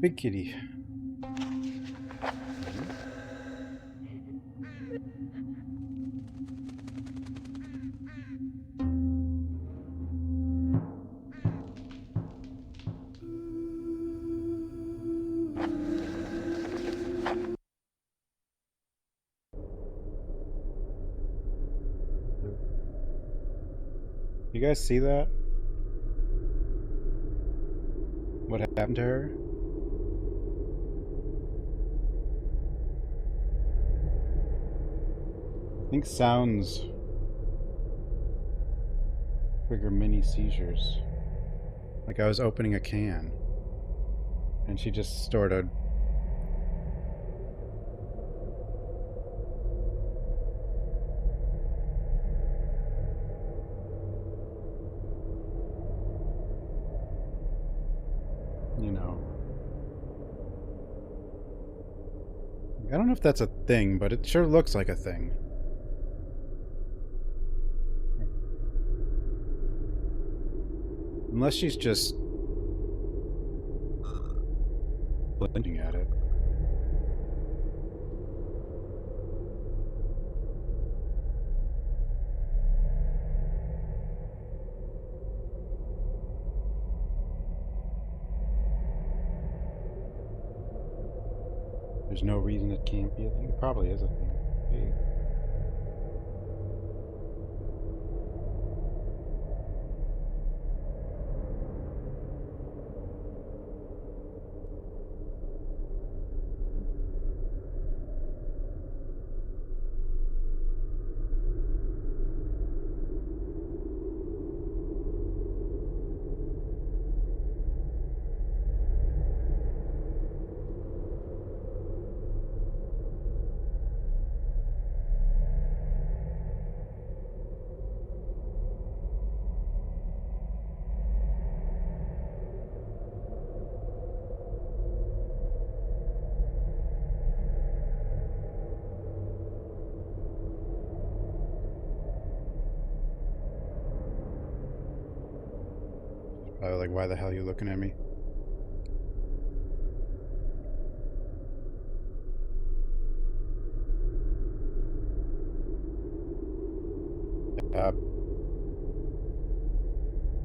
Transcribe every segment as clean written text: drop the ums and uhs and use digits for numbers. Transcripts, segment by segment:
big kitty. You guys see that? What happened to her? I think sounds trigger mini seizures. Like I was opening a can, and she just started. You know. I don't know if that's a thing, but it sure looks like a thing. Unless she's just blinking at it. There's no reason it can't be a thing. It probably is a thing. Hey. Probably like, why the hell are you looking at me?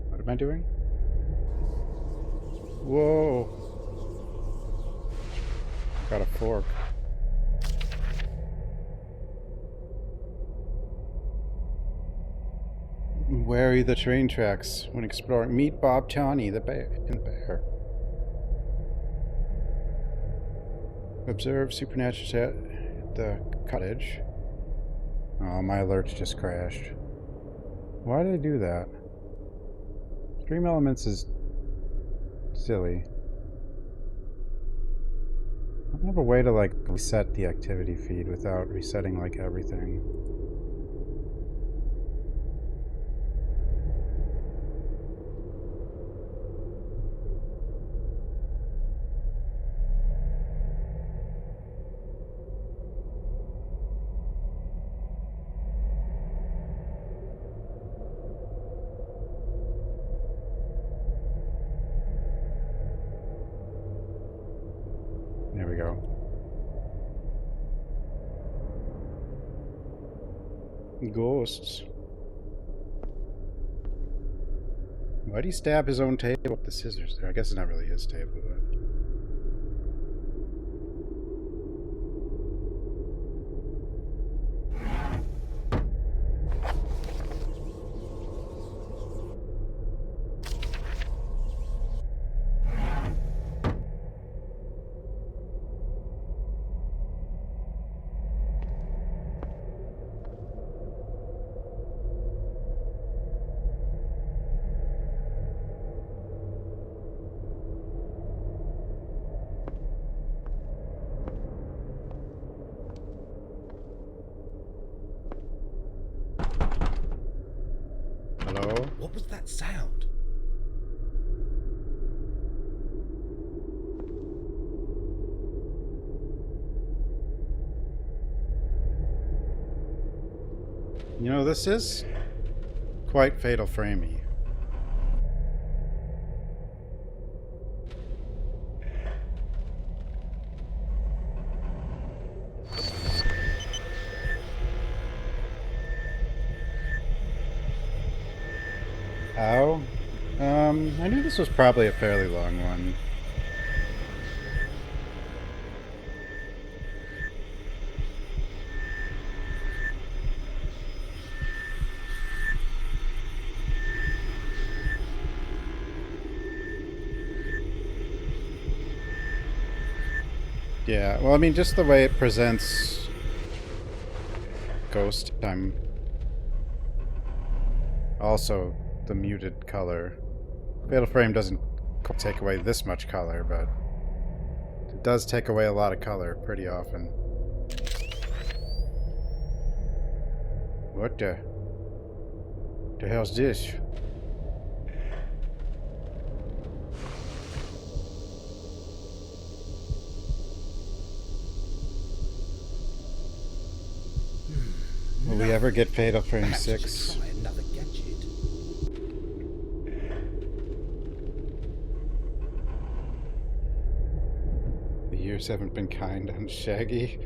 What am I doing? Whoa! Got a fork. Wary the train tracks when exploring. Meet Bob Tawny, the bear. Observe supernatural at the cottage. Oh, my alerts just crashed. Why did I do that? Stream elements is silly. I don't have a way to like reset the activity feed without resetting like everything. There we go. Ghosts. Why'd he stab his own table with the scissors there? I guess it's not really his table, but... Hello? What was that sound? You know, this is quite Fatal Framey. Oh? I knew this was probably a fairly long one. Yeah, well, I mean, just the way it presents Ghost Time. Also, the muted color. Fatal Frame doesn't take away this much color, but it does take away a lot of color pretty often. What the hell's this? Will we ever get Fatal Frame 6? Try another gadget. The years haven't been kind on Shaggy.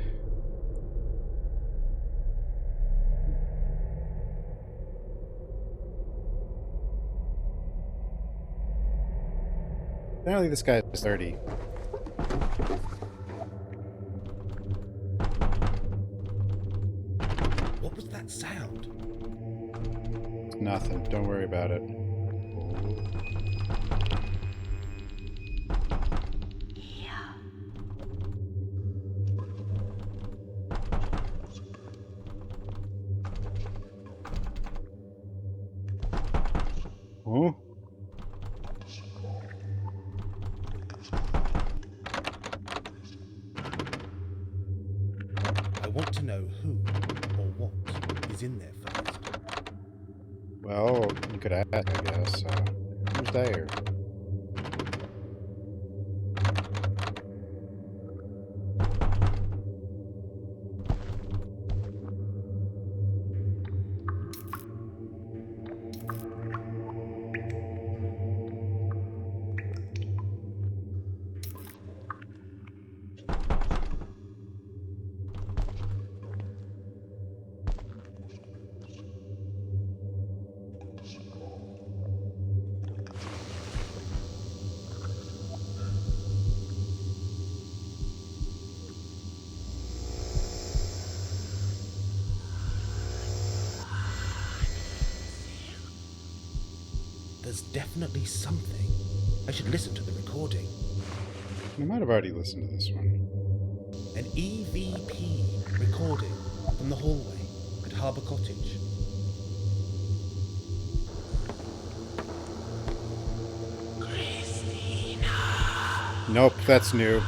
Apparently this guy is 30. What was that sound? Nothing. Don't worry about it. Oh? I want to know who or what is in there first. Well, you could ask, I guess. Who's there? There's definitely something. I should listen to the recording. I might have already listened to this one. An EVP recording from the hallway at Harbour Cottage. Nope, that's new.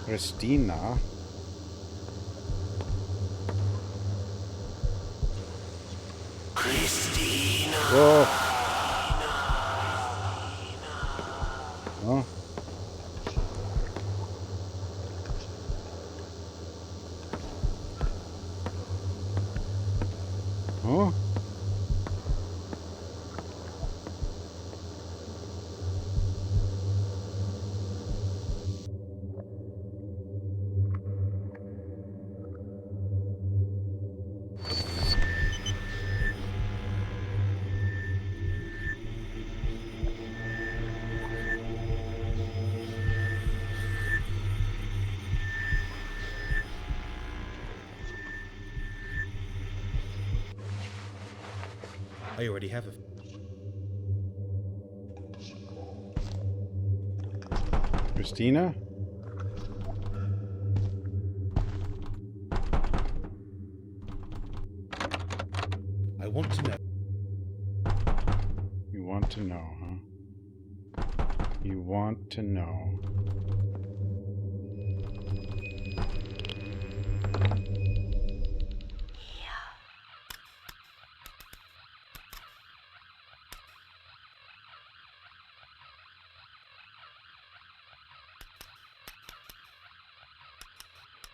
Christina. Whoa. Oh. Oh. I already have a... Christina? I want to know. You want to know, huh? You want to know.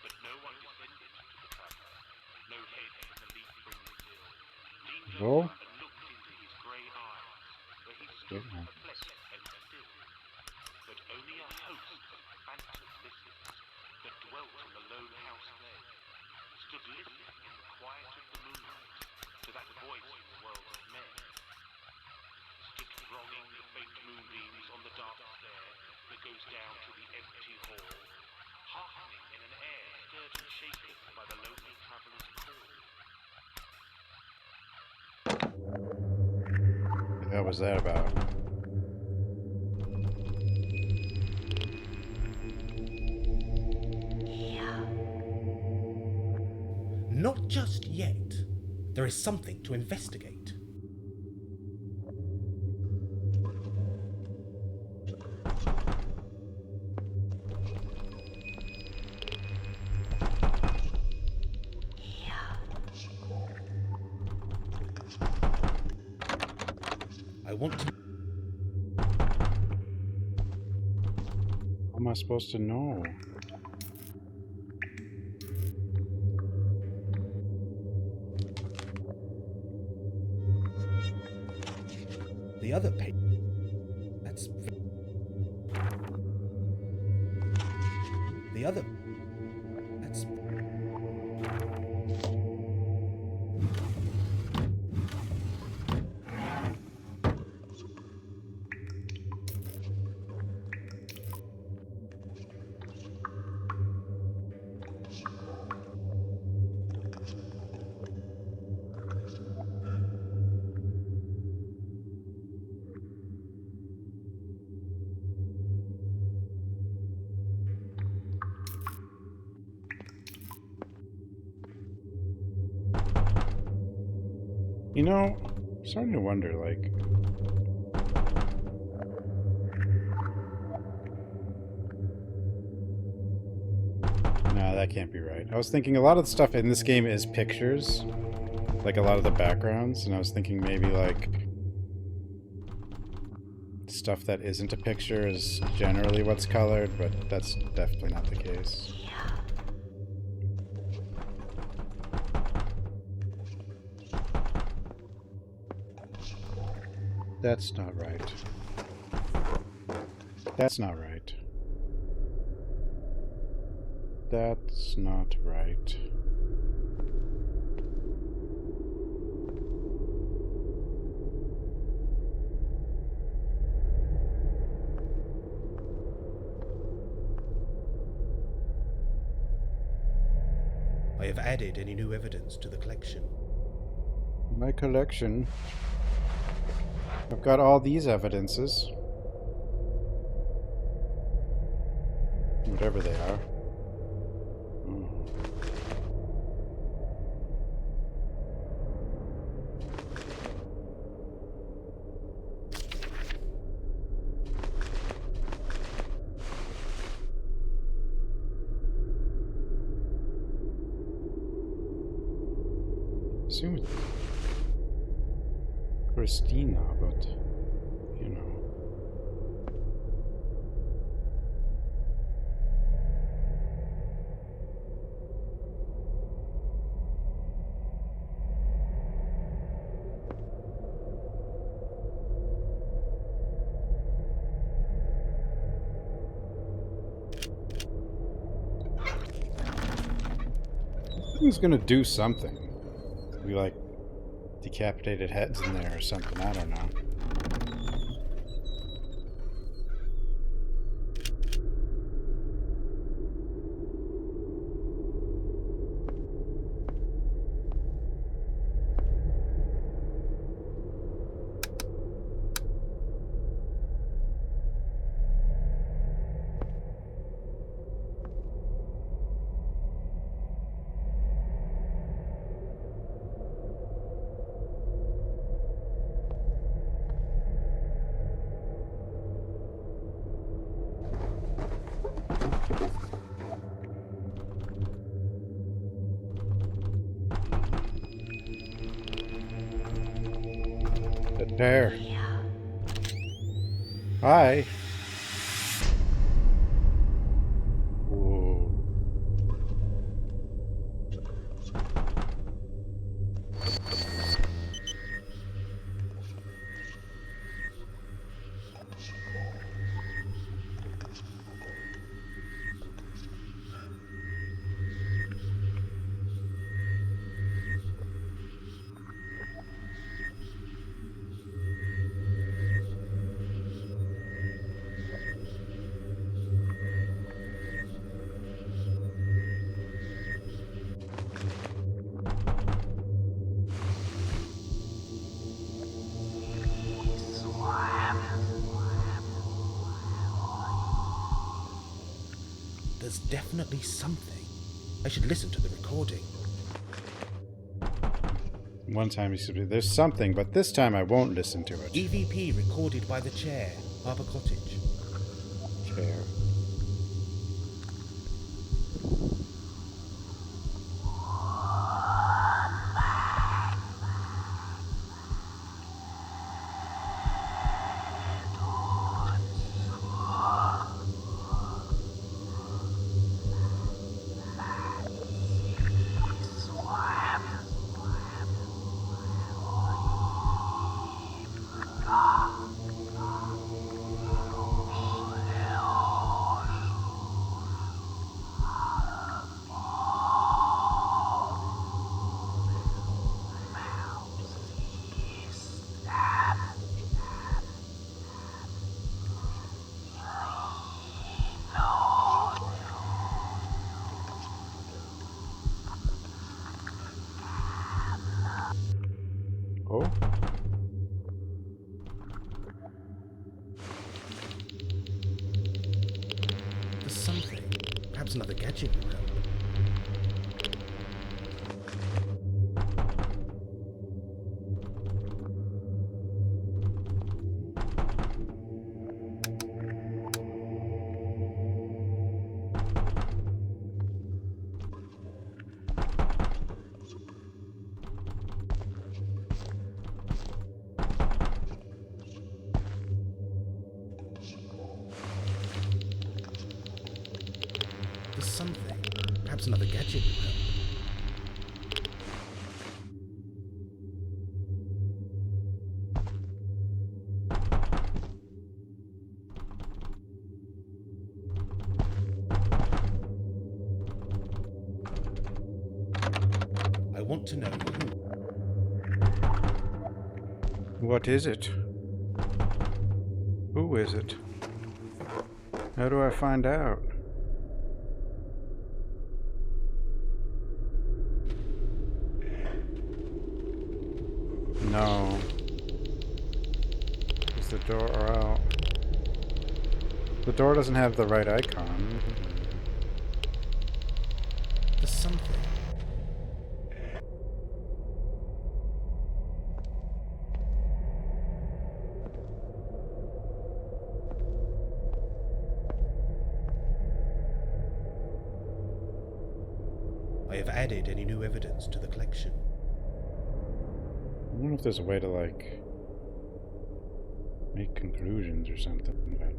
But no one descended to the traveller. No head in the leaf brings ill. Leaned Well? over and looked into his grey eyes, where he stood perplexed and still. But only a host of phantom listeners that dwelt on the lone house there stood listening in the quiet of the moonlight to that voice of the world of men, thronging the faint moonbeams on the dark stair that goes down to the empty hall, hearkening in an air stirred and shaken by the lonely traveller's call. What the hell was that about? Not just yet. There is something to investigate. I want to... How am I supposed to know? The other page. That's... The other... That's... You know, I'm starting to wonder, like... No, that can't be right. I was thinking a lot of the stuff in this game is pictures. Like a lot of the backgrounds, and I was thinking maybe like... stuff that isn't a picture is generally what's colored, but that's definitely not the case. That's not right. That's not right. That's not right. I have added any new evidence to the collection. My collection. I've got all these evidences. Whatever they are. Assume it's Christina, but you know. Thing's gonna do something. We like decapitated heads in there or something, I don't know. There. Hi. Whoa. There's definitely something. I should listen to the recording. One time he said, there's something, but this time I won't listen to it. EVP recorded by the chair, Harbour Cottage. Chair. Oh? There's something. Perhaps another gadget will help. There's something. Perhaps another gadget will help. I want to know who. What is it? Who is it? How do I find out? No. Is the door out? The door doesn't have the right icon. There's something. I have added any new evidence to the collection. I wonder if there's a way to, like, make conclusions or something, but...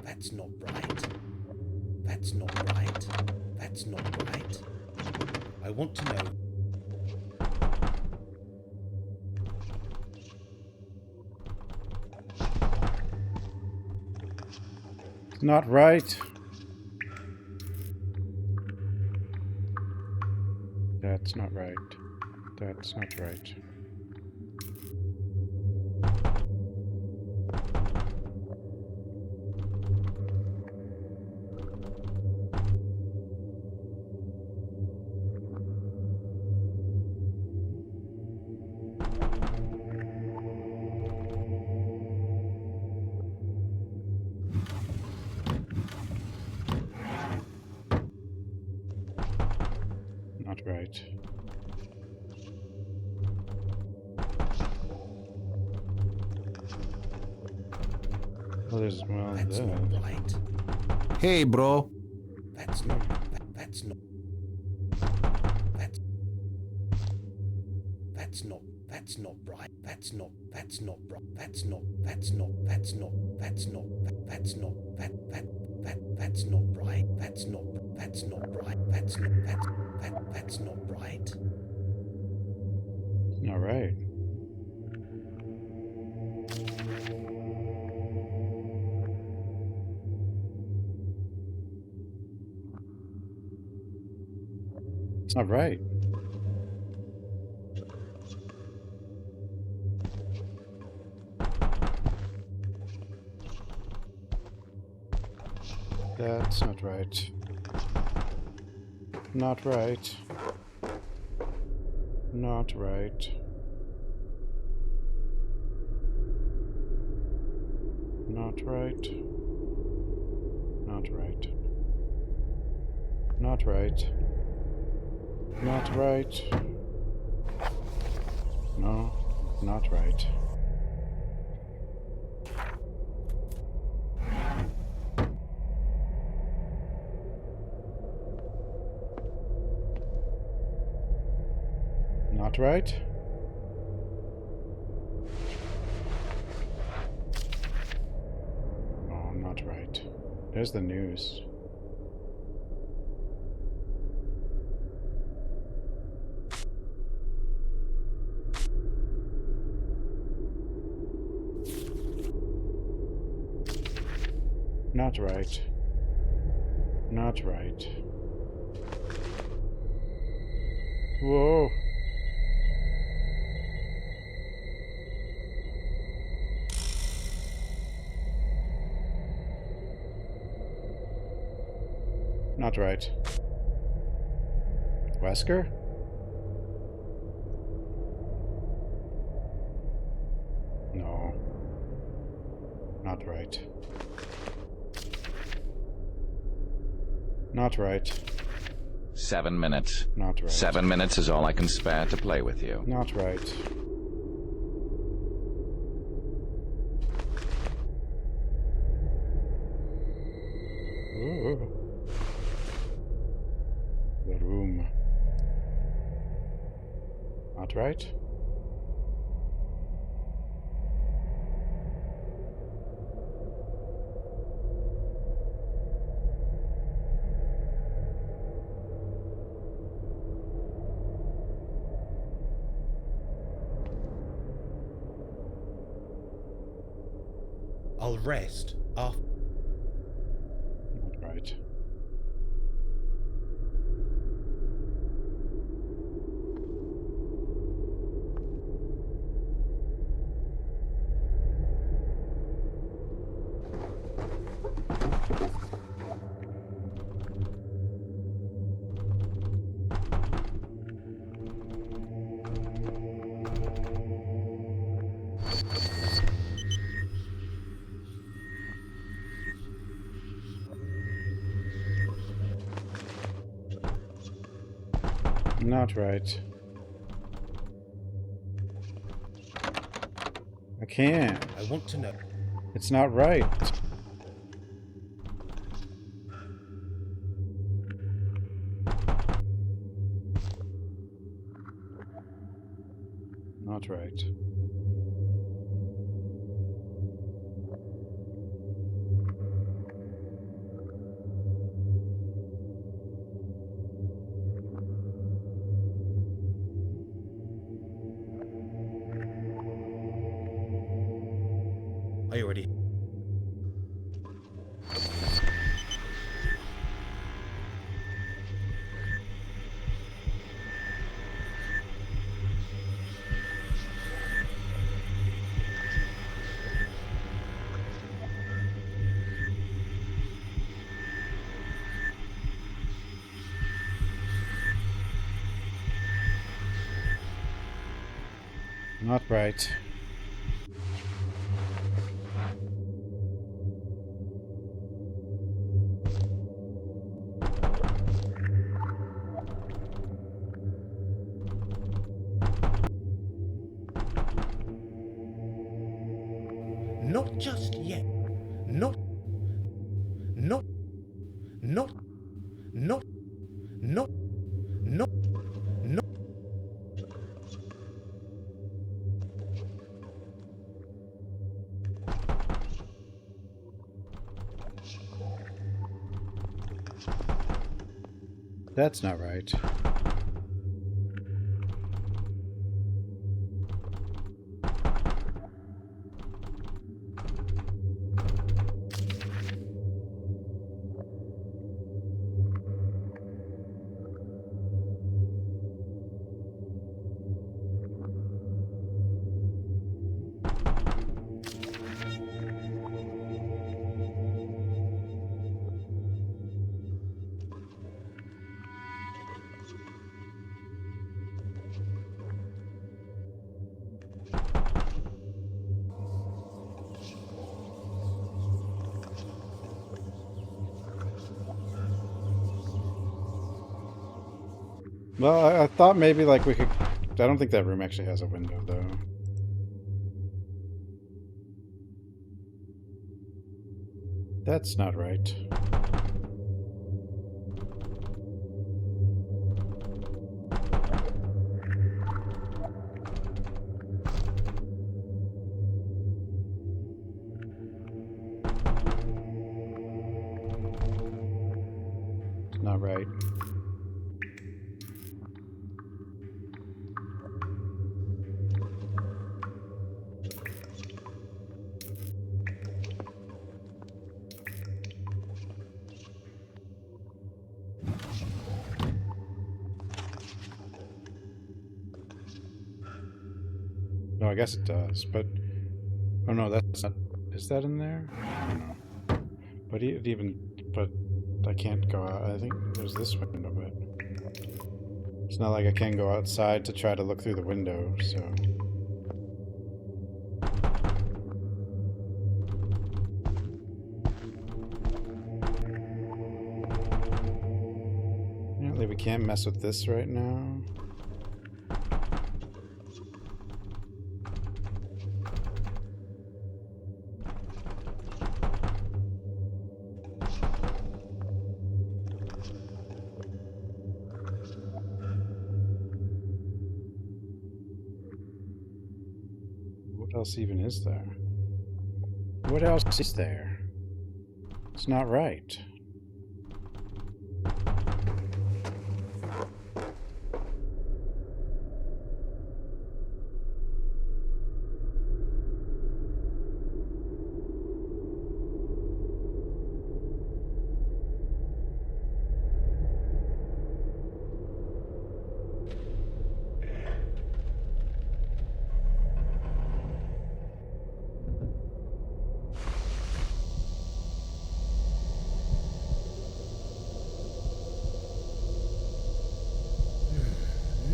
That's not right. That's not right. That's not right. I want to know. Not right. That's not right. That's not right. Not right. Well, there's, well, That's this. not right. Hey, bro. That's not. That's not. That's not. That's not right. That's not. That's not right. That's not. That's not. That's not. That's not. That's not. That's not right. That's not. That's not right. That's not. That's not right. It's not right. It's not right. That's not right. Not right. Not right. Not right. Not right. Not right. Not right. No, not right. Not right? Oh, not right. There's the news. Not right. Not right. Whoa. Not right. Wesker? No. Not right. Not right. 7 minutes. Not right. 7 minutes is all I can spare to play with you. Not right. Ooh. The room. Not right? I'll rest after. Not right. Not right. I can't. I want to know. It's not right. Not right. I already. Not right. Not just yet. Not. Not. Not. Not. Not. Not. Not. That's not right. Well, I thought maybe like we could... I don't think that room actually has a window, though. That's not right. It's not right. No, I guess it does, but... Oh no, that's not... Is that in there? I don't know. But it even... But I can't go out. I think there's this window, but... It's not like I can go outside to try to look through the window, so... Apparently we can't mess with this right now. What else even is there? What else is there? It's not right.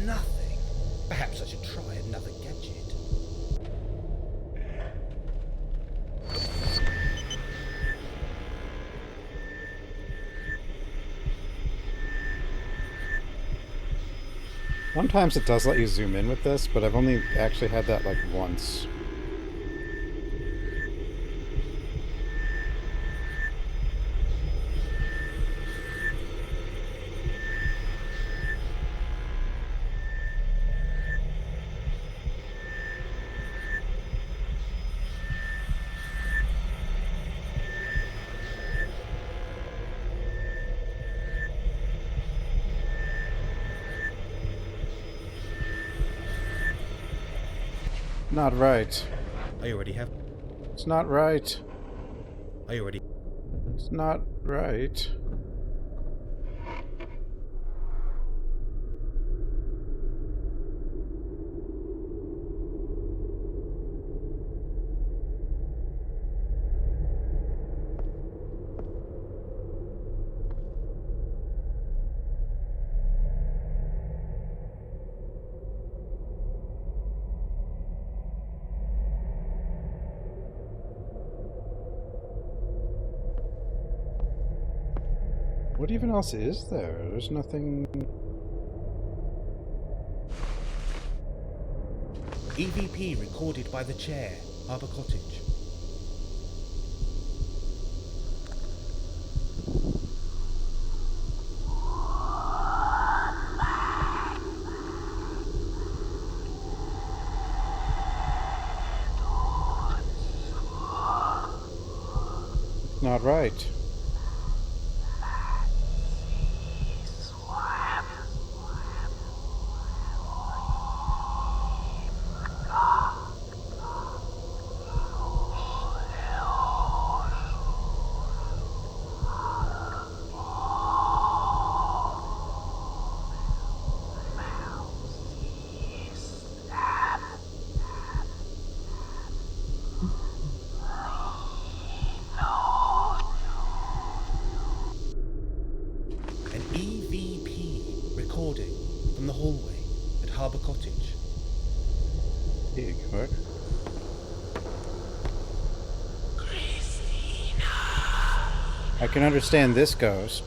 Nothing. Perhaps I should try another gadget. Sometimes it does let you zoom in with this, but I've only actually had that like once. Not right. I already have. It's not right. I already. It's not right. What even else is there? There's nothing... EVP recorded by the chair, Harbour Cottage. Not right. An EVP recording from the hallway at Harbour Cottage. Big, what? I can understand this ghost.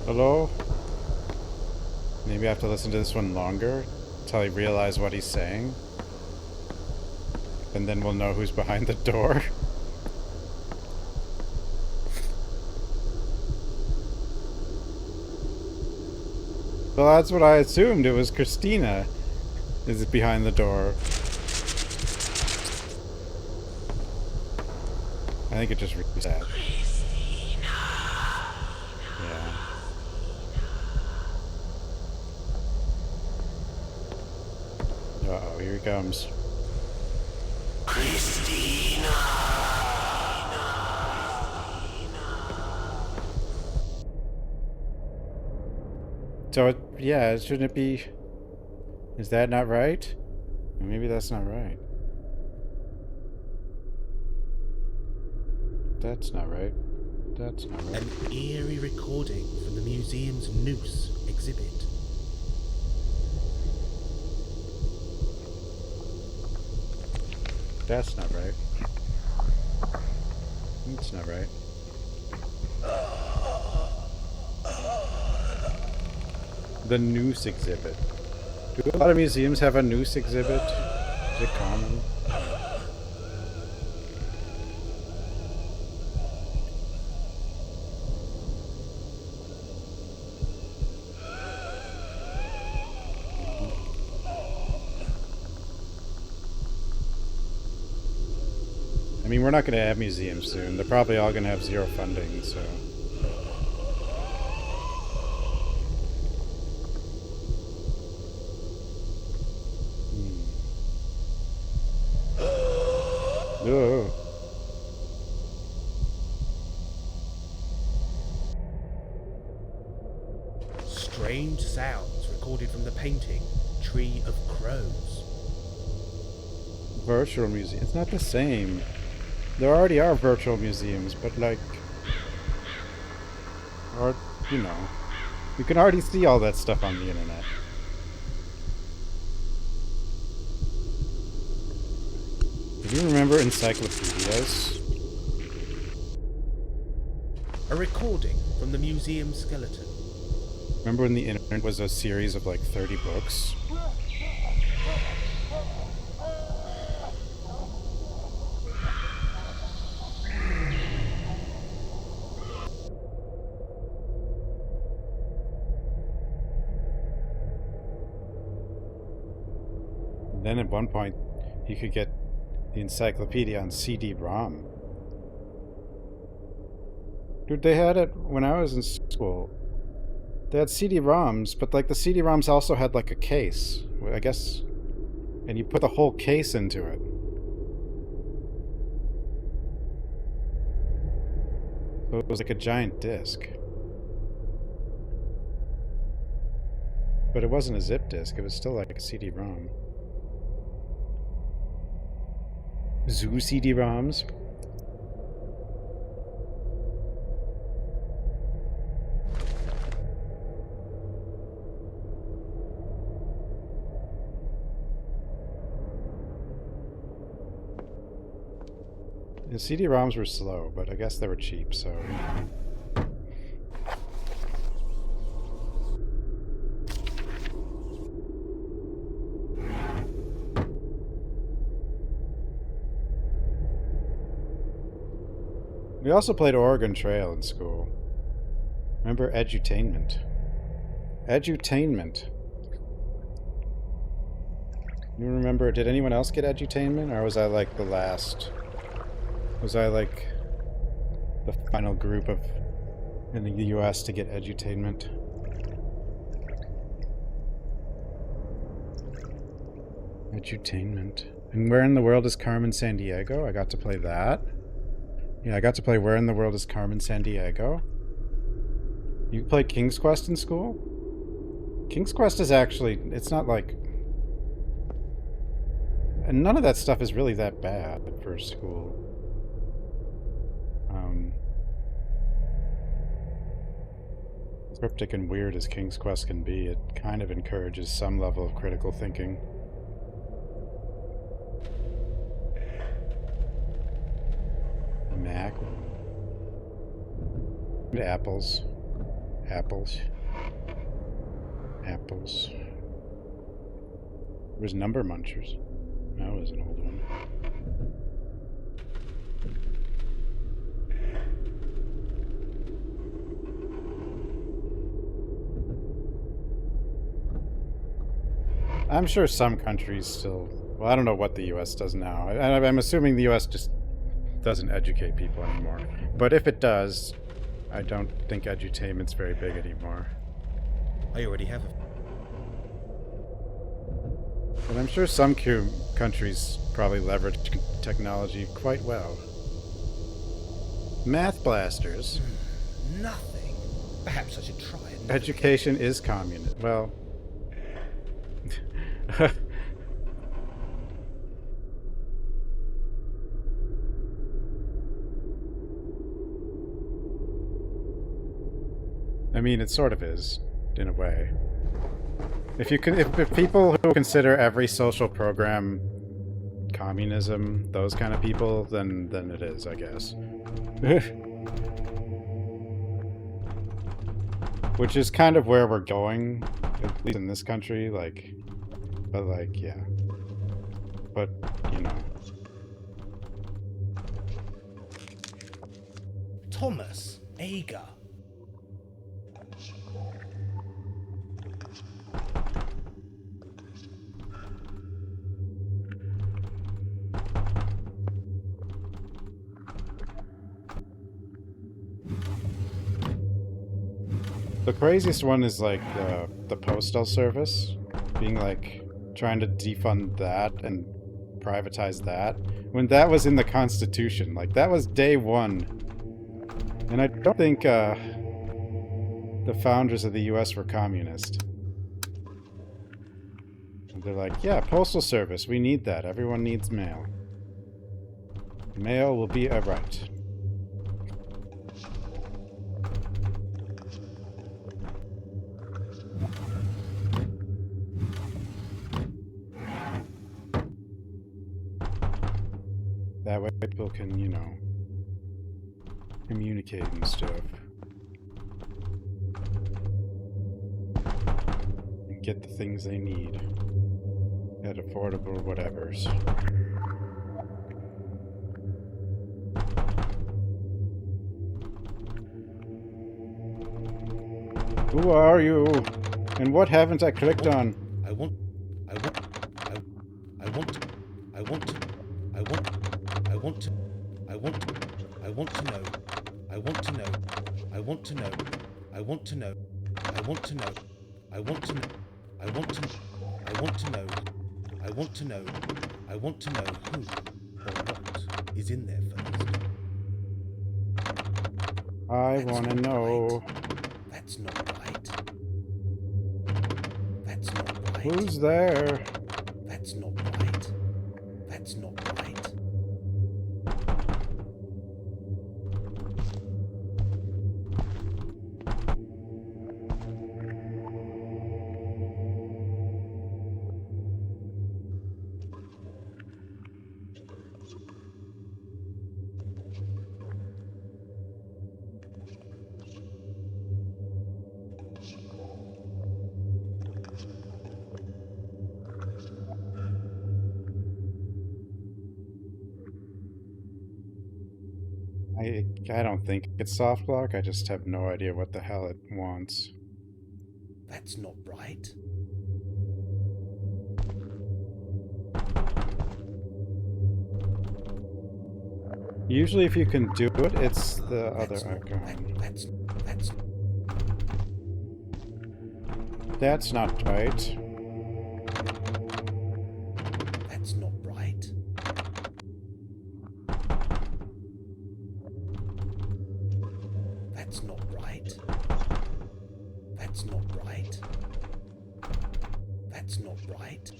Hello? Maybe I have to listen to this one longer until I realize what he's saying. And then we'll know who's behind the door. Well, that's what I assumed. It was Christina is behind the door. I think it just reset. Yeah. Uh-oh, here he comes. So, yeah, shouldn't it be... Is that not right? Maybe that's not right. That's not right. That's not right. An eerie recording from the museum's Noose exhibit. That's not right. That's not right. The Noose exhibit. Do a lot of museums have a Noose exhibit? Is it common? I mean, we're not going to have museums soon. They're probably all going to have zero funding, so... Oh. Strange sounds recorded from the painting Tree of Crows. Virtual museum. It's not the same. There already are virtual museums, but like... Or, you know... You can already see all that stuff on the internet. Do you remember encyclopedias? A recording from the museum skeleton. Remember when the internet was a series of like 30 books? And then at one point, you could get the encyclopedia on CD-ROM. Dude, they had it when I was in school. They had CD-ROMs, but like the CD-ROMs also had like a case, I guess, and you put the whole case into it. So it was like a giant disc. But it wasn't a zip disk, it was still like a CD-ROM. Zoo CD-ROMs? The CD-ROMs were slow, but I guess they were cheap, so... We also played Oregon Trail in school. Remember edutainment? Edutainment. You remember, did anyone else get edutainment, or was I like the last? Was I like the final group of in the US to get edutainment? Edutainment. And Where in the World is Carmen Sandiego? I got to play that. Yeah, I got to play Where in the World is Carmen Sandiego. You played King's Quest in school? King's Quest is actually, it's not like... And none of that stuff is really that bad for school. Cryptic and weird as King's Quest can be, it kind of encourages some level of critical thinking. Mac. Apples. Apples. Apples. It was Number Munchers. That was an old one. I'm sure some countries still... Well, I don't know what the U.S. does now. I'm assuming the U.S. just doesn't educate people anymore. But if it does, I don't think edutainment's very big anymore. I already have a... But I'm sure some countries probably leverage technology quite well. Math blasters. Nothing. Perhaps I should try it. Education is communist. Well... I mean, it sort of is, in a way. If people who consider every social program communism, those kind of people, then it is, I guess. Which is kind of where we're going, at least in this country, yeah. But, you know. Thomas Ager. The craziest one is like the postal service being like trying to defund that and privatize that when that was in the Constitution. Like that was day one. And I don't think the founders of the US were communist. And they're like, yeah, postal service, we need that. Everyone needs mail. Mail will be a right. That way people can, you know, communicate and stuff. And get the things they need at affordable whatevers. Who are you? And what haven't I clicked on? I want to know. I want to know who or what is in there first. I want to know. Right. That's not right. That's not right. Who's there? That's not right. That's not right. I don't think it's soft lock. I just have no idea what the hell it wants. That's not right. Usually if you can do it, it's the other icon. That's not right. That's not right. That's not right. That's not right. That's not right.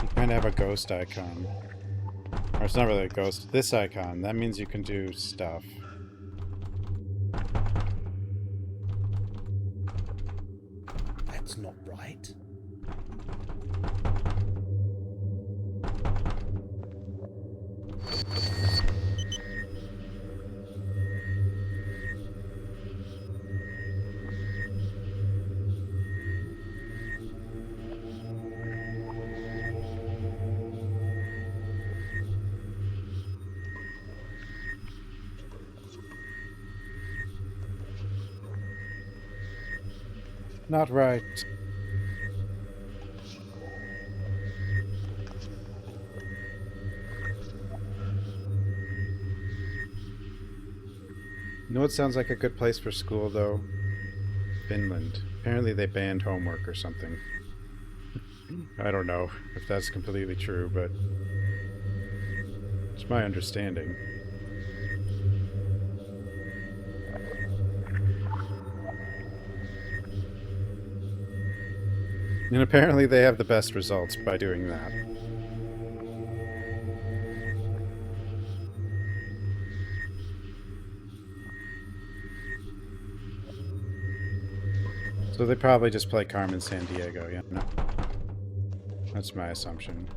You kind of have a ghost icon. Or it's not really a ghost. This icon, that means you can do stuff. That's not right. Not right. You know what sounds like a good place for school, though? Finland. Apparently they banned homework or something. I don't know if that's completely true, but it's my understanding. And apparently they have the best results by doing that. So they probably just play Carmen Sandiego, you know? That's my assumption.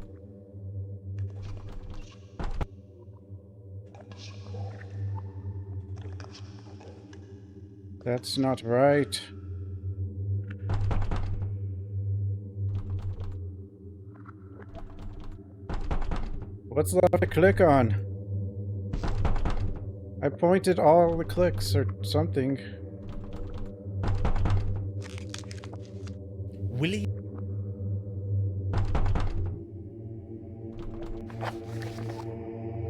That's not right. What's left to click on? I pointed all the clicks or something. Willie.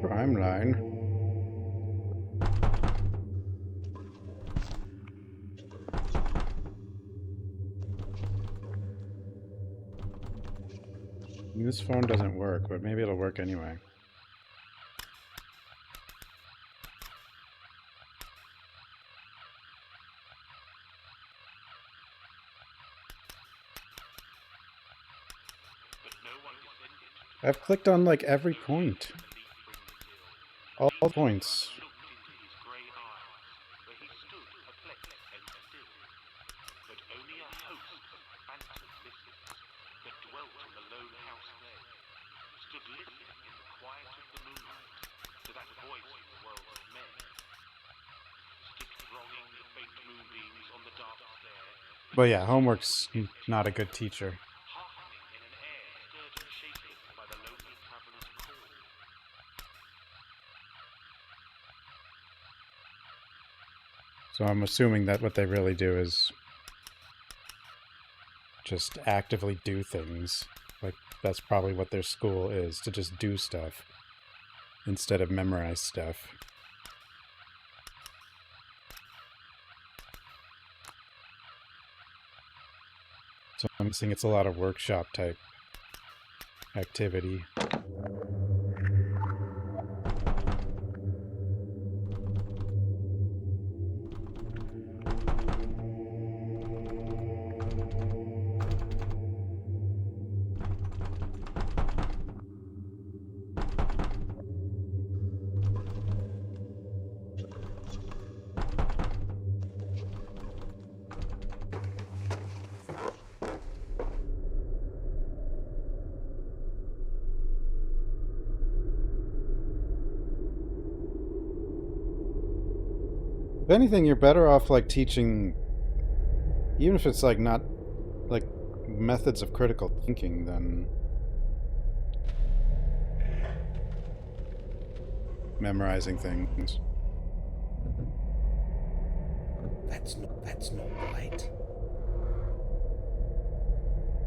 Crime line. This phone doesn't work, but maybe it'll work anyway. I've clicked on like every point. All points. But yeah, homework's not a good teacher. So I'm assuming that what they really do is just actively do things. Like, that's probably what their school is, to just do stuff instead of memorize stuff. So I'm guessing it's a lot of workshop type activity. If anything, you're better off like teaching, even if it's like not like methods of critical thinking, than memorizing things. That's not right.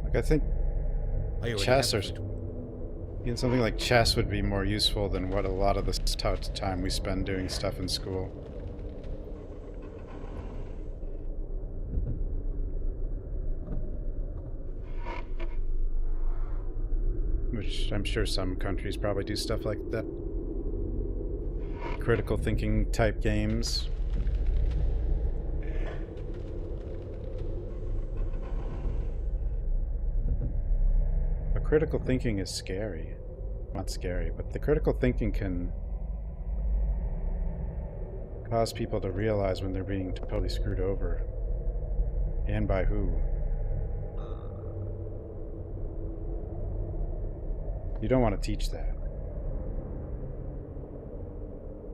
Like, I think I already chess or have it. even something like chess would be more useful than what a lot of the time we spend doing stuff in school. Which I'm sure some countries probably do stuff like that. Critical thinking type games. But critical thinking is scary. Not scary, but the critical thinking can cause people to realize when they're being totally screwed over. And by who. You don't want to teach that.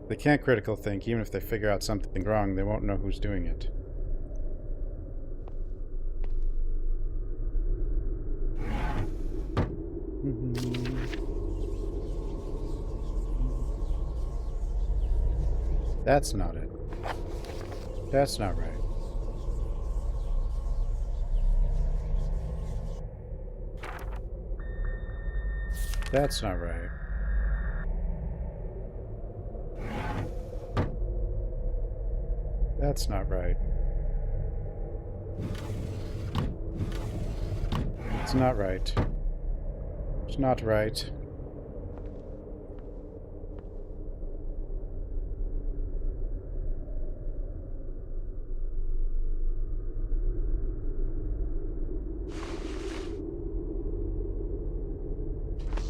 They can't critical think. Even if they figure out something wrong, they won't know who's doing it. That's not it. That's not right. That's not right. That's not right. It's not right. It's not right.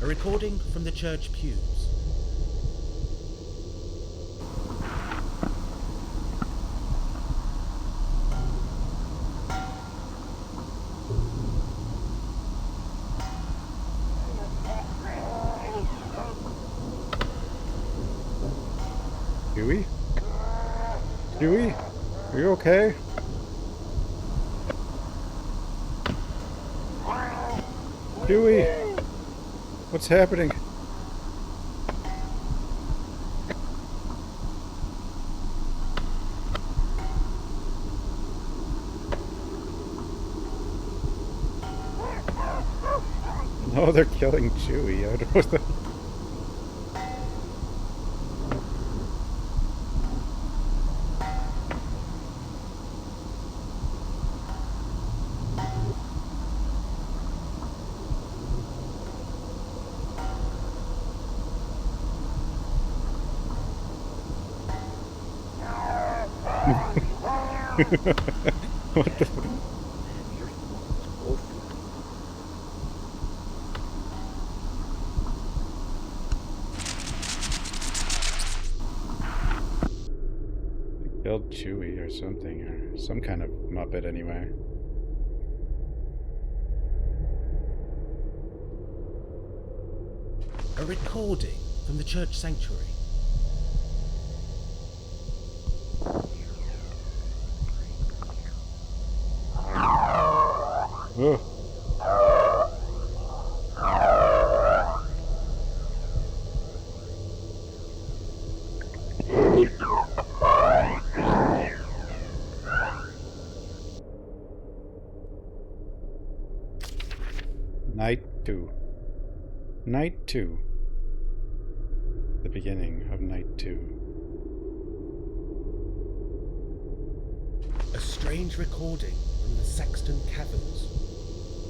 A recording from the church pews. Huey? Huey? Are you okay? Huey! What's happening? No, they're killing Chewie. I don't know what the... What the... Killed Chewie or something, or some kind of Muppet anyway. A recording from the church sanctuary. Ugh. Night 2. Night 2. The beginning of Night 2. A strange recording from the Saxton Caverns.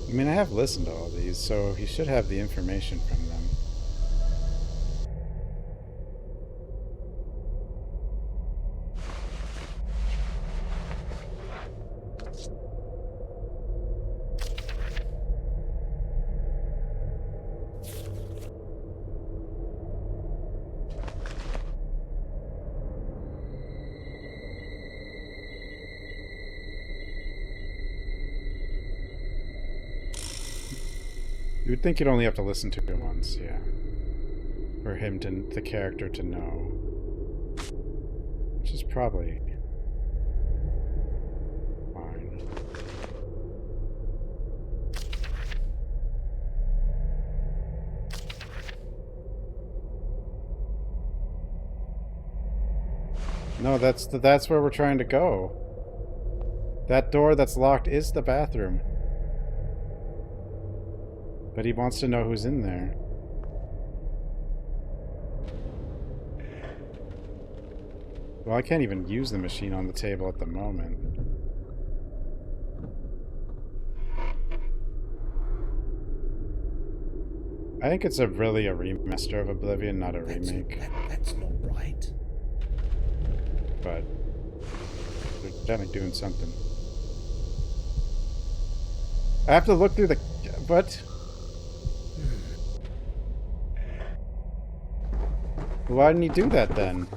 I mean, I have listened to all these, so he should have the information from them. You would think you'd only have to listen to it once, yeah. For him to, the character to know. Which is probably fine. No, that's where we're trying to go. That door that's locked is the bathroom. But he wants to know who's in there. Well, I can't even use the machine on the table at the moment. I think it's really a remaster of Oblivion, not a remake. That's not right. But they're definitely doing something. I have to look through the... What? Why didn't he do that then?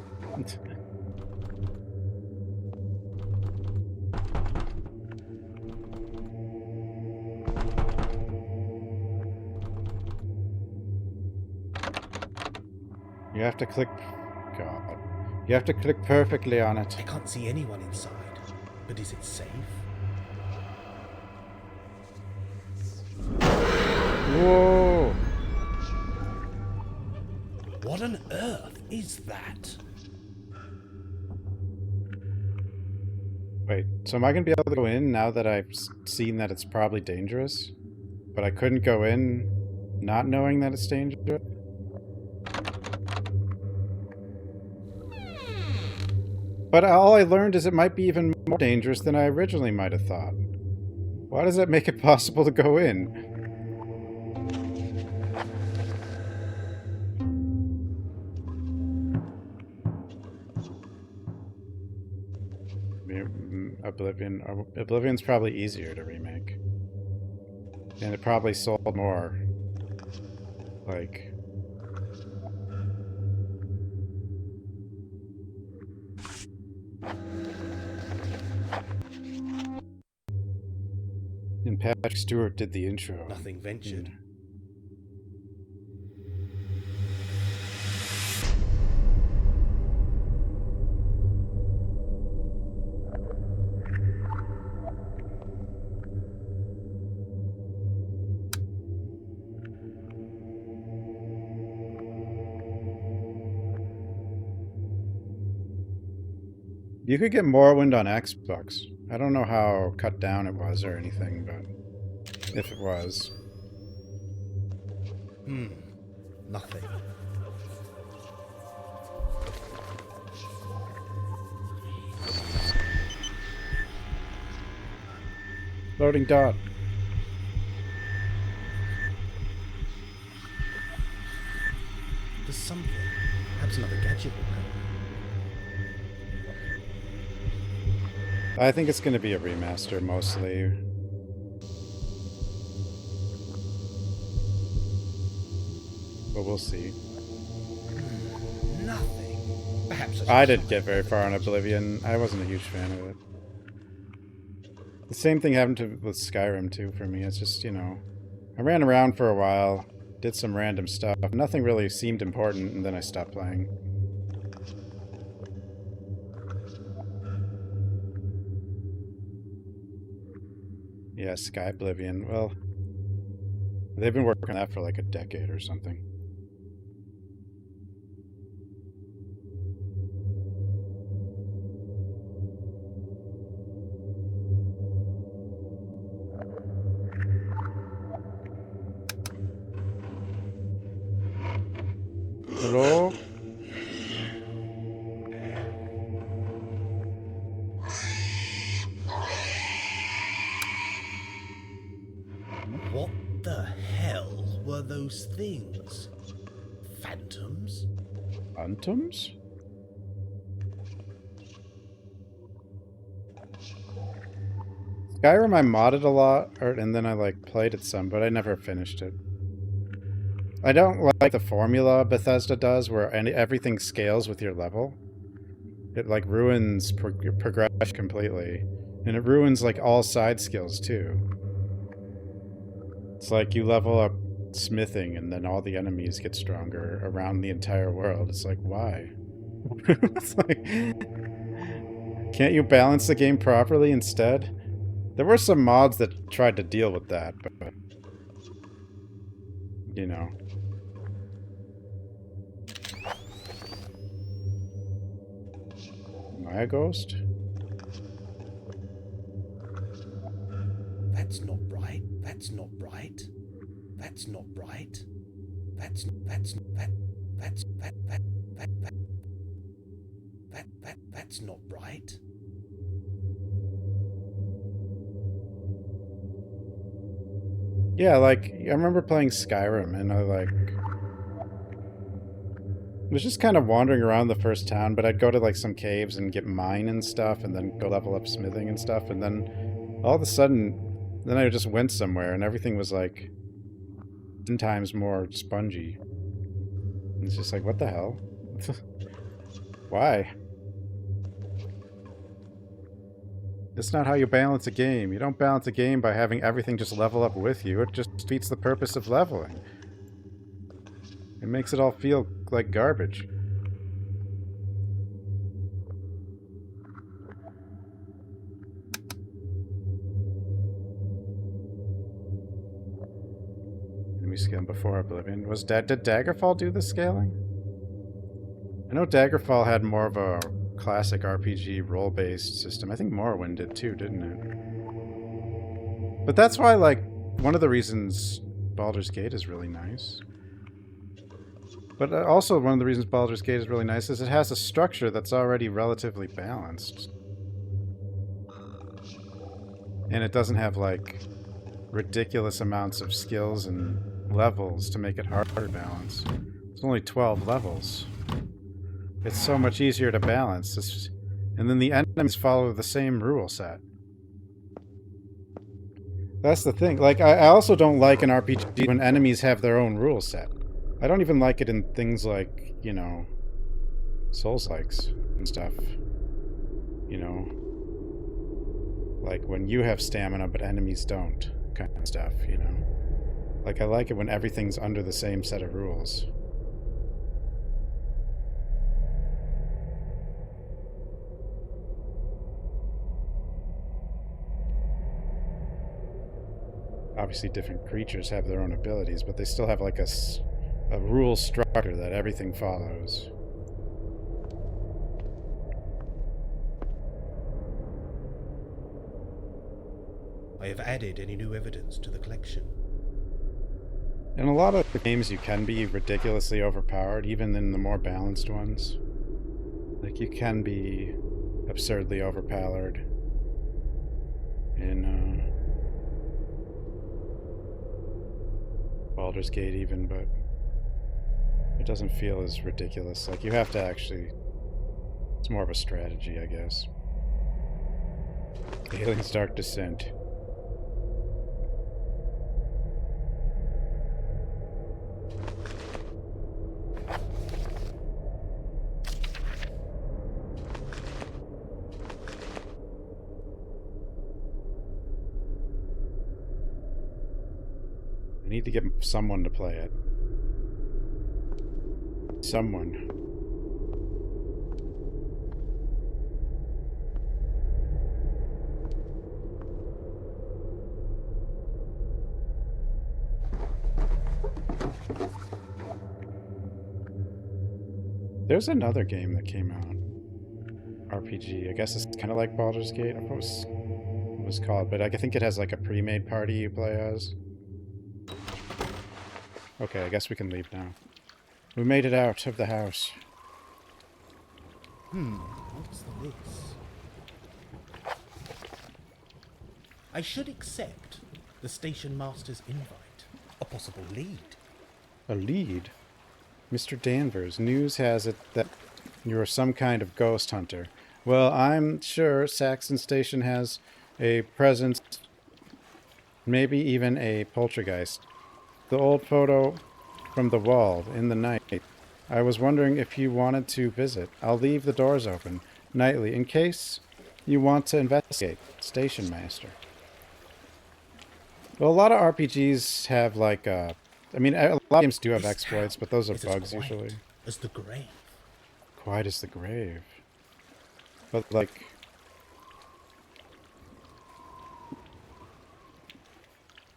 You have to click... God. You have to click perfectly on it. I can't see anyone inside, but is it safe? Whoa! What on earth is that? Wait, so am I going to be able to go in now that I've seen that it's probably dangerous? But I couldn't go in Not knowing that it's dangerous? But all I learned is it might be even more dangerous than I originally might have thought. Why does that make it possible to go in? Oblivion's probably easier to remake. And it probably sold more. Like... And Patrick Stewart did the intro. Nothing ventured. You could get Morrowind on Xbox. I don't know how cut down it was or anything, but if it was. Nothing. Loading dot. There's something. Perhaps another gadget will help. I think it's going to be a remaster, mostly. But we'll see. Nothing. Perhaps I didn't get very far on Oblivion. I wasn't a huge fan of it. The same thing happened with Skyrim, too, for me. It's just, you know... I ran around for a while, did some random stuff. Nothing really seemed important, and then I stopped playing. Yeah, Sky Oblivion. Well, they've been working on that for like a decade or something. Hello? What the hell were those things? Phantoms? Phantoms? Skyrim I modded a lot, and then I like played it some, but I never finished it. I don't like the formula Bethesda does where everything scales with your level. It like ruins your progression completely. And it ruins like all side skills too. It's like you level up smithing and then all the enemies get stronger around the entire world. It's like, why? It's like, can't you balance the game properly instead? There were some mods that tried to deal with that, but you know. Am I a ghost? That's not right. That's not right. That's not right. That's not right. Yeah, like, I remember playing Skyrim, and I, like, was just kind of wandering around the first town, but I'd go to, like, some caves and get mine and stuff, and then go level up smithing and stuff, and then all of a sudden, then I just went somewhere, and everything was, like, 10 times more spongy. And it's just like, what the hell? Why? That's not how you balance a game. You don't balance a game by having everything just level up with you. It just defeats the purpose of leveling. It makes it all feel like garbage. Let me scale before Oblivion. Did Daggerfall do the scaling? I know Daggerfall had more of a classic RPG role-based system. I think Morrowind did too, didn't it? But that's why, like, one of the reasons Baldur's Gate is really nice. But also one of the reasons Baldur's Gate is really nice is it has a structure that's already relatively balanced. And it doesn't have, like, ridiculous amounts of skills and levels to make it harder to balance. It's only 12 levels. It's so much easier to balance. And then the enemies follow the same rule set. That's the thing. Like, I also don't like an RPG when enemies have their own rule set. I don't even like it in things like, you know, Souls-likes and stuff. You know, like when you have stamina but enemies don't, kind of stuff, you know. Like, I like it when everything's under the same set of rules. Obviously different creatures have their own abilities, but they still have like a rule structure that everything follows. I have added any new evidence to the collection. In a lot of the games you can be ridiculously overpowered, even in the more balanced ones. Like, you can be absurdly overpowered in Baldur's Gate even, but it doesn't feel as ridiculous. Like, you have to actually... It's more of a strategy, I guess. Alien's Dark Descent. I need to get someone to play it. Someone. There's another game that came out. RPG. I guess it's kind of like Baldur's Gate. I forgot what it was called, but I think it has like a pre-made party you play as. Okay, I guess we can leave now. We made it out of the house. What's this? I should accept the station master's invite. A possible lead. A lead? Mr. Danvers, news has it that you are some kind of ghost hunter. Well, I'm sure Saxon Station has a presence, maybe even a poltergeist. The old photo from the wall in the night. I was wondering if you wanted to visit. I'll leave the doors open nightly in case you want to investigate. Station Master. Well, a lot of RPGs have like I mean, a lot of games do have exploits, but those are bugs usually. As the grave. Quiet as the grave. But like...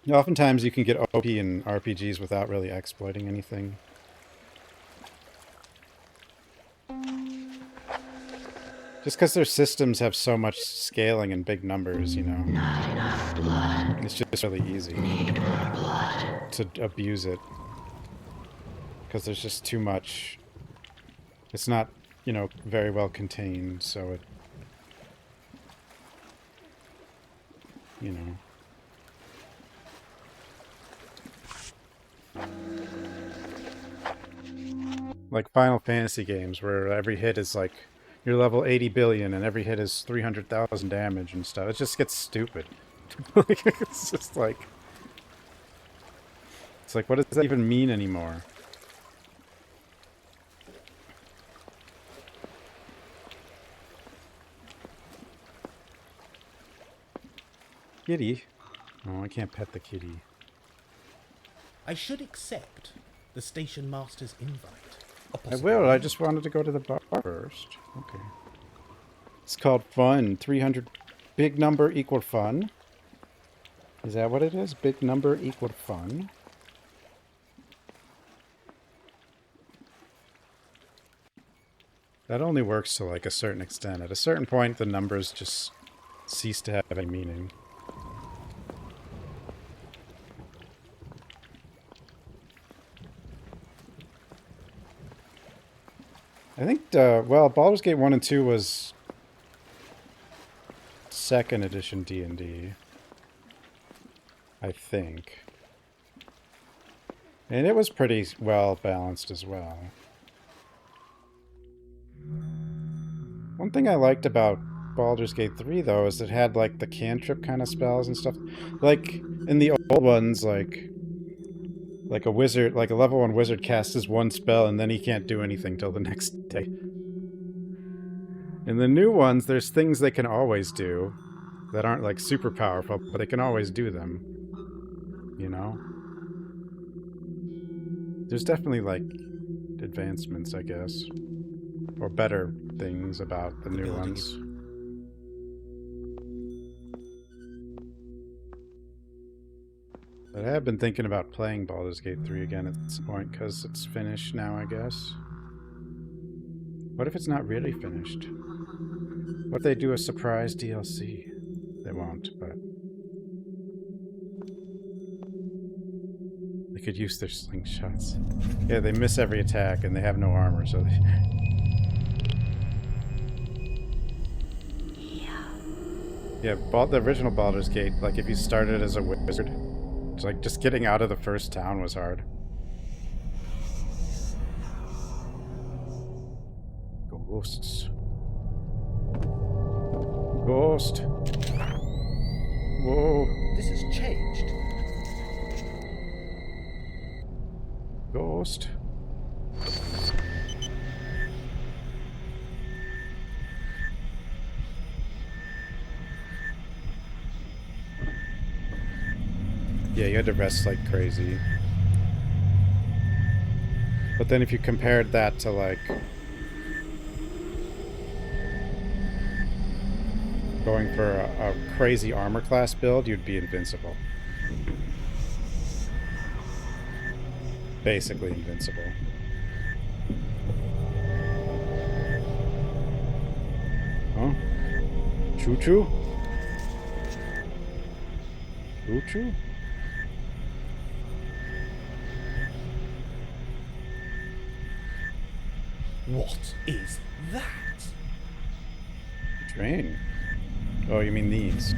Oftentimes you can get OP in RPGs without really exploiting anything. Just because their systems have so much scaling and big numbers, you know. Not enough blood. It's just really easy Need more blood. to abuse it. Because there's just too much. It's not, you know, very well contained, so it... You know... Like Final Fantasy games, where every hit is like, you're level 80 billion and every hit is 300,000 damage and stuff. It just gets stupid. It's just like... It's like, what does that even mean anymore? Kitty? Oh, I can't pet the kitty. I should accept the station master's invite. I will, I just wanted to go to the bar first. Okay. It's called Fun. 300... Big number equal fun. Is that what it is? Big number equal fun? That only works to like a certain extent. At a certain point, the numbers just cease to have any meaning. I think, well, Baldur's Gate 1 and 2 was 2nd edition D&D. I think. And it was pretty well balanced as well. One thing I liked about Baldur's Gate 3, though, is it had, like, the cantrip kind of spells and stuff. Like, in the old ones, like a wizard, like a level 1 wizard casts his one spell and then he can't do anything till the next day. In the new ones, there's things they can always do that aren't, like, super powerful, but they can always do them. You know? There's definitely, like, advancements, I guess. Or better things about the new ones. But I have been thinking about playing Baldur's Gate 3 again at this point, because it's finished now, I guess. What if it's not really finished? What if they do a surprise DLC? They won't, but... they could use their slingshots. Yeah, they miss every attack, and they have no armor, so they... Yeah, the original Baldur's Gate, like, if you started as a wizard, it's like, just getting out of the first town was hard. Ghosts. Ghost. Whoa. This has changed. Ghost. Yeah, you had to rest like crazy. But then if you compared that to, like, going for a crazy armor class build, you'd be invincible. Basically invincible. Huh? Choo-choo? Choo-choo? What is that? Train. Oh, you mean these?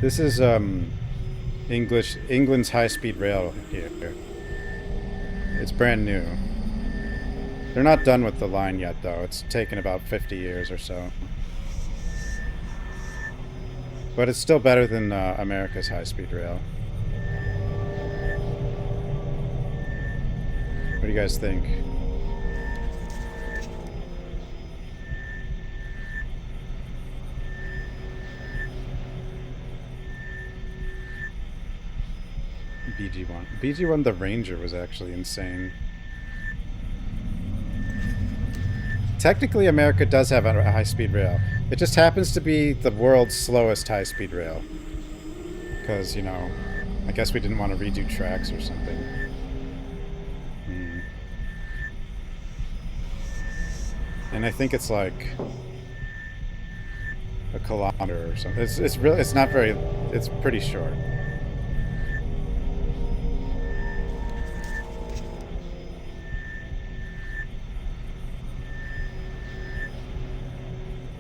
This is England's high-speed rail here. It's brand new. They're not done with the line yet, though. It's taken about 50 years or so. But it's still better than America's high-speed rail. What do you guys think? BG1. BG1, the Ranger, was actually insane. Technically, America does have a high-speed rail. It just happens to be the world's slowest high-speed rail. Because, you know, I guess we didn't want to redo tracks or something. And I think it's like a kilometer or something. It's really, it's not very, it's pretty short.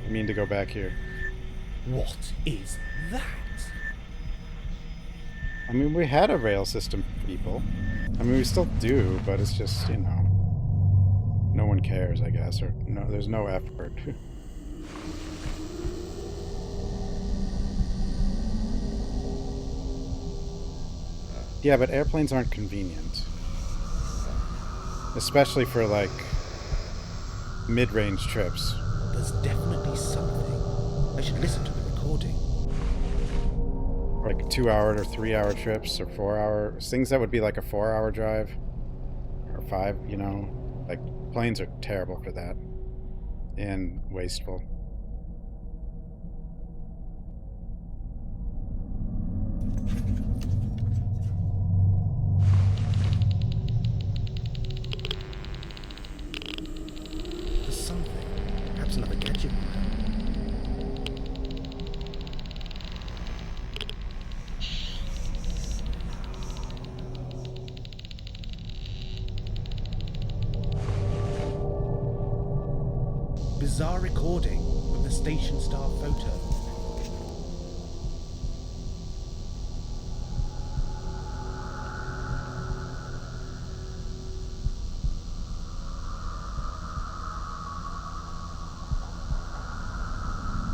I mean to go back here. What is that? I mean, we had a rail system for people. I mean, we still do, but it's just, you know, no one cares, I guess, or no, there's no effort. Yeah, but airplanes aren't convenient. Especially for, like, mid-range trips. There's definitely something. I should listen to the recording. Like 2-hour or 3-hour trips or 4-hour things that would be like a 4-hour drive or 5, you know, like planes are terrible for that and wasteful. There's something. Perhaps another gadget. recording of the station star photo.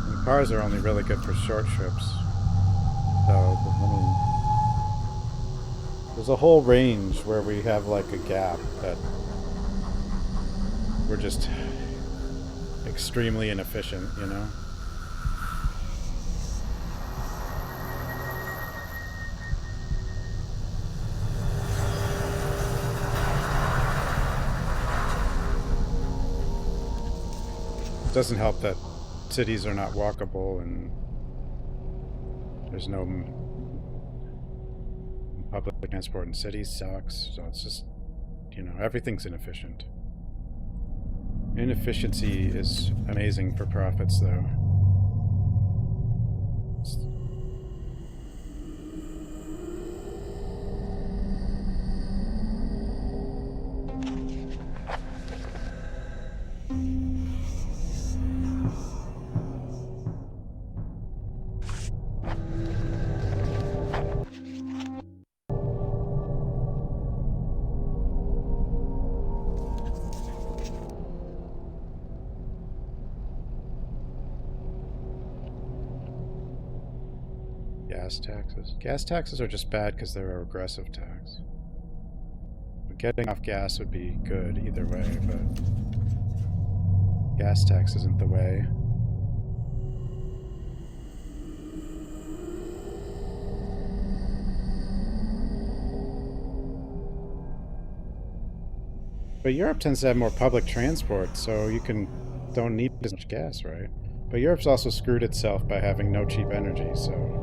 And cars are only really good for short trips. So, I mean, there's a whole range where we have like a gap that we're just extremely inefficient, you know? It doesn't help that cities are not walkable and there's no public transport in cities sucks, so it's just, you know, everything's inefficient. Inefficiency is amazing for profits, though. Gas taxes. Gas taxes are just bad because they're a regressive tax. But getting off gas would be good either way, but gas tax isn't the way. But Europe tends to have more public transport, so you don't need as much gas, right? But Europe's also screwed itself by having no cheap energy, so...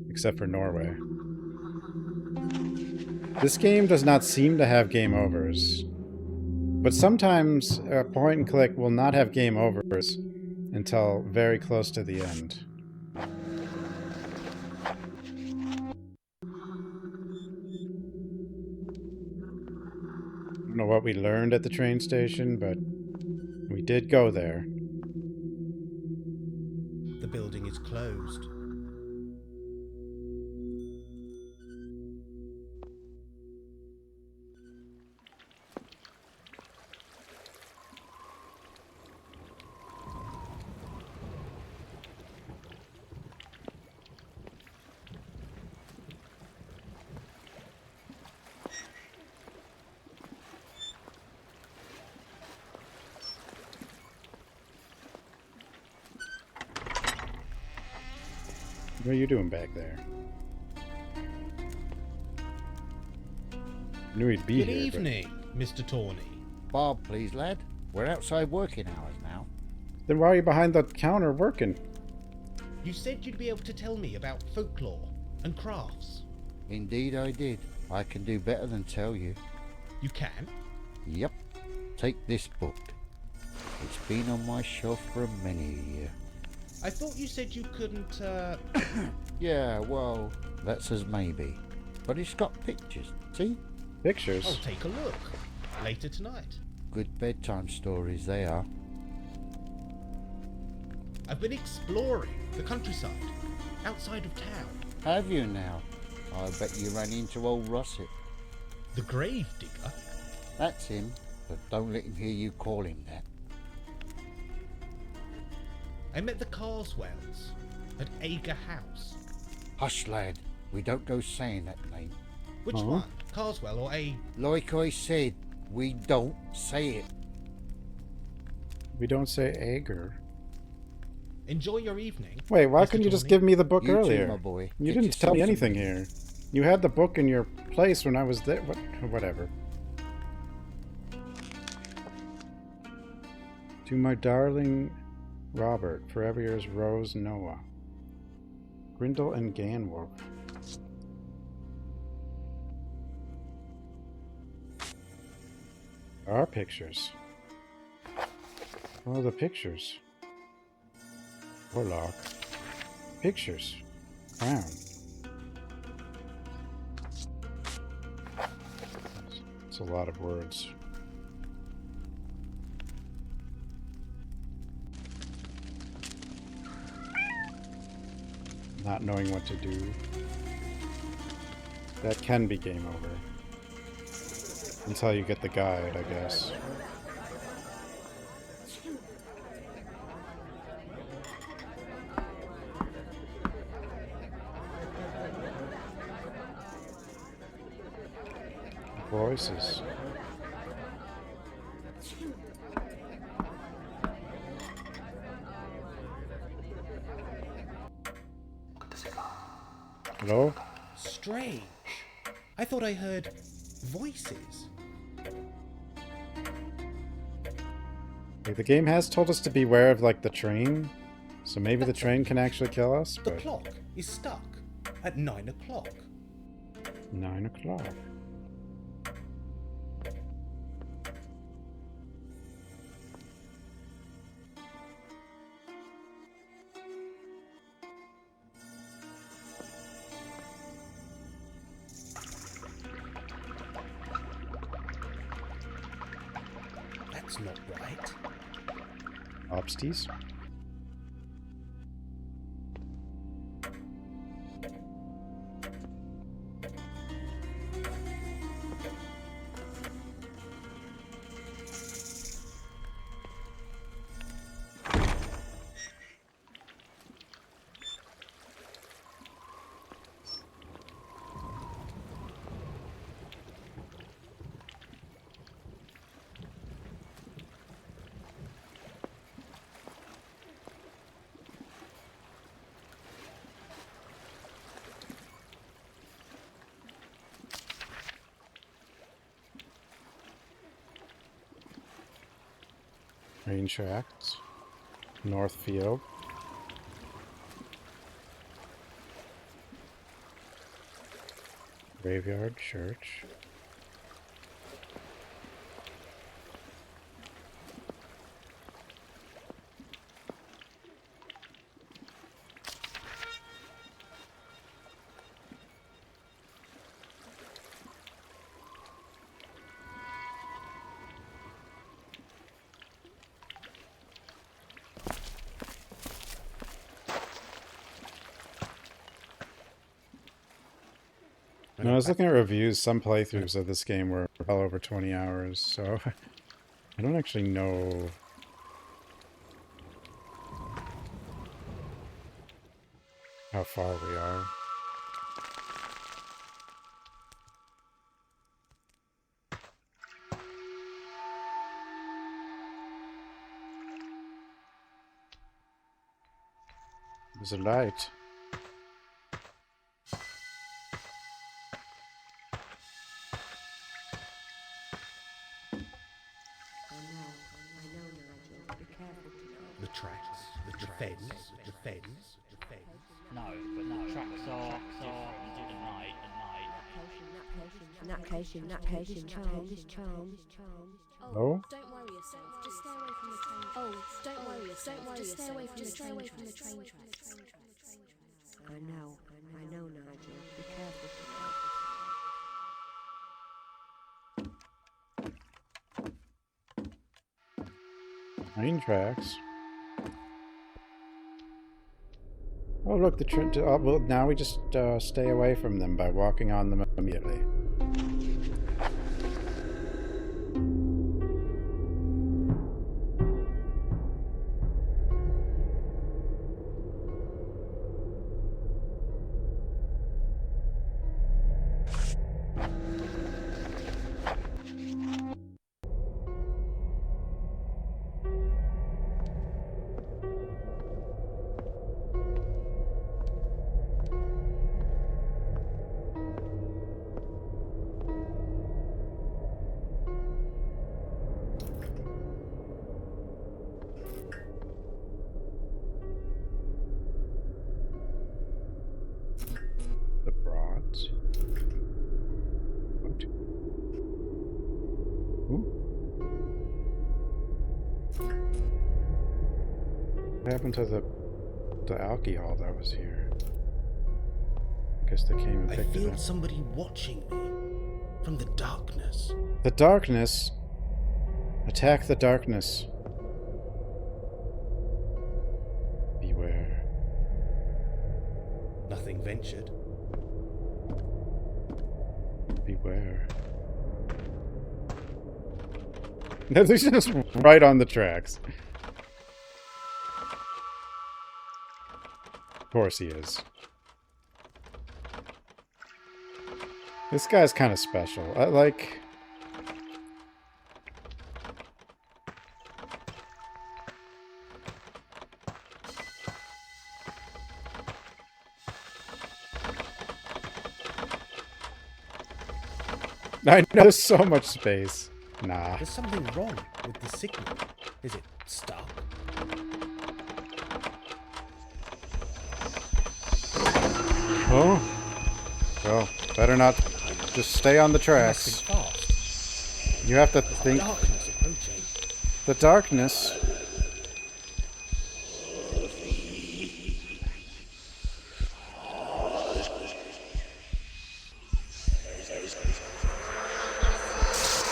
Except for Norway. This game does not seem to have game overs. But sometimes a point and click will not have game overs until very close to the end. I don't know what we learned at the train station, but we did go there. The building is closed. What are you doing back there? I knew he'd be Good here. evening, Mr. Tawney. Bob, please, lad. We're outside working hours now. Then why are you behind the counter working? You said you'd be able to tell me about folklore and crafts. Indeed I did. I can do better than tell you. You can? Yep. Take this book. It's been on my shelf for many a year. I thought you said you couldn't, Yeah, well, that's as maybe. But it's got pictures, see? Pictures? I'll take a look. Later tonight. Good bedtime stories they are. I've been exploring the countryside, outside of town. Have you now? I bet you ran into old Russet. The grave digger? That's him, but don't let him hear you call him that. I met the Carswells at Ager House. Hush, lad. We don't go saying that name. Which one? Carswell or A... Like I said, we don't say it. We don't say Ager. Enjoy your evening. Wait, why Mr. couldn't you just Tawney? give me the book You too, earlier? my boy. You Get didn't tell me yourself some anything here. You had the book in your place when I was there. Whatever. To my darling Robert, forever yours, Rose Noah. Grindle and Ganwolf. Our pictures. Oh, the pictures. Warlock. Pictures. Crown. It's a lot of words. Not knowing what to do. That can be game over. Until you get the guide, I guess. Voices. Hello? Strange. I thought I heard voices. Like, the game has told us to beware of, like, the train. So maybe the train can actually kill us, The but... clock is stuck at 9 o'clock. 9 o'clock. That's not right. Obsties? Train tracks. Northfield. Graveyard church. When I was looking at reviews, some playthroughs of this game were well over 20 hours, so I don't actually know how far we are. There's a light. The tracks, the fence, the fence, the fence. No, but the tracks are different at night. Oh? Don't worry yourself. Just stay away from the train. Oh, don't worry yourself. Just stay away from the train tracks. I know, Nigel. Be careful. Train tracks. Oh, look, the train. Well, now we just stay away from them by walking on them immediately. The Broads. What? Ooh. What happened to the alcohol that was here? Guess they came and I picked it feel up. somebody watching me from the darkness. The darkness. Attack the darkness. Beware. Nothing ventured. Beware. They're just right on the tracks. Of course he is. This guy's kind of special. I like... I know there's so much space. Nah. There's something wrong with the signal. Is it stuck? Oh? Well, better not just stay on the tracks. Moving fast. You have to There's think... darkness approaching. The darkness...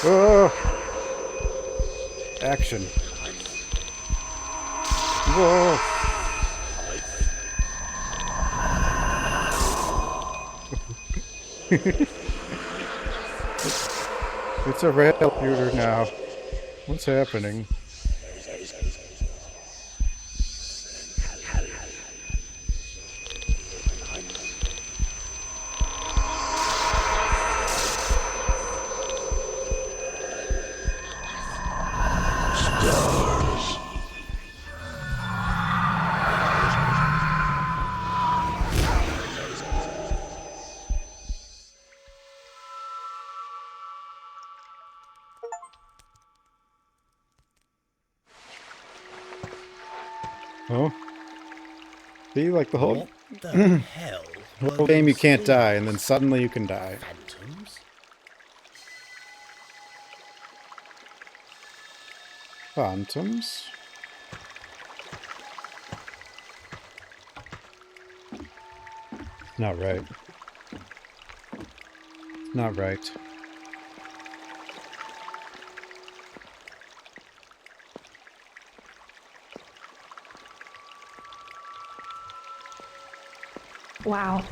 Oh! Action. Whoa! It's a rail computer now. What's happening? Oh? See, like the whole... What the hell? The whole game you can't die, and then suddenly you can die. Phantoms? Phantoms? Not right. Not right. Wow.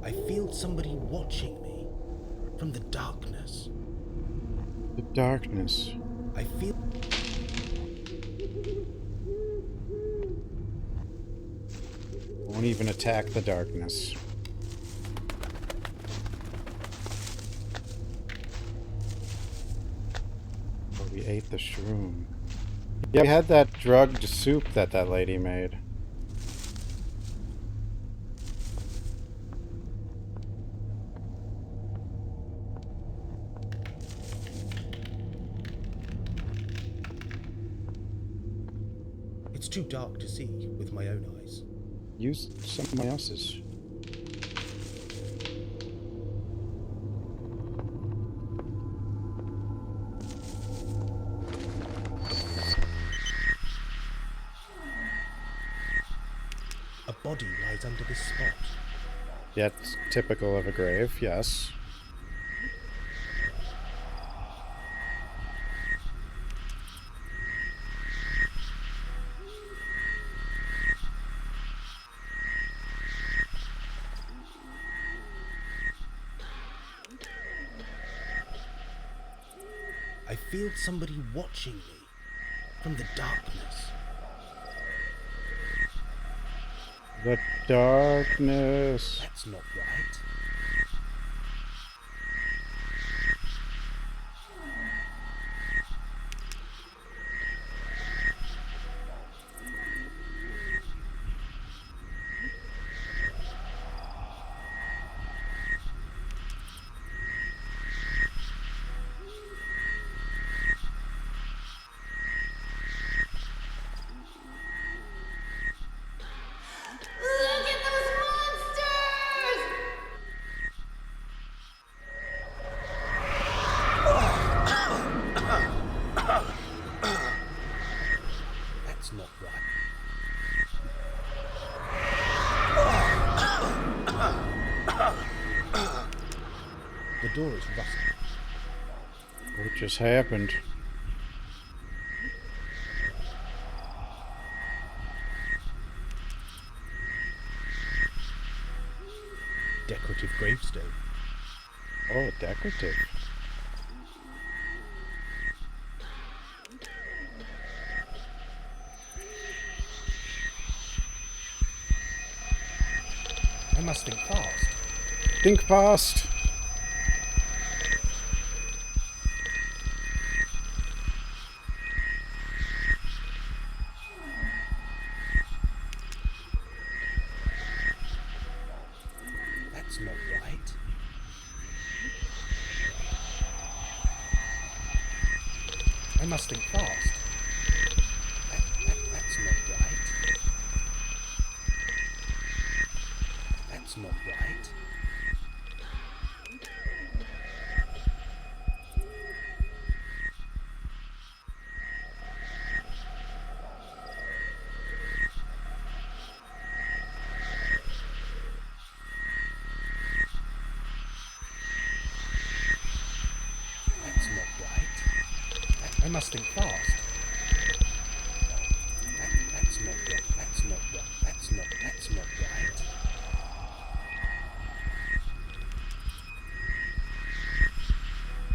I feel somebody watching me from the darkness. The darkness. I feel... Won't even attack the darkness. But we ate the shroom. Yeah, we had that drugged soup that lady made. It's too dark to see with my own eyes. Use someone else's. A body lies under this spot. Yet typical of a grave, yes. I feel somebody watching me from the darkness. The darkness. That's not right. The door is rusty. What just happened? Decorative gravestone. Oh, decorative. I must think fast. Think fast. That's not right. I must think fast. That's not right. That's not right. That's not right. I must think fast. That's not right. That's not right. That's not right.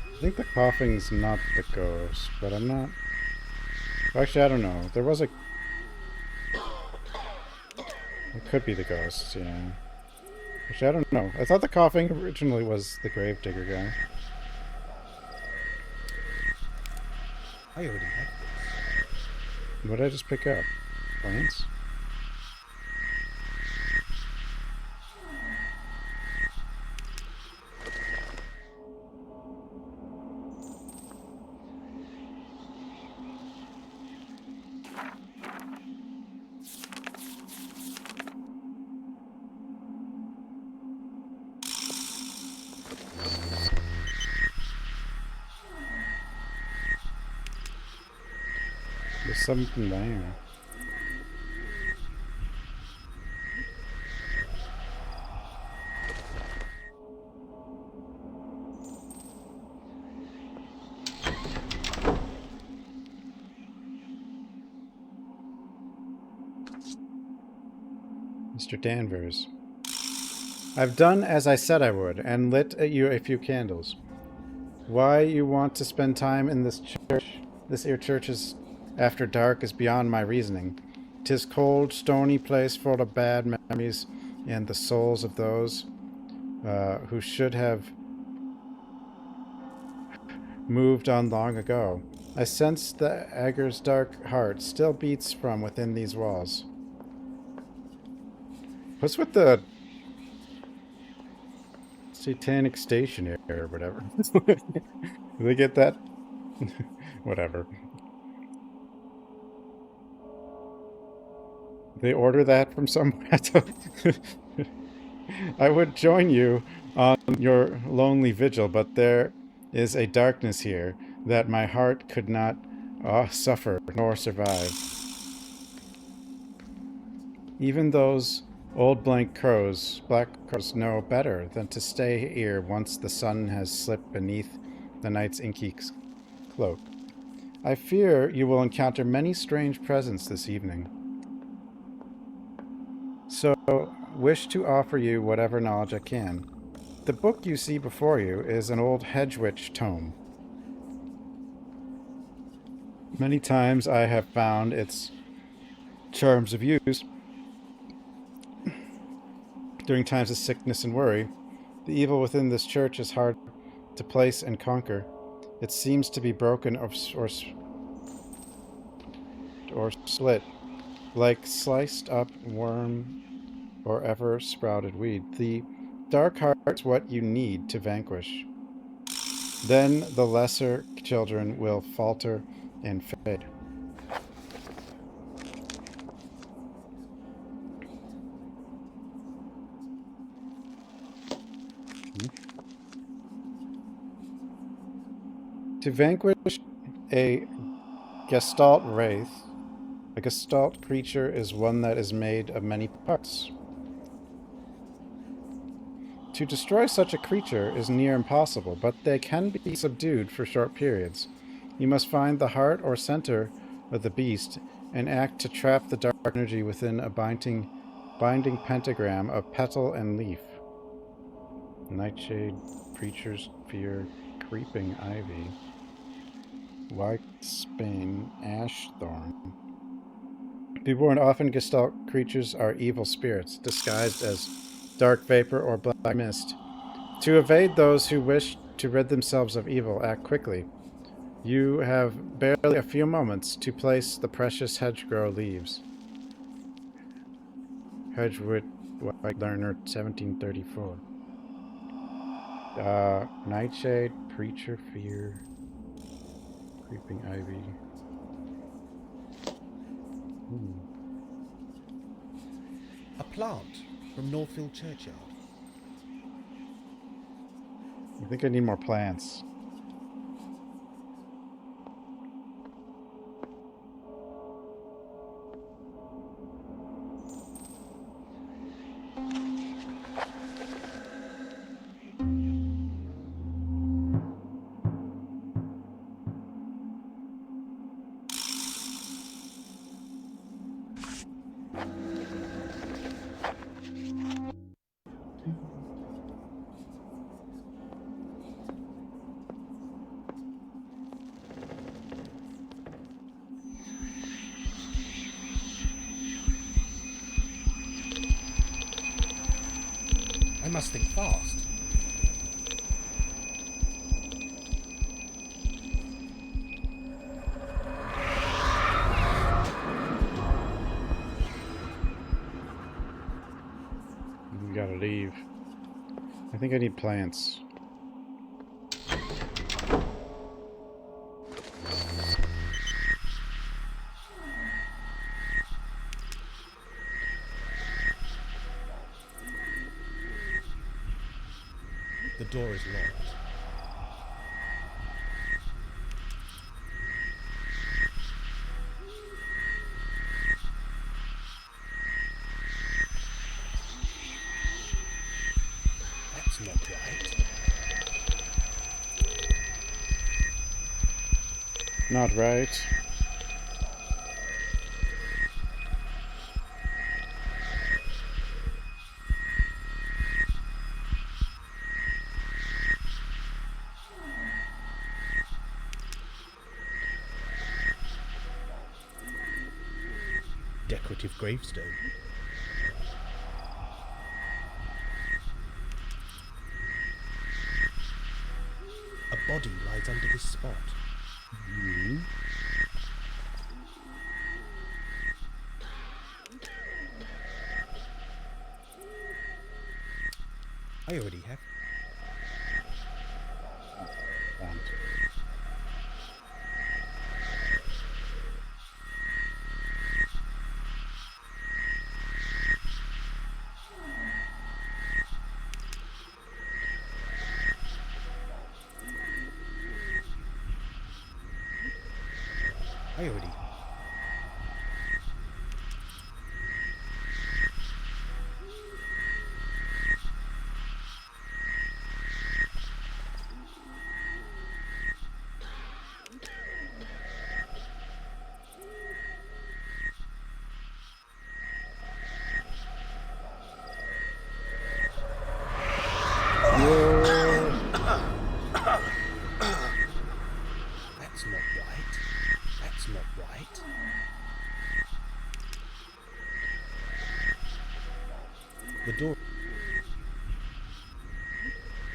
I think the coughing's not the ghost, but I'm not... Actually, I don't know. There was a... It could be the ghost, yeah. Actually, I don't know. I thought the coughing originally was the gravedigger guy. I already have this. What did I just pick up? Plants? There's something there. Mr. Danvers. I've done as I said I would, and lit you a few candles. Why you want to spend time in this church, this here church's after dark, is beyond my reasoning. 'Tis cold, stony place full of bad memories and the souls of those who should have moved on long ago. I sense the Agger's dark heart still beats from within these walls. What's with the satanic station here or whatever? Do they get that? Whatever. They order that from somewhere. I would join you on your lonely vigil, but there is a darkness here that my heart could not suffer nor survive. Even those old black crows know better than to stay here once the sun has slipped beneath the night's inky cloak. I fear you will encounter many strange presents this evening. So, wish to offer you whatever knowledge I can. The book you see before you is an old hedge witch tome. Many times I have found its charms of use during times of sickness and worry. The evil within this church is hard to place and conquer. It seems to be broken or split, like sliced up worm or ever sprouted weed. The dark heart's what you need to vanquish. Then the lesser children will falter and fade. To vanquish a Gestalt wraith, a Gestalt creature is one that is made of many parts. To destroy such a creature is near impossible, but they can be subdued for short periods. You must find the heart or center of the beast and act to trap the dark energy within a binding pentagram of petal and leaf. Nightshade, Preacher's Fear, Creeping Ivy, White Spain, Ashthorn. Beborn often gestalt creatures are evil spirits, disguised as dark vapor or black mist. To evade those who wish to rid themselves of evil, act quickly. You have barely a few moments to place the precious hedgerow leaves. Hedgewood, White Learner, 1734. Nightshade, Preacher, Fear, Creeping Ivy. A plant from Northfield Churchyard. I think I need more plants. I must think fast. We gotta leave. I think I need plants. The door is locked. That's not right. Not right. Decorative gravestone. A body lies under this spot. Mm-hmm. I already have. Plant. I already. That's not right. That's not right. The door.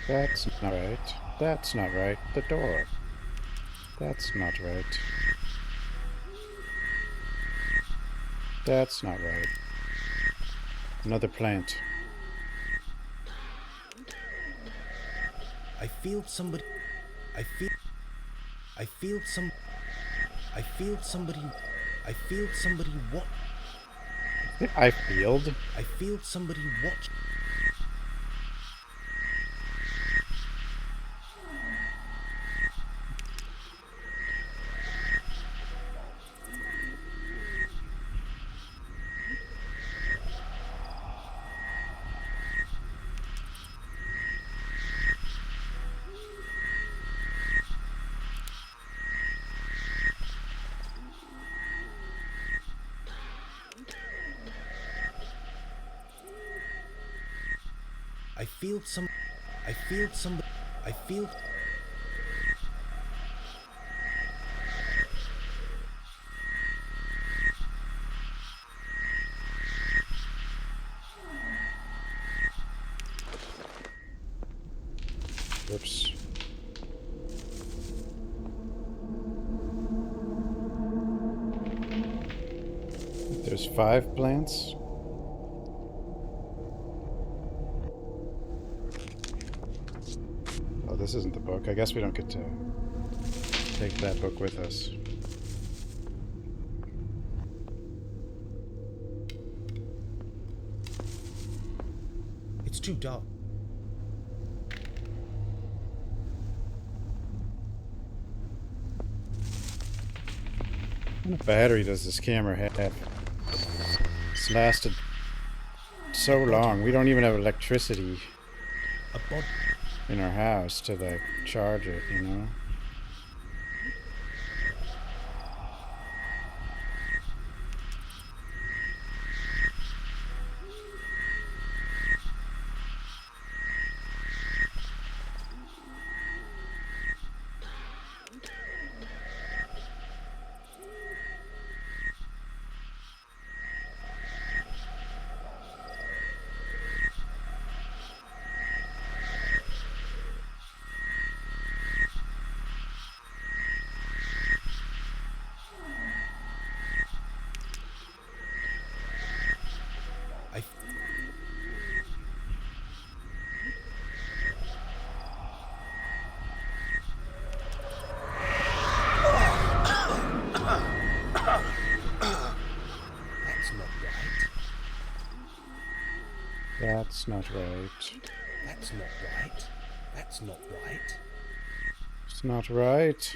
That's not right. That's not right. The door. That's not right. That's not right. Another plant. I feel somebody. I feel some. I feel somebody. I feel somebody what? I field. I feel somebody watch. I feel some. I feel some. I feel. Whoops. There's 5 plants. Oh, this isn't the book. I guess we don't get to take that book with us. It's too dark. What battery does this camera have? It's lasted so long. We don't even have electricity A bod. in our house to like charge it, you know? I. That's not right. That's not right. That's not right. That's not right. It's not right.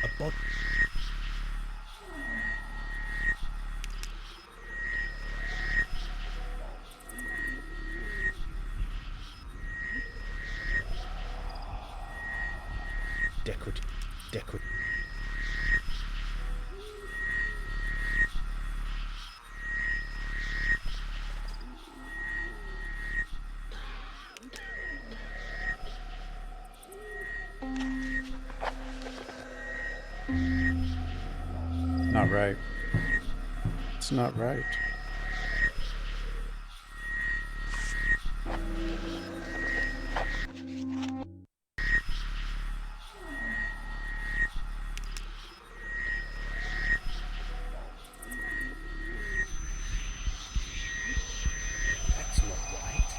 A bod. Decorative. Decorative. Not right. It's not right. That's not right.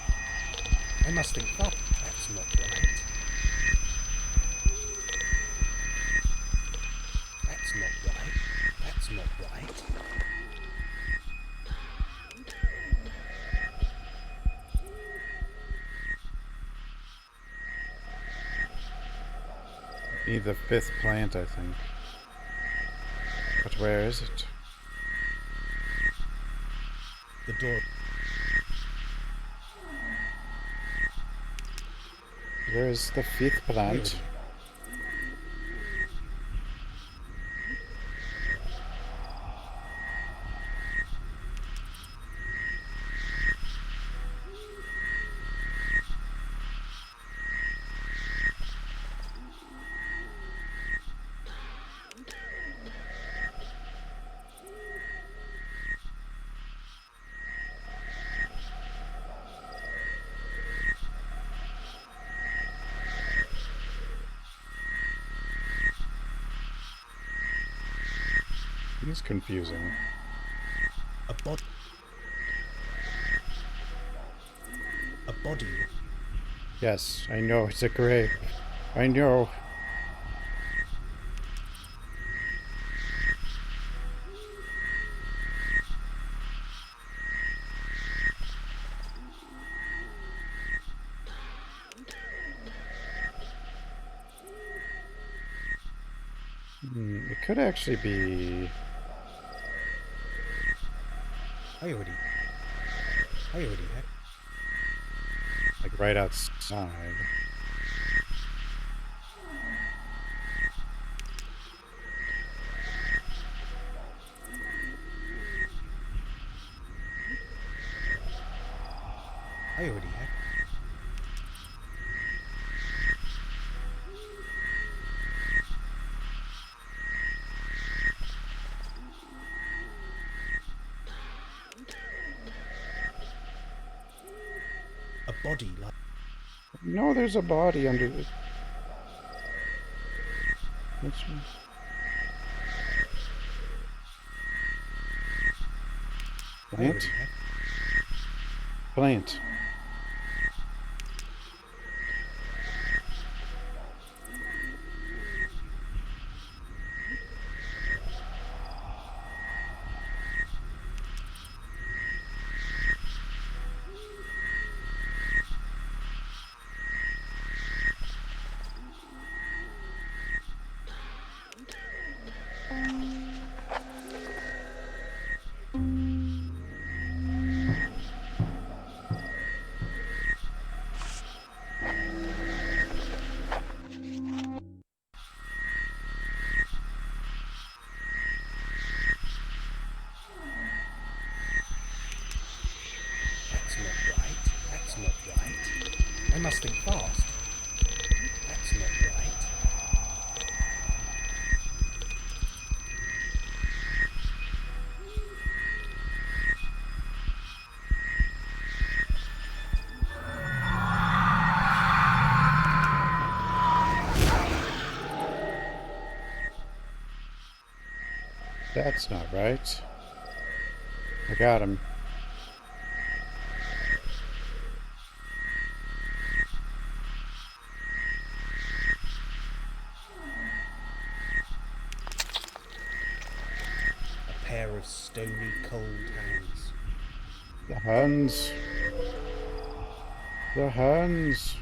I must think that. That's not right. That's not right. That's not right. Need the 5th plant, I think. But where is it? The door. Where is the 5th plant? It's confusing. A bod. A body. Yes, I know, it's a grave. I know. It could actually be... I already had. like right outside. I already have. A body like... No, there's a body under the... Which one? I already Plant? have. Plant. That's not right. That's not right. I must think fast. That's not right. That's not right. I got him. A pair of stony cold hands. The hands. The hands.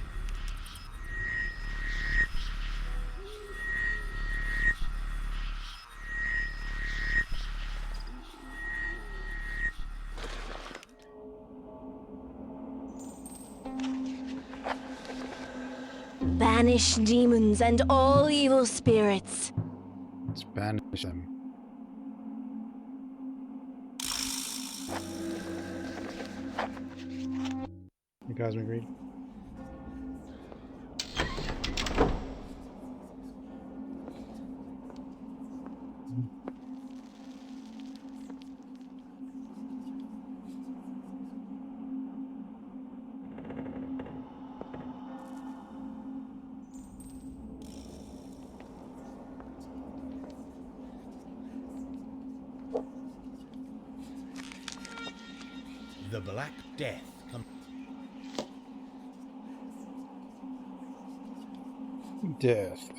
Banish demons and all evil spirits. Let's banish them. You cosmic read. The Black Death comes. Death.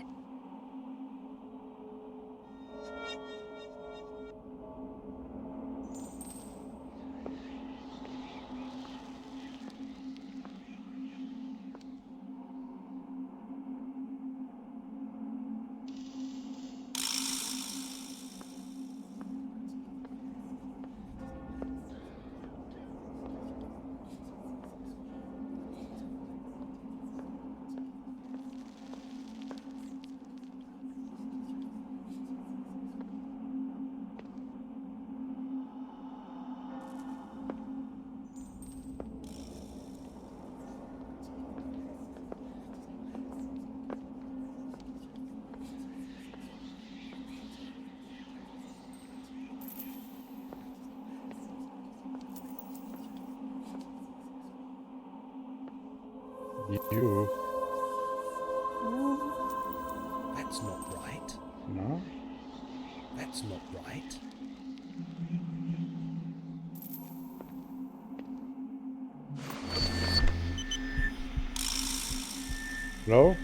You. That's not right. No? That's not right. Hello?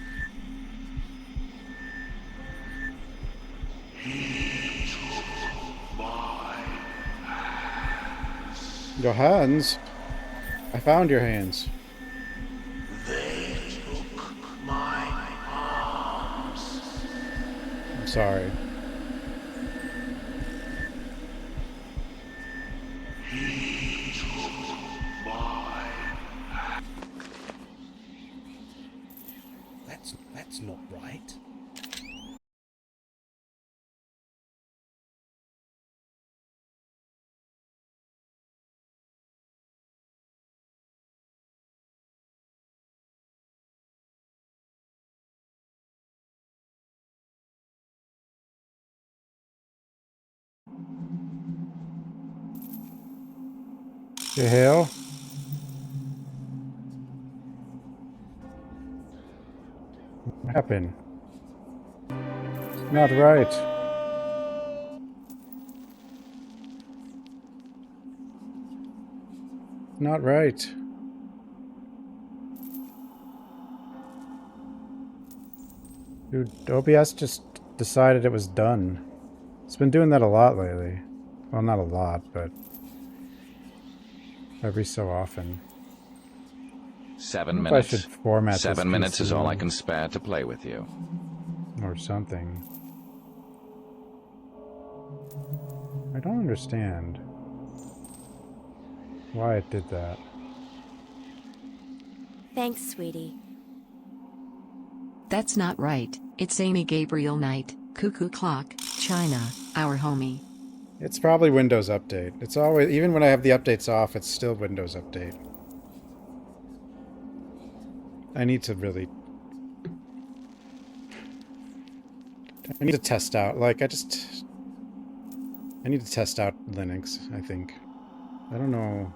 Your hands? I found your hands. I'm sorry. That's not right. The hell? What happened? It's not right. Not right. Dude, OBS just decided it was done. It's been doing that a lot lately. Well, not a lot, but every so often. 7 I minutes. I should format 7 this minutes is all I PC can spare to play with you. or something. I don't understand why it did that. Thanks, sweetie. That's not right. It's Amy Gabriel Knight, Cuckoo Clock, China, our homie. It's probably Windows Update. It's always, even when I have the updates off, it's still Windows Update. I need to really... I need to test out, like, I need to test out Linux, I think. I don't know.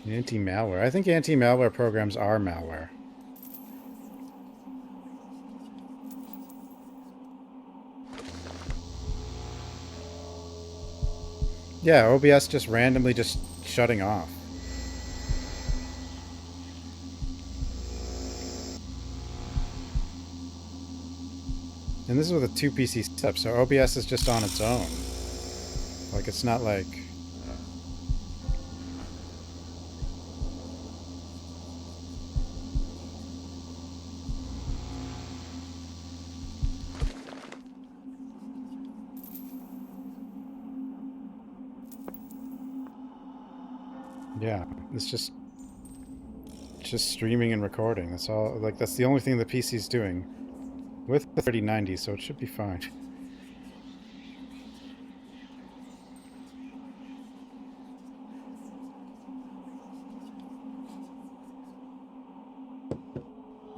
Anti-malware. I think anti-malware programs are malware. Yeah, OBS just randomly just shutting off. And this is with a 2 PC setup, so OBS is just on its own. Like, it's not like... Yeah, it's just streaming and recording. That's all. Like, that's the only thing the PC's doing with the 3090, so it should be fine.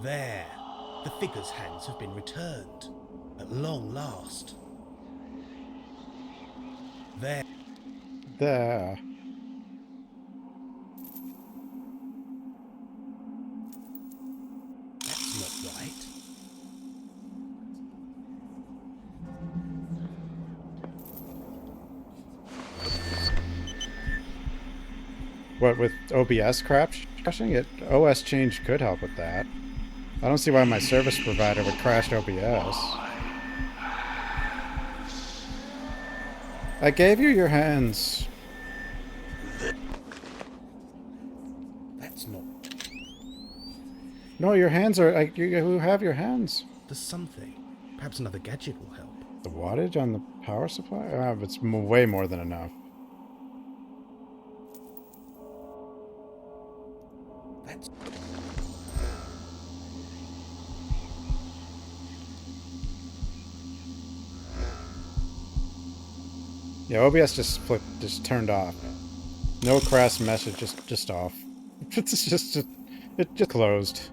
There. The figure's hands have been returned. At long last. There. There. That's not right. What, with OBS crashing? It OS change could help with that. I don't see why my service provider would crash OBS. I gave you your hands. That's not... No, your hands are... you have your hands. There's something. Perhaps another gadget will help. The wattage on the power supply? It's way more than enough. That's... Yeah, OBS just turned off. No crash message, just off. It just closed.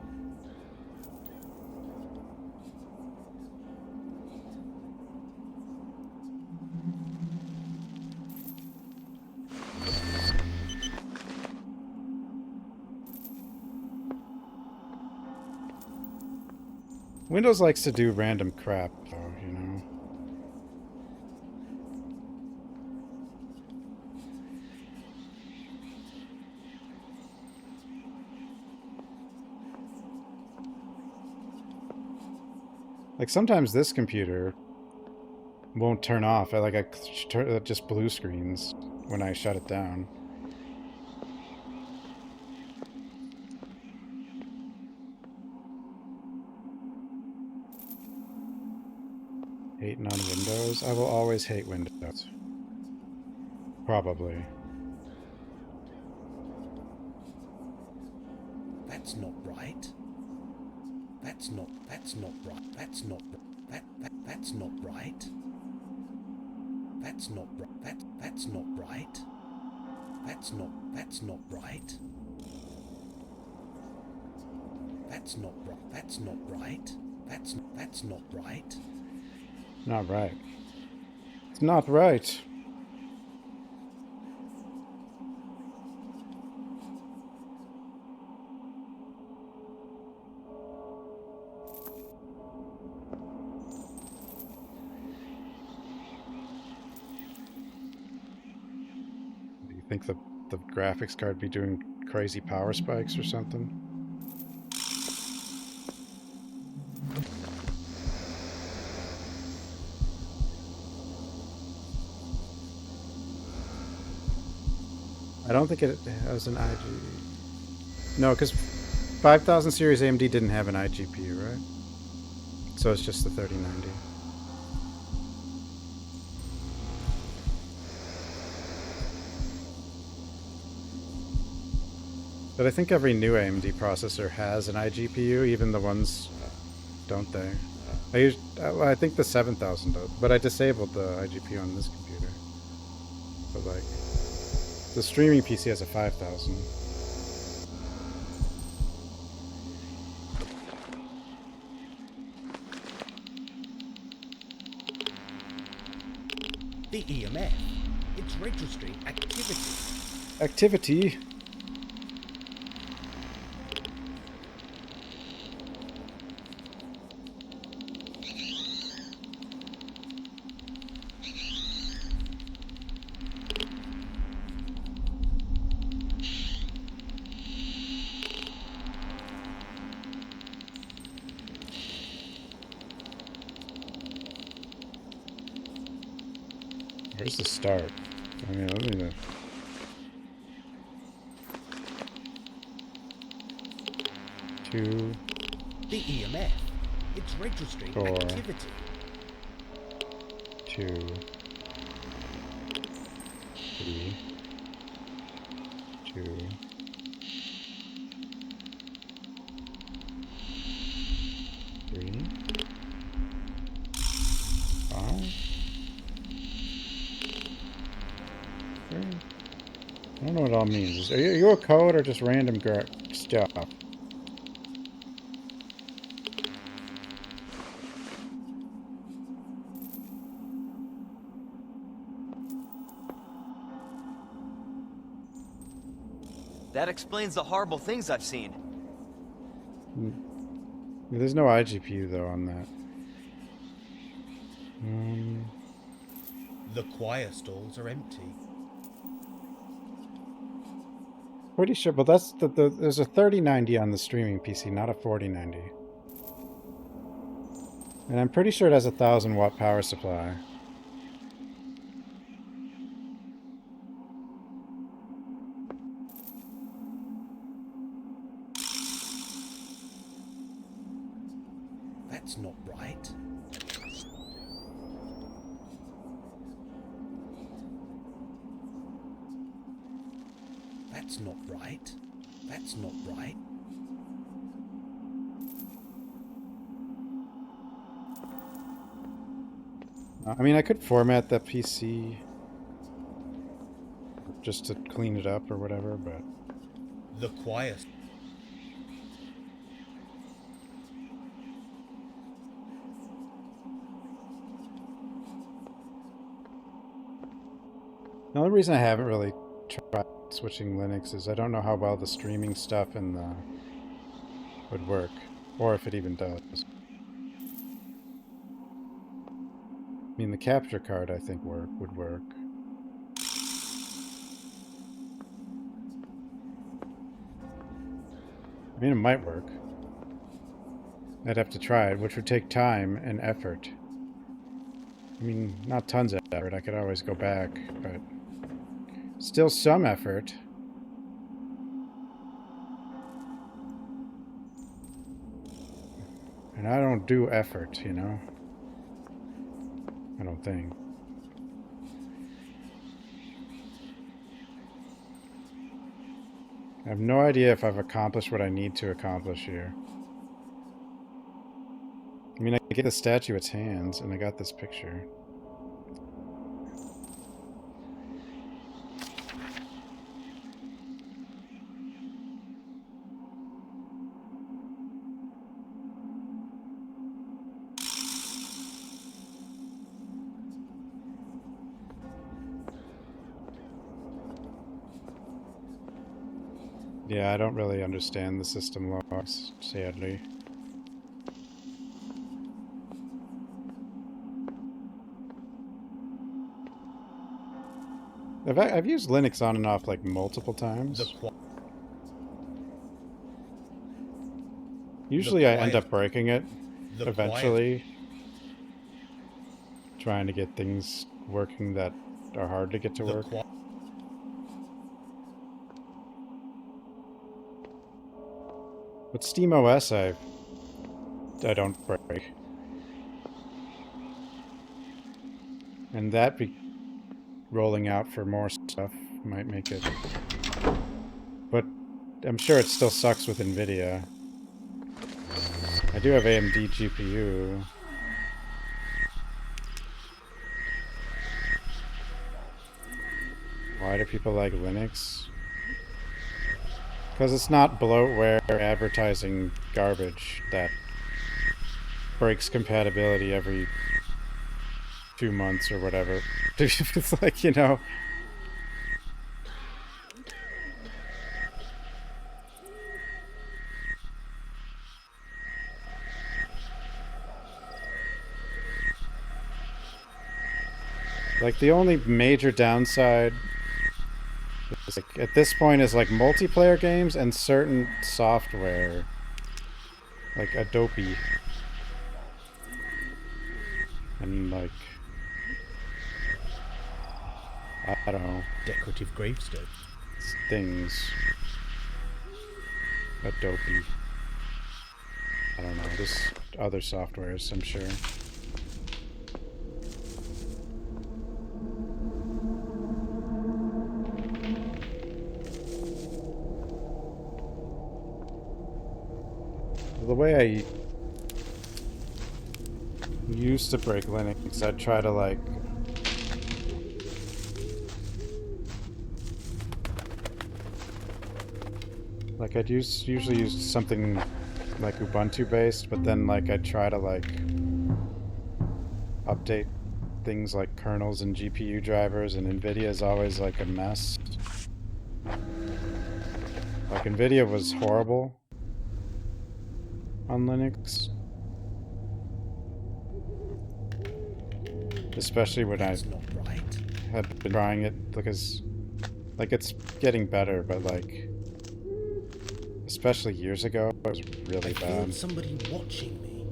Windows likes to do random crap, though, you know. Like, sometimes this computer won't turn off. It just blue screens when I shut it down. Hating on Windows? I will always hate Windows. Probably. That's not right. That's not right. That's not right. That's not right. That's not right. That's not right. That's not right. That's not right. That's not right. That's not right. Not right. It's not right. Do you think the graphics card be doing crazy power spikes or something? I don't think it has an IG. No, because 5000 series AMD didn't have an iGPU, right? So it's just the 3090. But I think every new AMD processor has an iGPU, even the ones don't they? I think the 7000 does, but I disabled the iGPU on this computer. But like, the streaming PC has a 5000. The EMF. It's registering activity. Activity? Where's the start? I mean, let me know. Two. The EMF. It's registering 4. activity. 2. 3. 2. 3. 5. 3. I don't know what it all means. Are you a code or just random stuff? That explains the horrible things I've seen. There's no iGPU though on that. The choir stalls are empty. Pretty sure, but that's there's a 3090 on the streaming PC, not a 4090. And I'm pretty sure it has a 1000-watt power supply. That's not right. That's not right. That's not right. I mean, I could format that PC just to clean it up or whatever, but... The choir... The only reason I haven't really tried switching Linux is I don't know how well the streaming stuff and the would work, or if it even does. I mean, the capture card I think would work. I mean, it might work. I'd have to try it, which would take time and effort. I mean, not tons of effort. I could always go back, but still some effort. And I don't do effort, you know? I don't think. I have no idea if I've accomplished what I need to accomplish here. I mean, I get the statue its hands, and I got this picture. Yeah, I don't really understand the system logs, sadly. I've used Linux on and off like multiple times. Usually I end up breaking it eventually. Trying to get things working that are hard to get to work. With SteamOS, I don't break. And that rolling out for more stuff might make it. But I'm sure it still sucks with NVIDIA. I do have AMD GPU. Why do people like Linux? Because it's not bloatware advertising garbage that breaks compatibility every 2 months or whatever. It's like, you know... Like, the only major downside is, like, at this point is, like, multiplayer games and certain software. Like, Adobe. And, like... I don't know. Decorative gravestone. Things. Adobe. I don't know. Just other softwares, I'm sure. The way I used to break Linux, I'd try to like I'd usually use something like Ubuntu based, but then like I'd try to like update things like kernels and GPU drivers, and NVIDIA is always like a mess. Like NVIDIA was horrible on Linux. Especially when I had been trying it, because like it's getting better, but like especially years ago it was really bad. I feel somebody watching me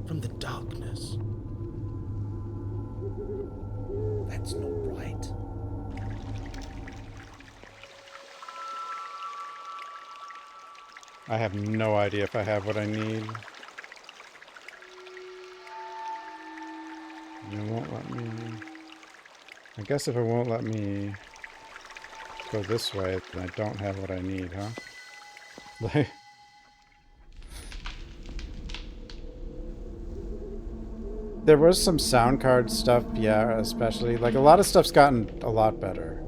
from the darkness. That's not right. I have no idea if I have what I need. And it won't let me... I guess if it won't let me go this way, then I don't have what I need, huh? Like... There was some sound card stuff, yeah, especially. Like, a lot of stuff's gotten a lot better.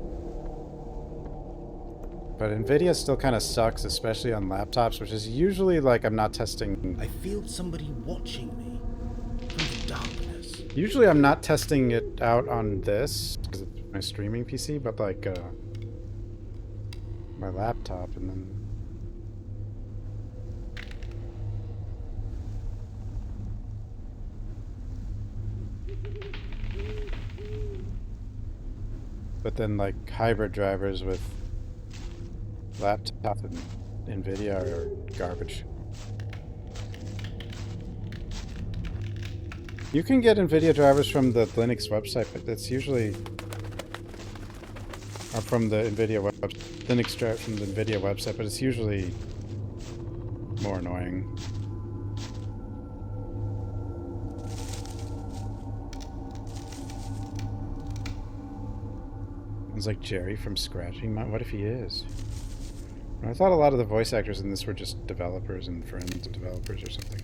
But NVIDIA still kind of sucks, especially on laptops, which is usually, like, I'm not testing... I feel somebody watching me from the darkness. Usually I'm not testing it out on this, because it's my streaming PC, but, like, my laptop, and then... But then, like, hybrid drivers with laptop and NVIDIA are garbage. You can get NVIDIA drivers from the Linux website, but it's usually... Or from the NVIDIA Linux drive from the NVIDIA website, but it's usually more annoying. It's like Jerry from Scratching. What if he is? I thought a lot of the voice actors in this were just developers and friends of developers or something.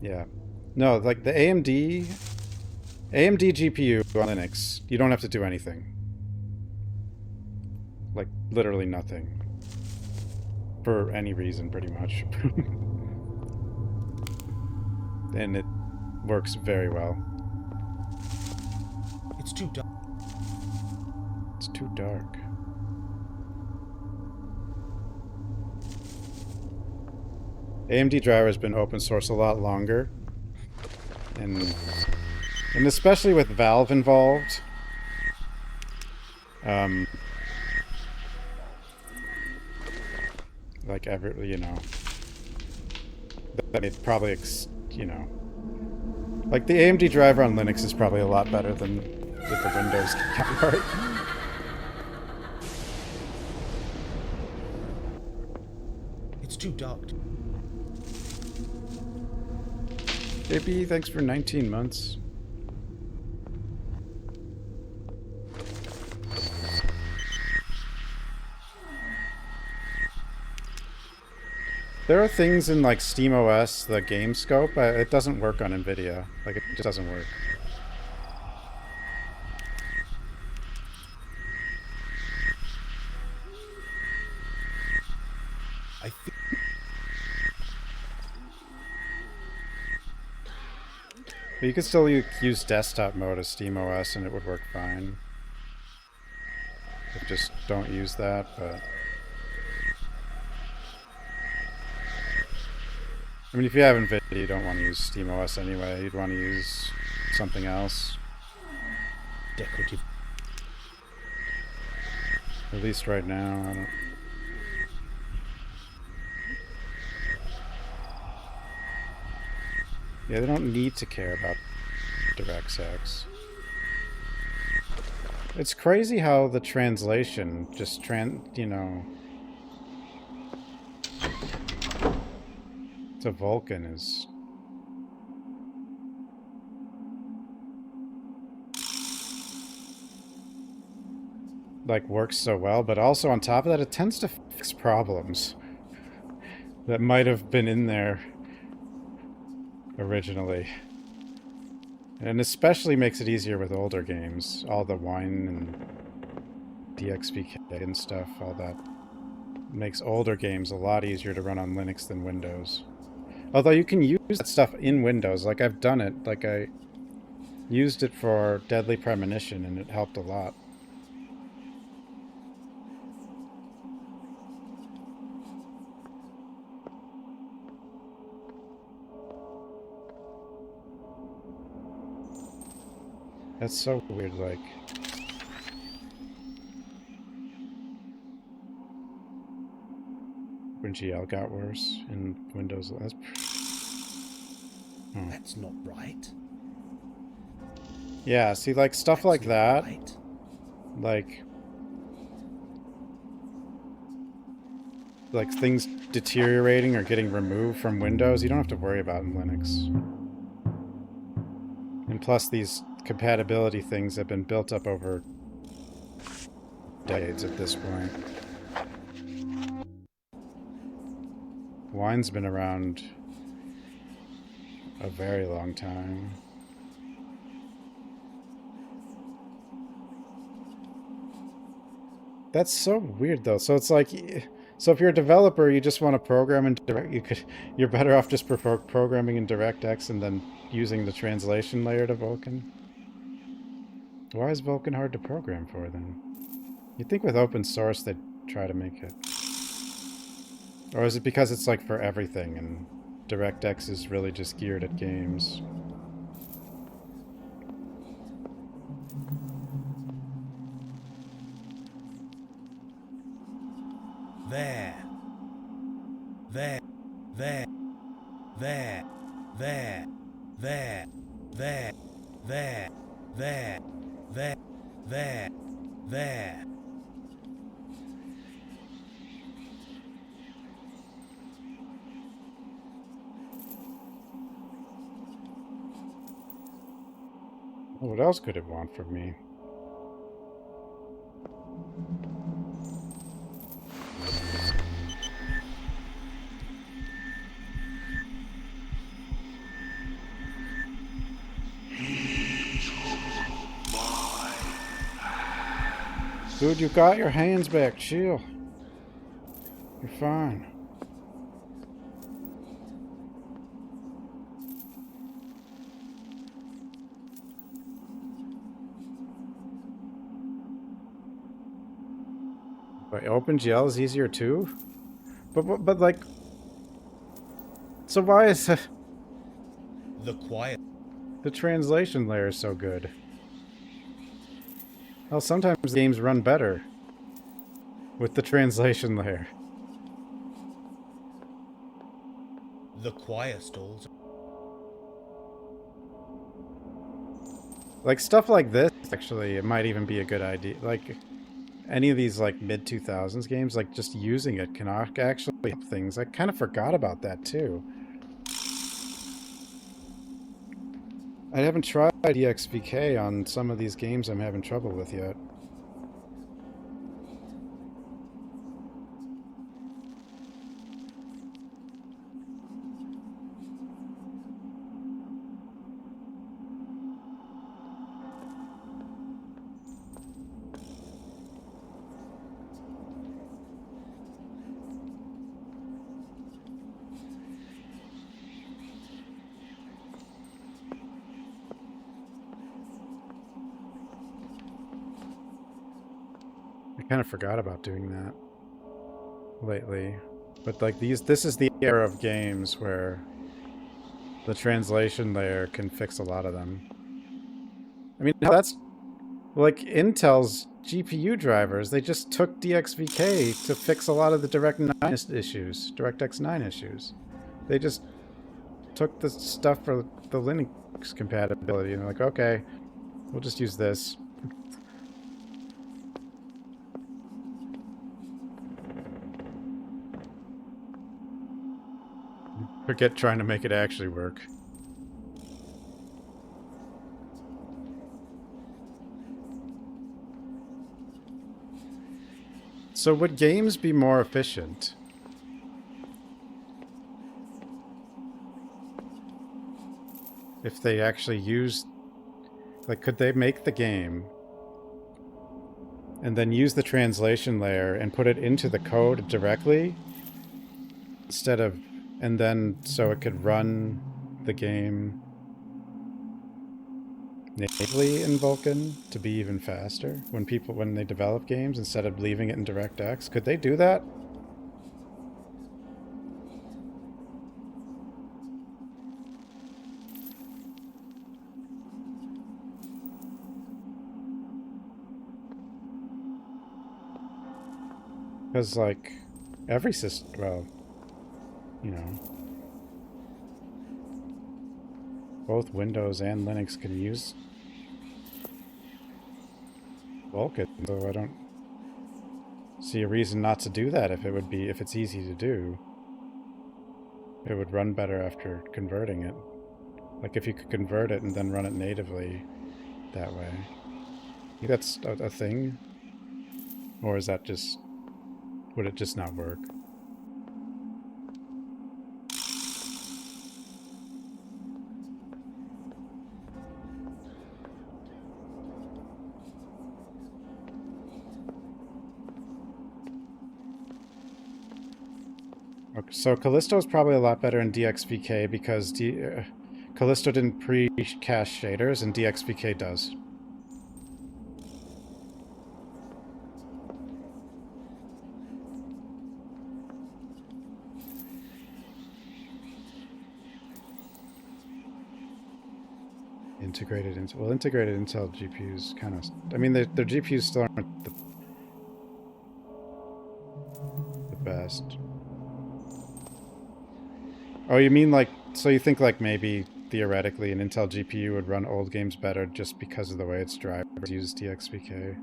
Yeah. No, like the AMD GPU on Linux, you don't have to do anything. Like, literally nothing. For any reason, pretty much. And it works very well. It's too dark. It's too dark. AMD driver has been open source a lot longer, and especially with Valve involved, like you know, that it probably you know, like the AMD driver on Linux is probably a lot better than the Windows counterpart. It's too dark. JP, thanks for 19 months. There are things in like SteamOS, the game scope, it doesn't work on NVIDIA. Like, it just doesn't work. I think But you could still use desktop mode as SteamOS and it would work fine. Just don't use that, but... I mean, if you have NVIDIA, you don't want to use SteamOS anyway. You'd want to use something else. decorative. At least right now, I don't... Yeah, they don't need to care about DirectX. It's crazy how the translation just you know, to Vulkan is... like, works so well, but also on top of that, it tends to fix problems that might have been in there originally. And especially makes it easier with older games. All the wine and DXVK and stuff, all that makes older games a lot easier to run on Linux than Windows. Although you can use that stuff in Windows, like I've done it. Like I used it for Deadly Premonition and it helped a lot. That's so weird, like... when GL got worse in Windows. That's not right. Yeah, see, like, stuff That's like not that, right. like things deteriorating or getting removed from Windows, you don't have to worry about in Linux. And plus, these compatibility things have been built up over decades at this point. Wine's been around a very long time. That's so weird, though. So it's like, so if you're a developer, you just want to program in you're better off just programming in DirectX and then using the translation layer to Vulkan. Why is Vulkan hard to program for then? You'd think with open source they'd try to make it. Or is it because it's like for everything and DirectX is really just geared at games? There. There. There. There. There. There. There. There. There. There. There. There. What else could it want from me? Dude, you got your hands back. Chill. You're fine. But OpenGL is easier too? But like... So why is The quiet. the translation layer so good? Well, sometimes games run better with the translation layer. The choir stalls. Like stuff like this, actually, it might even be a good idea. Like any of these like mid 2000s games, like just using it can actually help things. I kind of forgot about that too. I haven't tried EXVK on some of these games I'm having trouble with yet. I kind of forgot about doing that lately. But like this is the era of games where the translation layer can fix a lot of them. I mean, that's like Intel's GPU drivers. They just took DXVK to fix a lot of the DirectX 9 issues. They just took the stuff for the Linux compatibility and they're like, okay, we'll just use this. Forget trying to make it actually work. So would games be more efficient if they actually used, like, could they make the game and then use the translation layer and put it into the code directly instead of, and then so it could run the game natively in Vulkan to be even faster when they develop games instead of leaving it in DirectX? Could they do that? Because, like, every system, well, you know, both Windows and Linux can use Vulkan, so I don't see a reason not to do that if it's easy to do. It would run better after converting it. Like if you could convert it and then run it natively that way. I think that's a thing? Or is that just, would it just not work? Okay, so Callisto is probably a lot better in DXVK because Callisto didn't pre-cache shaders and DXVK does. Integrated Intel GPUs kind of, I mean, their GPUs still aren't the best. Oh, you mean like, so you think like maybe theoretically an Intel GPU would run old games better just because of the way its drivers use DXVK?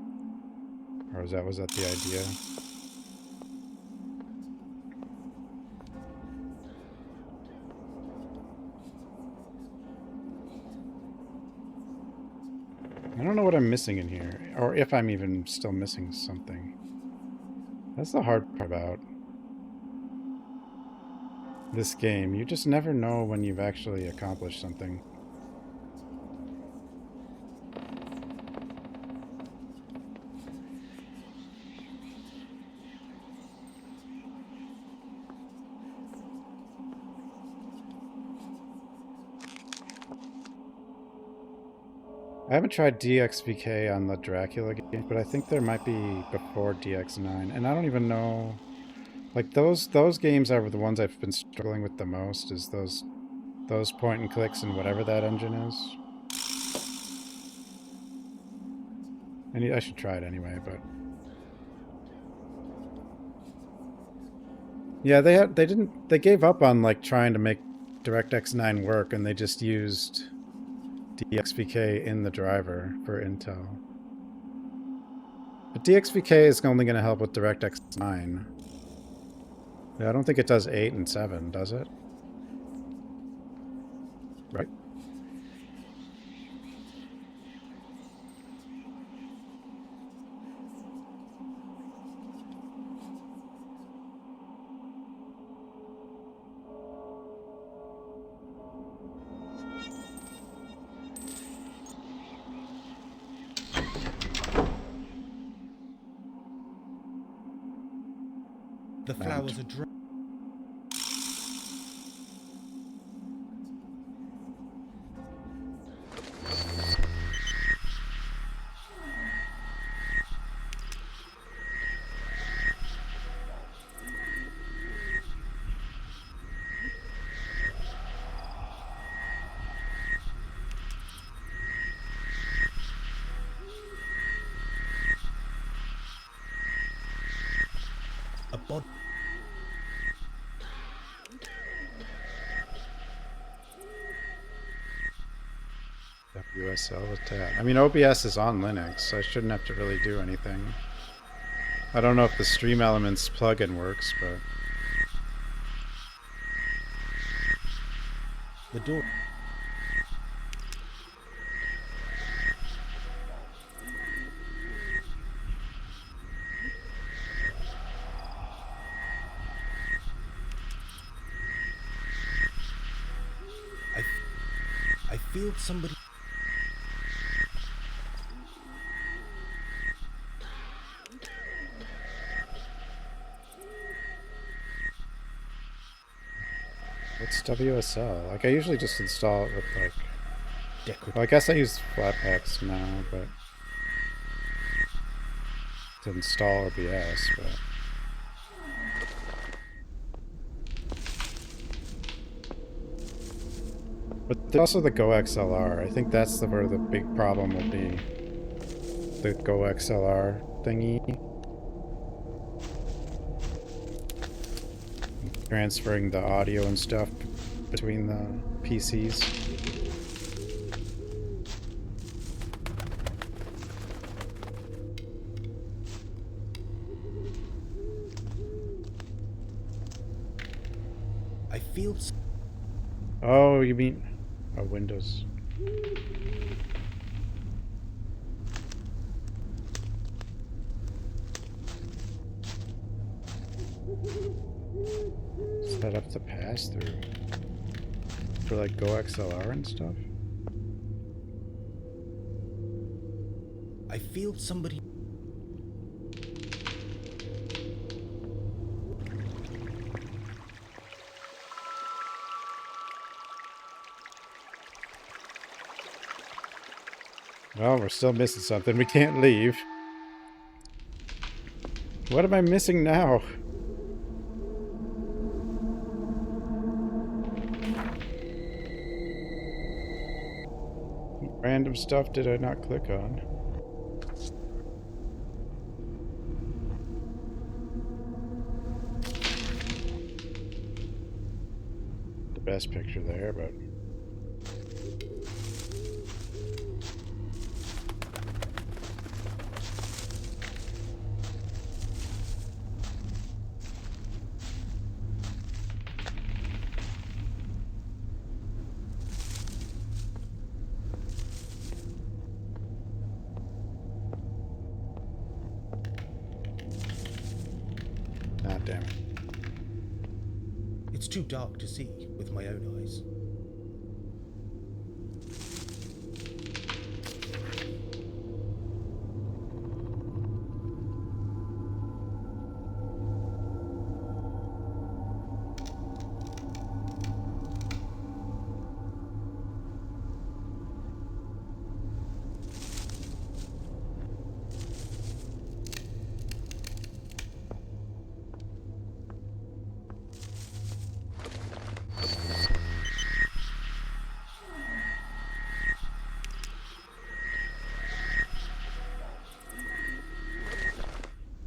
Or was that the idea? I don't know what I'm missing in here, or if I'm even still missing something. That's the hard part about this game. You just never know when you've actually accomplished something. I haven't tried DXVK on the Dracula game, but I think there might be before DX9, and I don't even know Like those games are the ones I've been struggling with the most. Is those point and clicks and whatever that engine is. I should try it anyway, but yeah, they gave up on like trying to make DirectX 9 work, and they just used DXVK in the driver for Intel. But DXVK is only going to help with DirectX 9. Yeah, I don't think it does 8 and 7, does it? Right. The flowers are dry. A body. WSL with that. I mean, OBS is on Linux, so I shouldn't have to really do anything. I don't know if the Stream Elements plugin works, but The door. I feel somebody. what's WSL? Like, I usually just install it with like. Decorative. Well, I guess I use Flatpaks now, but to install OBS, but. But there's also the Go XLR. I think that's where the big problem will be. The Go XLR thingy. Transferring the audio and stuff between the PCs. I feel. Oh, you mean... Oh, Windows. Set up the pass-through. For like Go XLR and stuff? I feel somebody. Well, we're still missing something. We can't leave. What am I missing now? Random stuff did I not click on? The best picture there, but... Ah, damn it. It's too dark to see with my own eyes.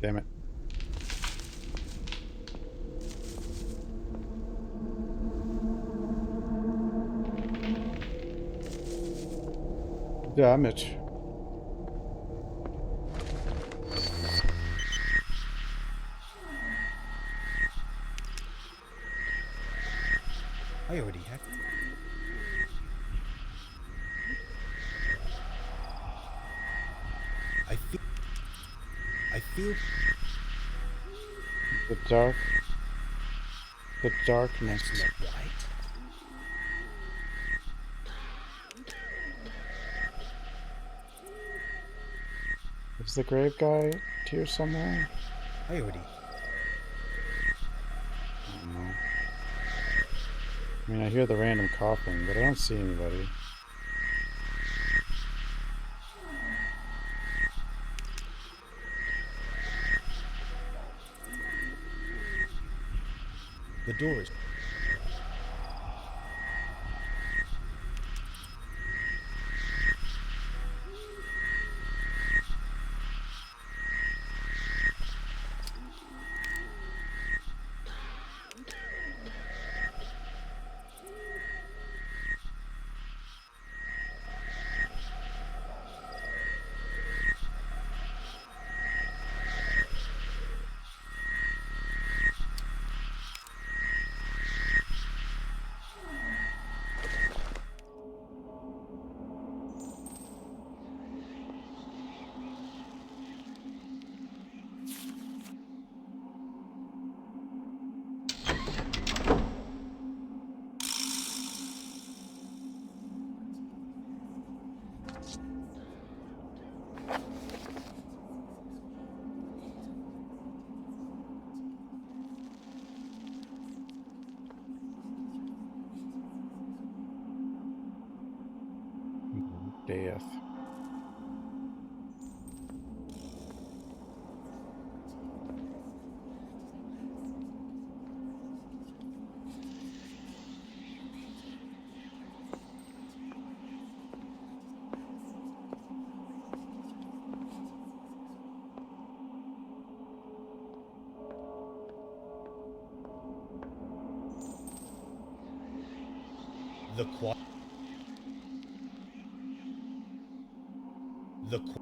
Damn it. Damn it. I already have. I feel The dark. The darkness. not right. Is the grave guy here somewhere? I already. I don't know. I mean, I hear the random coughing, but I don't see anybody. The door is. Death. The quiet. The qu-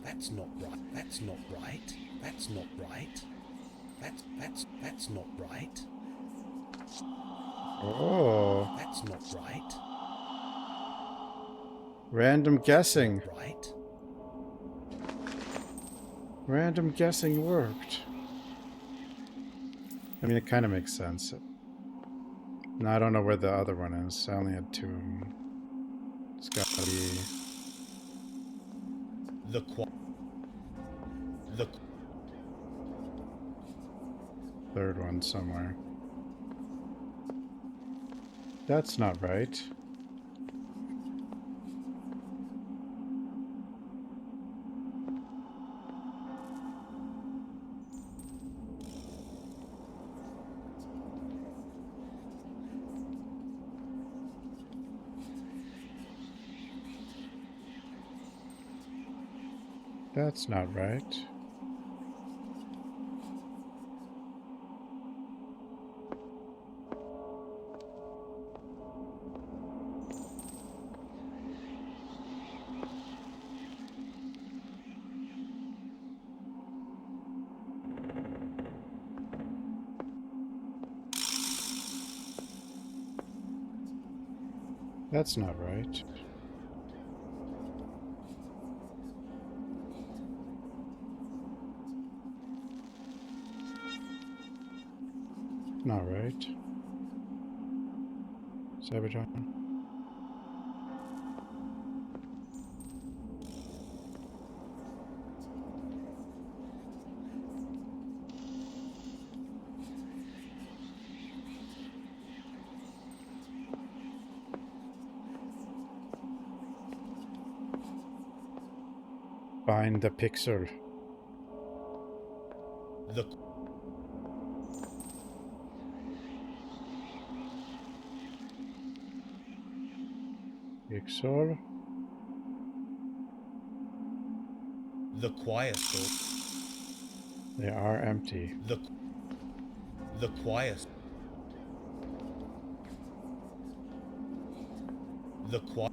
That's not right. That's not right. That's not right. That's not right. Oh. That's not right. Random guessing. Right. Random guessing worked. I mean, it kind of makes sense. No, I don't know where the other one is. I only had two of them. It's got to be The qu- The qu- third one somewhere. That's not right. That's not right. That's not right. Not right. Sabotage. Find the pixel. The Pixel? the choir store. They are empty. The choir. The choir.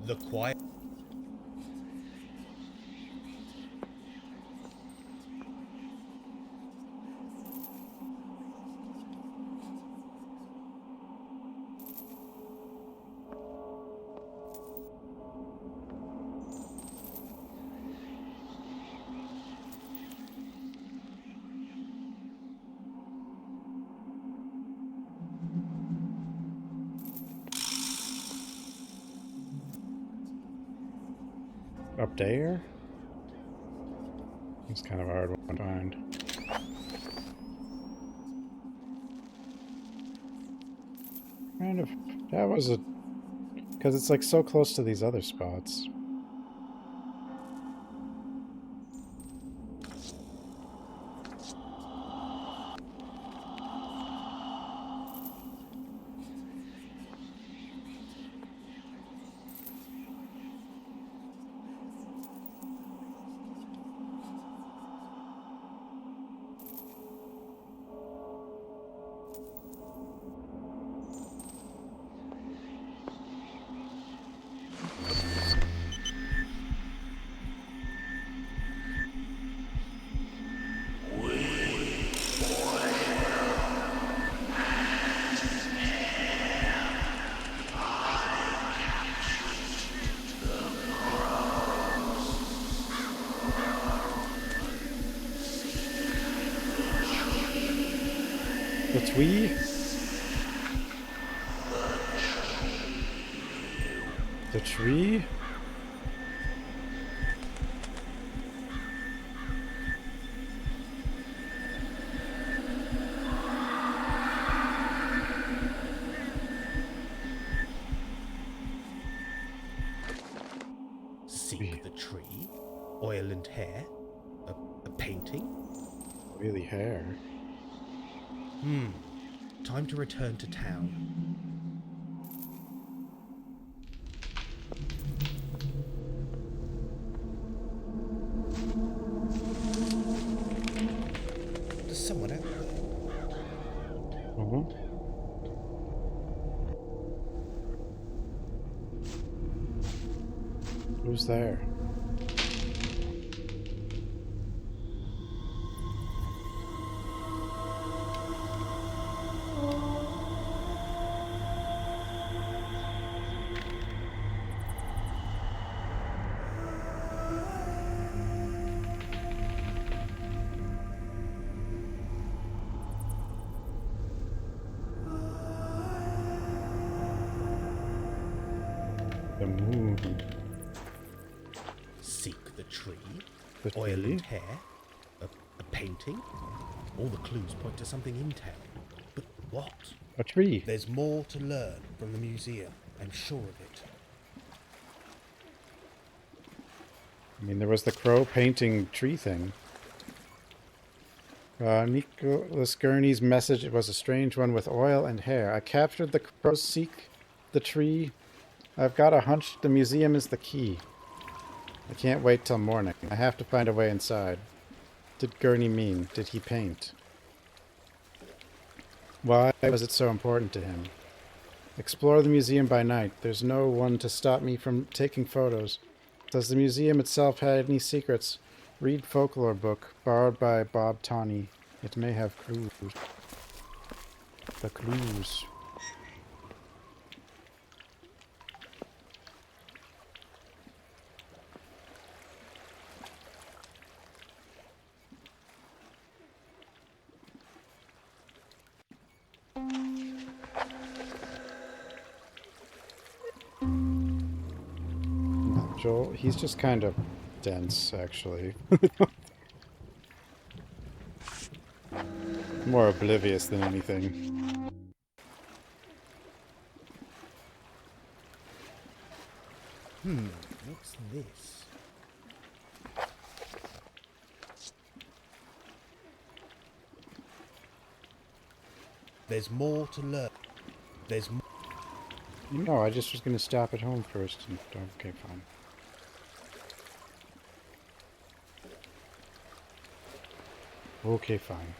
The choir. Up there? It's kind of a hard one to find. Kind of. That was a. Because it's like so close to these other spots. The tree? The tree? Seek the tree. Oil and hair. A painting. Really hair. Time to return to town. There's someone out there. Who's there? The moon. Seek the tree. The Oil tree? and hair. A painting. All the clues point to something in town. But what? A tree. There's more to learn from the museum. I'm sure of it. I mean, there was the crow painting tree thing. Nicholas Gurney's message was a strange one with oil and hair. I captured the crow, seek the tree. I've got a hunch the museum is the key. I can't wait till morning. I have to find a way inside. Did Gurney mean? Did he paint? Why was it so important to him? Explore the museum by night. There's no one to stop me from taking photos. Does the museum itself have any secrets? Read folklore book, borrowed by Bob Tawney. It may have clues. The clues. Joel, he's just kind of dense, actually. More oblivious than anything. What's this? There's more to learn. There's more. No, I just was going to stop at home first. And, okay, fine. Okay, fine.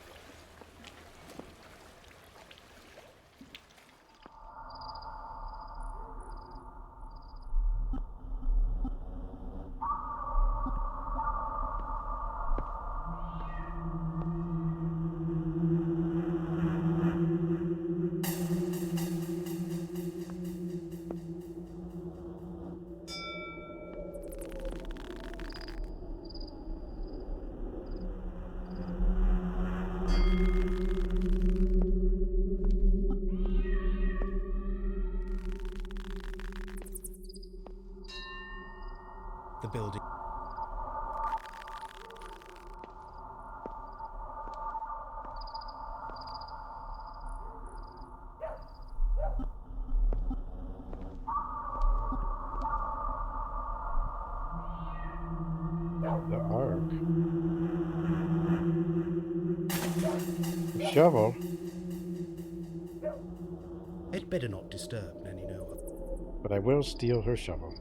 The building. The ark. The shovel. I'd better not disturb Nanny Noah. But I will steal her shovel.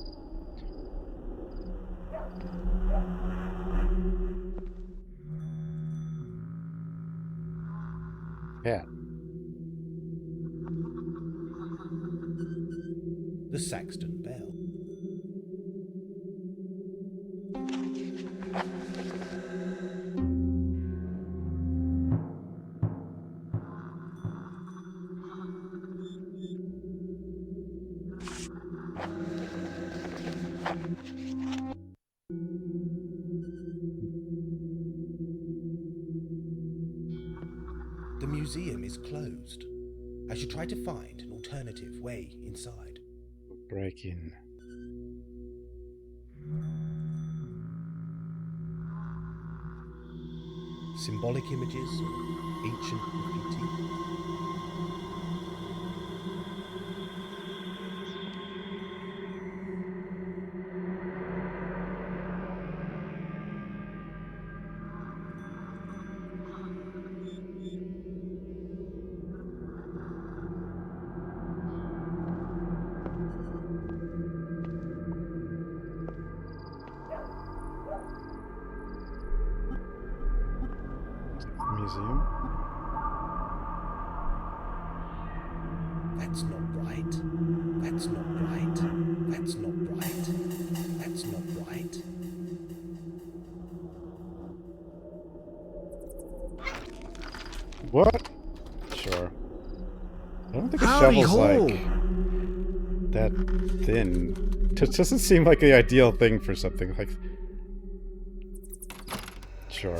Cat. The Saxton Bell. The museum is closed. I should try to find an alternative way inside. Break in. Symbolic images or ancient graffiti. Museum. That's not right. That's not right. That's not right. That's not right. What? Sure. I don't think a shovel's like that thin. Just doesn't seem like the ideal thing for something like. Sure.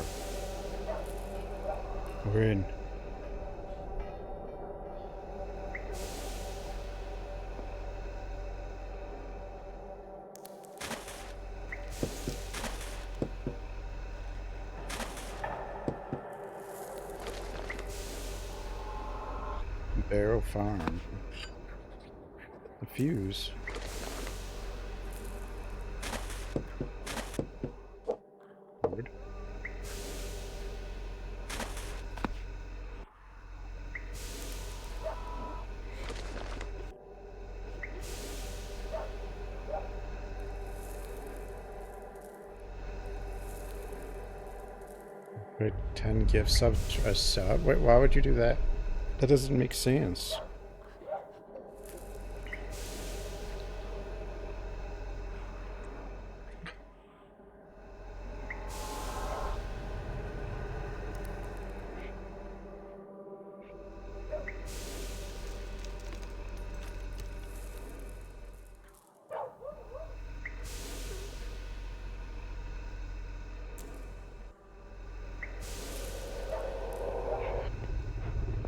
We're in. Barrow Farm. A fuse. Forward. Wait, 10 gifts sub a sub? Wait, why would you do that? That doesn't make sense.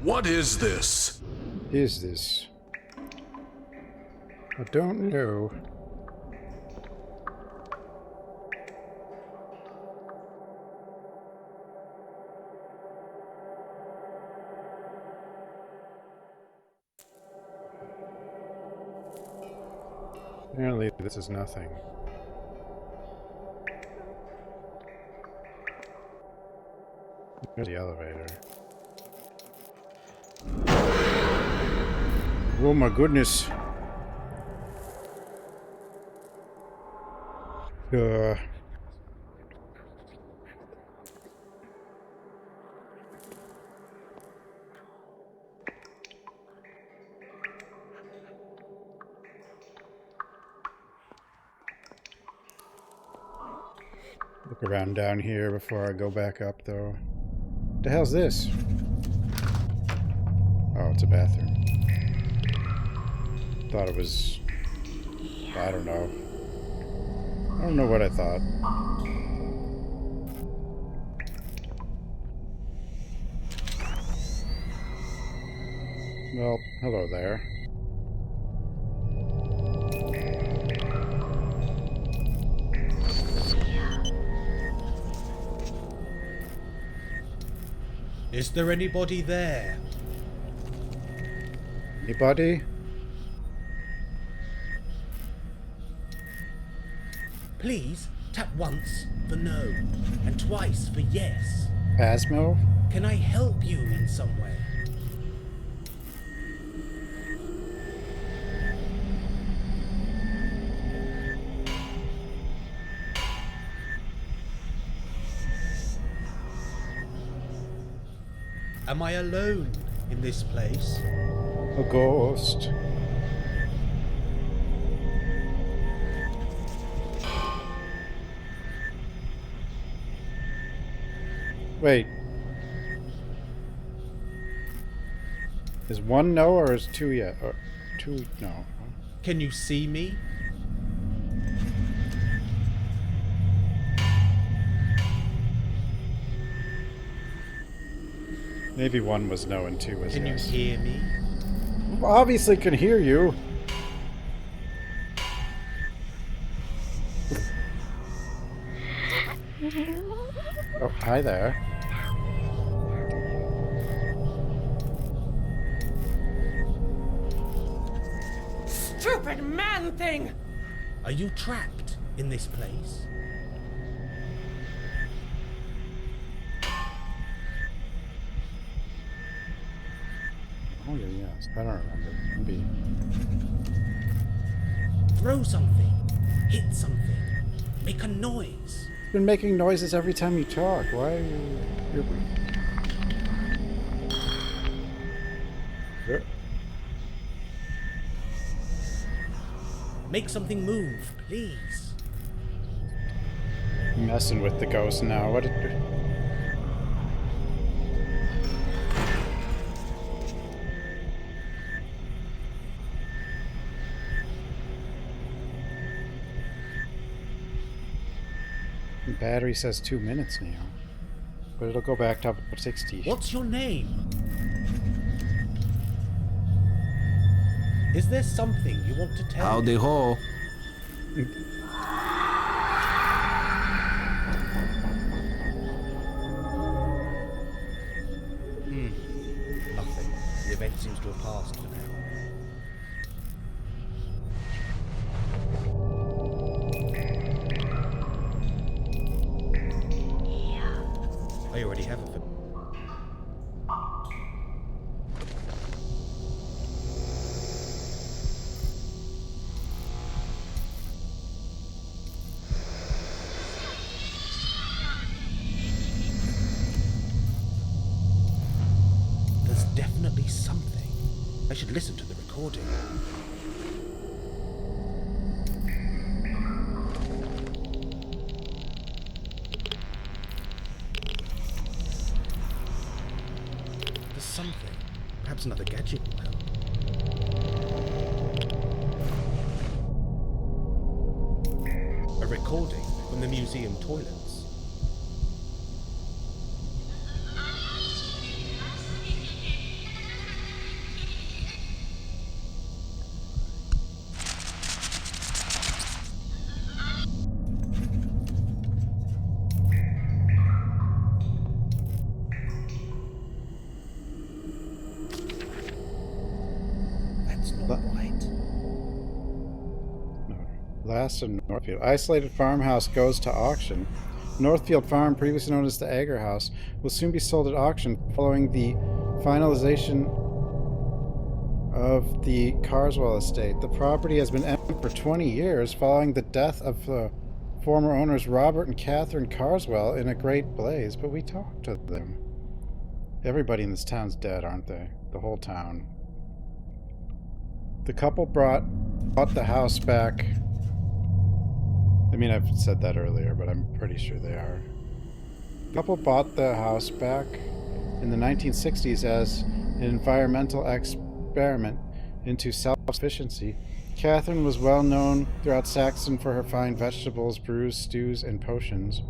What is this? Is this? I don't know. Apparently this is nothing. There's the elevator. Oh my goodness. Look around down here before I go back up, though. What the hell's this? Oh, it's a bathroom. Thought it was... I don't know. I don't know what I thought. Well, hello there. Is there anybody there? Anybody? Please tap once for no and twice for yes. Phasmo? Can I help you in some way? Am I alone in this place? A ghost. Wait. Is one no or is two yet? Or two no. Can you see me? Maybe one was no and two was Can yes. you hear me? Obviously can hear you. Oh, hi there. Stupid man thing! Are you trapped in this place? Oh yeah, yes. I don't remember. Maybe. Throw something. Hit something. Make a noise. You've been making noises every time you talk. Why are you... You're... Make something move, please. Messing with the ghost now. What did... The battery says 2 minutes now. But it'll go back to 60. What's your name? Is there something you want to tell me? Howdy ho. Nothing. The event seems to have passed for now. I already have a film. There's definitely something. I should listen to the recording. There's something. Perhaps another gadget will help. A recording from the museum toilets. That's not right. No, Last in Northfield. Isolated farmhouse goes to auction. Northfield Farm, previously known as the Agar House, will soon be sold at auction following the finalization of the Carswell estate. The property has been empty for 20 years following the death of the former owners Robert and Catherine Carswell in a great blaze, but we talked to them. Everybody in this town's dead, aren't they? The whole town. The couple bought the house back. I mean, I've said that earlier, but I'm pretty sure they are. The couple bought the house back in the 1960s as an environmental experiment into self-sufficiency. Catherine was well known throughout Saxon for her fine vegetables, brews, stews, and potions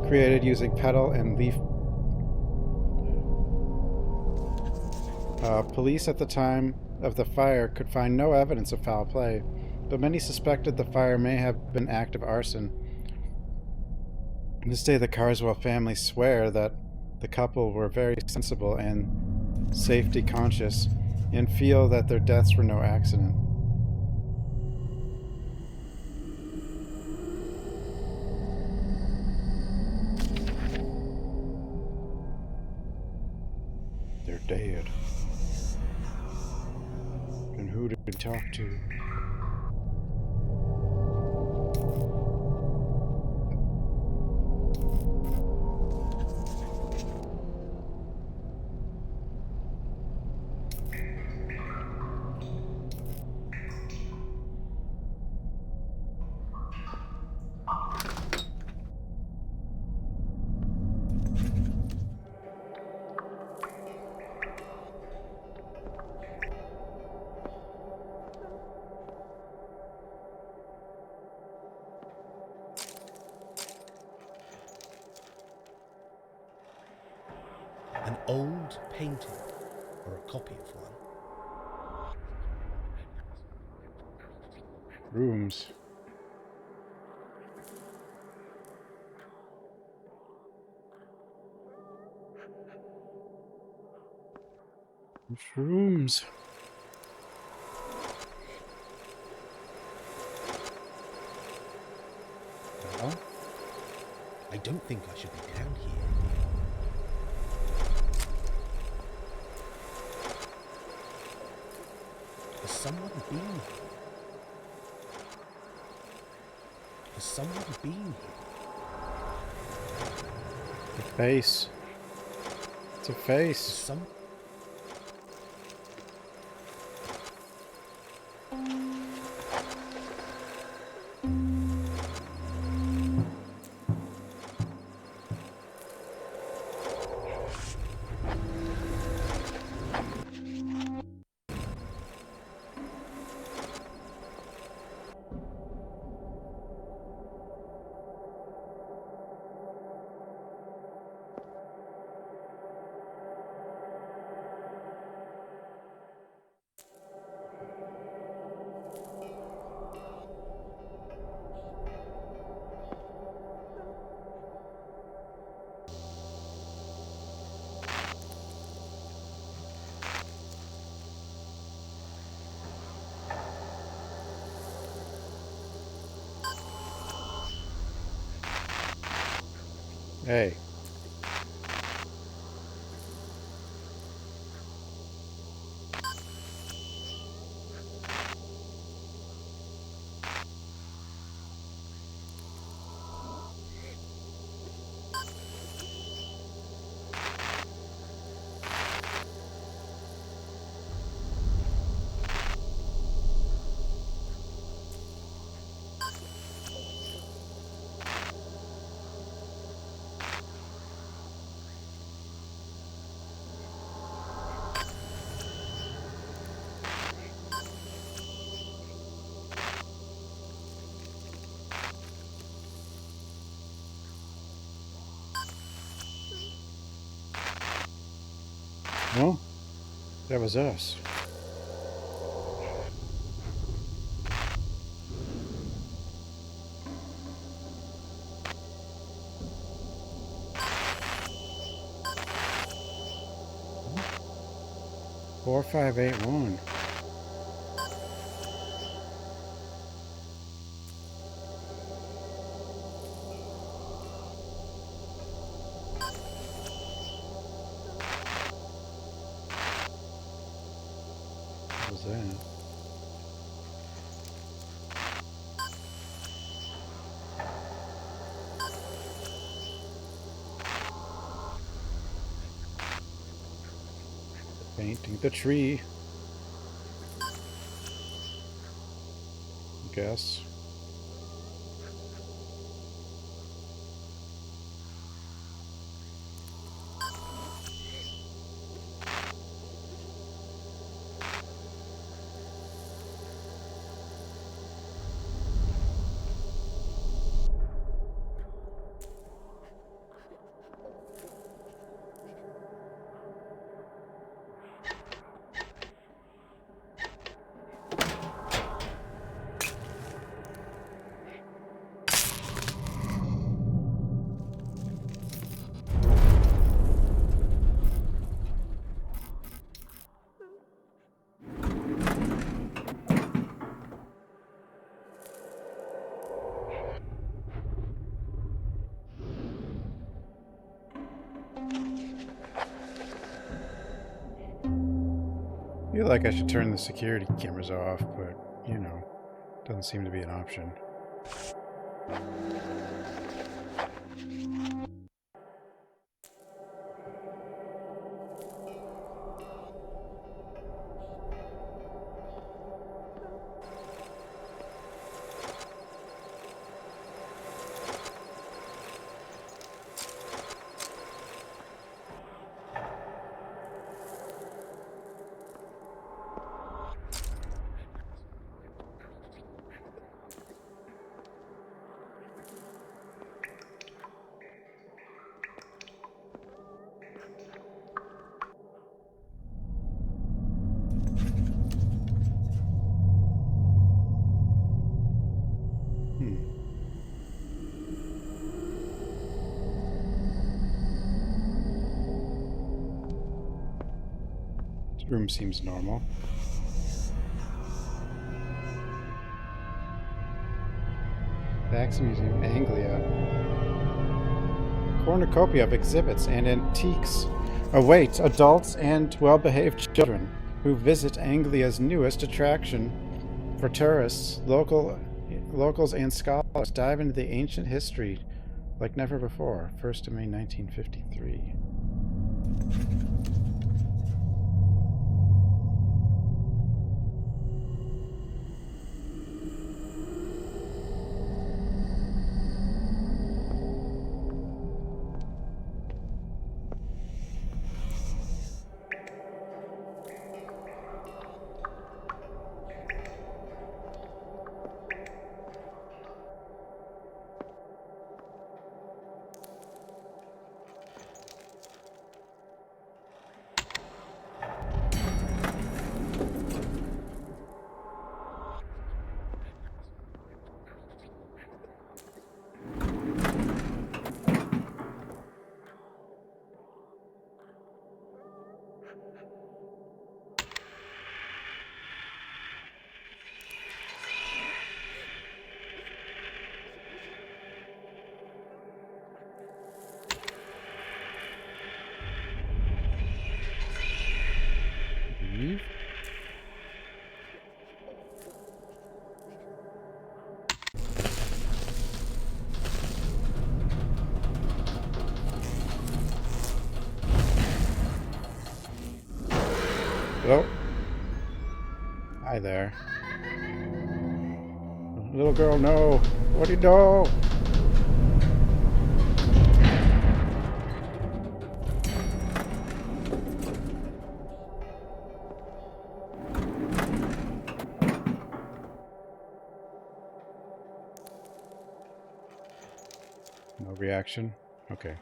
created using petal and leaf. Police at the time of the fire could find no evidence of foul play, but many suspected the fire may have been act of arson. This day, the Carswell family swear that the couple were very sensible and safety conscious and feel that their deaths were no accident. They're dead. And who did we talk to? An old painting, or a copy of one. Rooms. Rooms. Well, I don't think I should be down here. Has someone been here? Has someone been here? The face. It's a face. Some. Hey. Well, that was us. Four, 5, 8, 1. was that? Painting the tree. I guess. I feel like I should turn the security cameras off, but, you know, doesn't seem to be an option. This room seems normal. Vax Museum, Anglia. Cornucopia of exhibits and antiques await adults and well-behaved children who visit Anglia's newest attraction. For tourists, locals and scholars dive into the ancient history like never before. 1st of May 1953. Leave? Hello? Hi there. Little girl, no. What do you do? No reaction? Okay.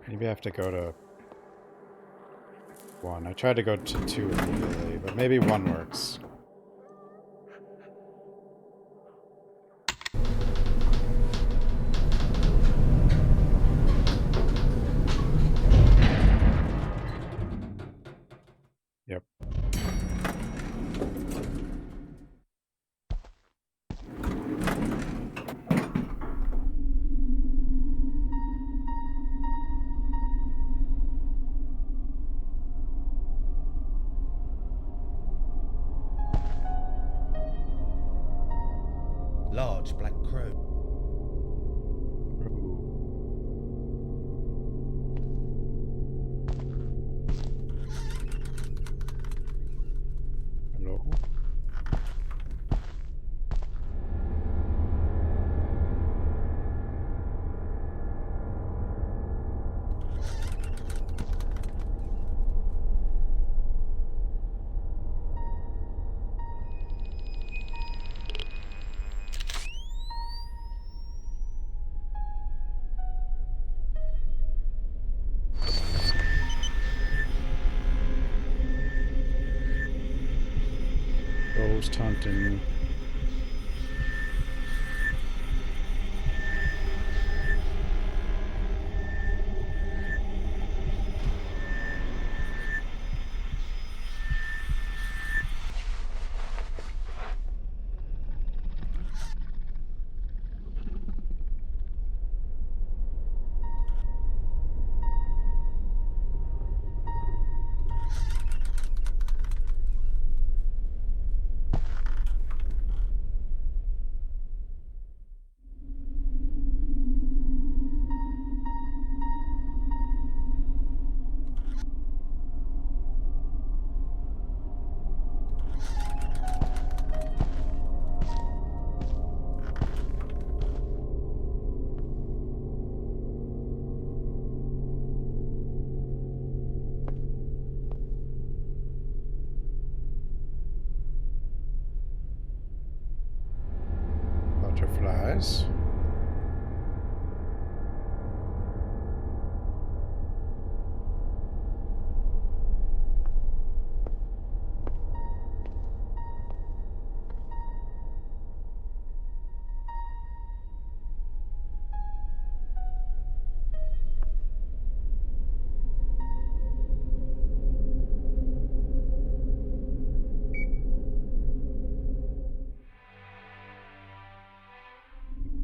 Maybe I have to go to 1. I tried to go to 2 immediately, but maybe 1 works. Yep. ghost hunting. Butterflies.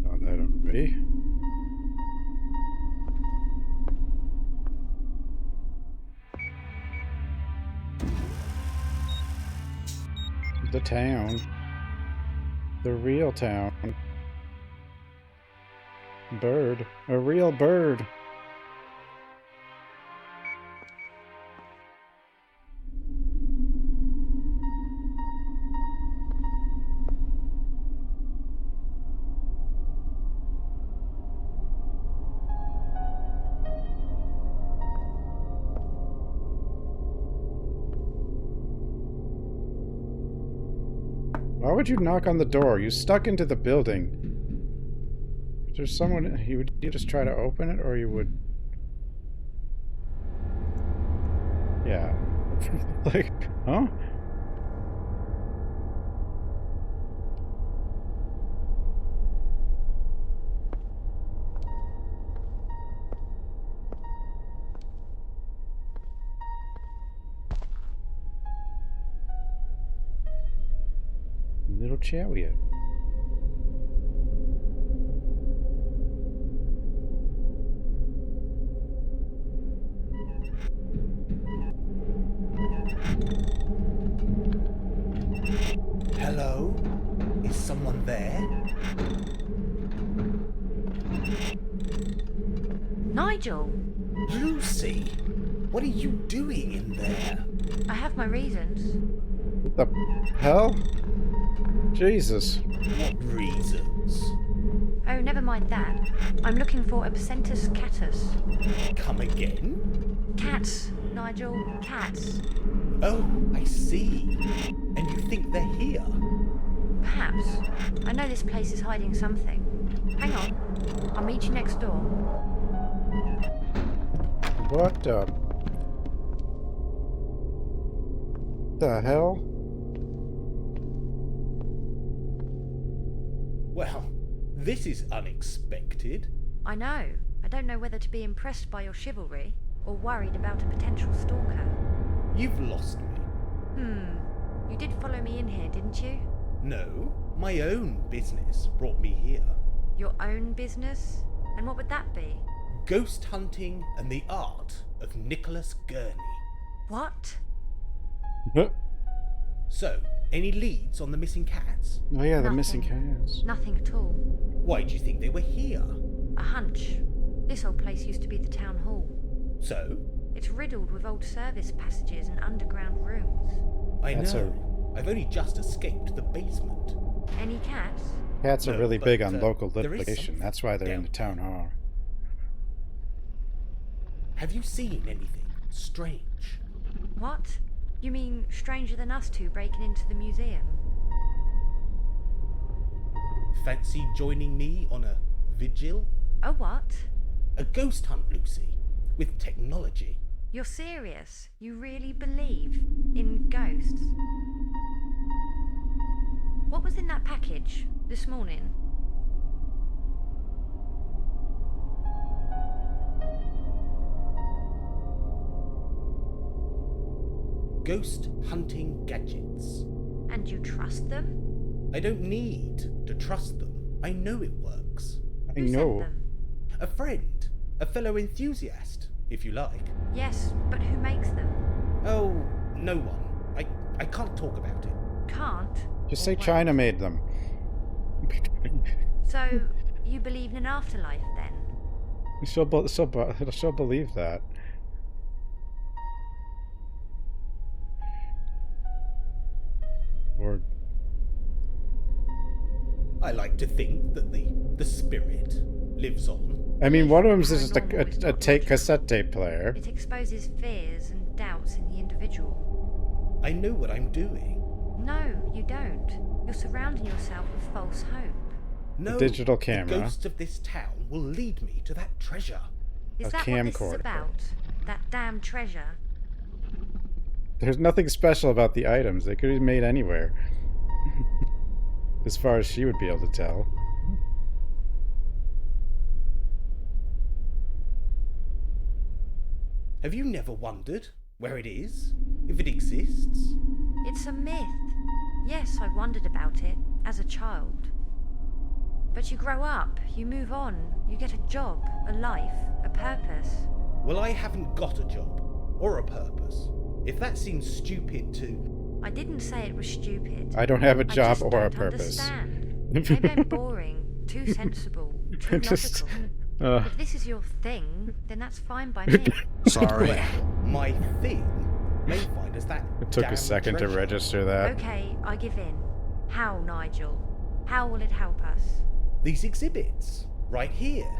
Got that already. The town. The real town. Bird. A real bird. Why would you knock on the door? You stuck into the building. If there's someone, you just try to open it, or you would... Yeah. Like, huh? Little chariot. Hello? Is someone there? Nigel! Lucy! What are you doing in there? I have my reasons. What the hell? Jesus. What reasons? Oh, never mind that. I'm looking for Absentus catus. Come again? Cats, Nigel. Cats. Oh, I see. And you think they're here? Perhaps. I know this place is hiding something. Hang on. I'll meet you next door. What the hell? Well, this is unexpected. I know. I don't know whether to be impressed by your chivalry or worried about a potential stalker. You've lost me. You did follow me in here, didn't you? No, my own business brought me here. Your own business? And what would that be? Ghost hunting and the art of Nicholas Gurney. What? So, any leads on the missing cats? Oh yeah, the Nothing. missing cats. Nothing at all. Why do you think they were here? A hunch. This old place used to be the town hall. So? It's riddled with old service passages and underground rooms. I know. I've only just escaped the basement. Any cats? Cats are No, really but, big on local there is litigation. something That's why they're in the down town hall. Have you seen anything strange? What? You mean stranger than us two breaking into the museum? Fancy joining me on a vigil? A what? A ghost hunt, Lucy, with technology. You're serious? You really believe in ghosts? What was in that package this morning? Ghost hunting gadgets. And you trust them? I don't need to trust them. I know it works. I Who sent know. them? A friend. A fellow enthusiast, if you like. Yes, but who makes them? Oh, no one. I can't talk about it. Can't? Just Or say won't? China made them. So, you believe in an afterlife then? She'll believe that. Or I like to think that the spirit lives on. I mean, one of them's Belief just in paranormal is a not tape logical. cassette tape player. It exposes fears and doubts in the individual. I know what I'm doing. No, you don't. You're surrounding yourself with false hope. No, digital the camera. ghosts of this town will lead me to that treasure. Is A that what this is camcorder. about? That damn treasure? There's nothing special about the items. They could be made anywhere. As far as she would be able to tell. Have you never wondered where it is? If it exists? It's a myth. Yes, I wondered about it as a child. But you grow up, you move on, you get a job, a life, a purpose. Well, I haven't got a job. Or a purpose. If that seems stupid to... I didn't say it was stupid. I don't have a I job just or a don't purpose. Understand. Maybe I'm boring, too sensible, too Just, logical. If this is your thing, then that's fine by me. Sorry. Well, my thing may find us that It took damn a second to treasure. register that. Okay, I give in. How, Nigel? How will it help us? These exhibits, right here.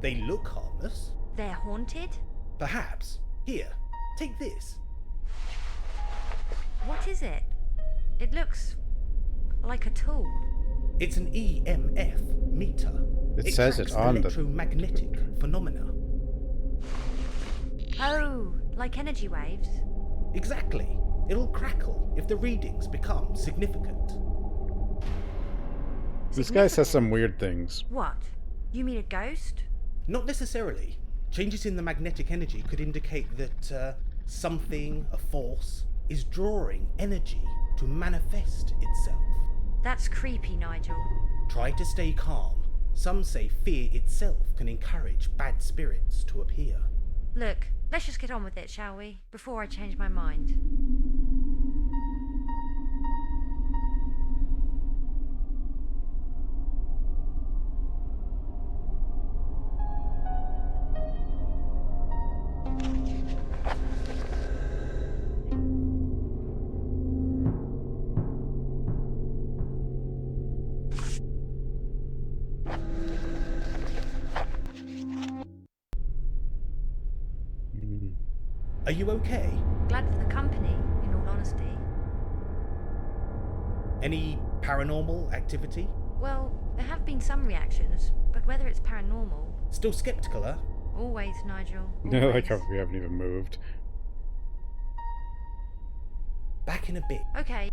They look harmless. They're haunted? Perhaps. Here, take this. What is it? It looks like a tool. It's an EMF meter. It says tracks it on the... electromagnetic phenomena. Oh, like energy waves? Exactly. It'll crackle if the readings become significant. This guy says some weird things. What? You mean a ghost? Not necessarily. Changes in the magnetic energy could indicate that something, a force, is drawing energy to manifest itself. That's creepy, Nigel. Try to stay calm. Some say fear itself can encourage bad spirits to appear. Look, let's just get on with it, shall we? Before I change my mind. Are you okay? Glad for the company, in all honesty. Any paranormal activity? Well, there have been some reactions, but whether it's paranormal... Still skeptical, huh? Always, Nigel. No, Always. like how we haven't even moved. Back in a bit. Okay.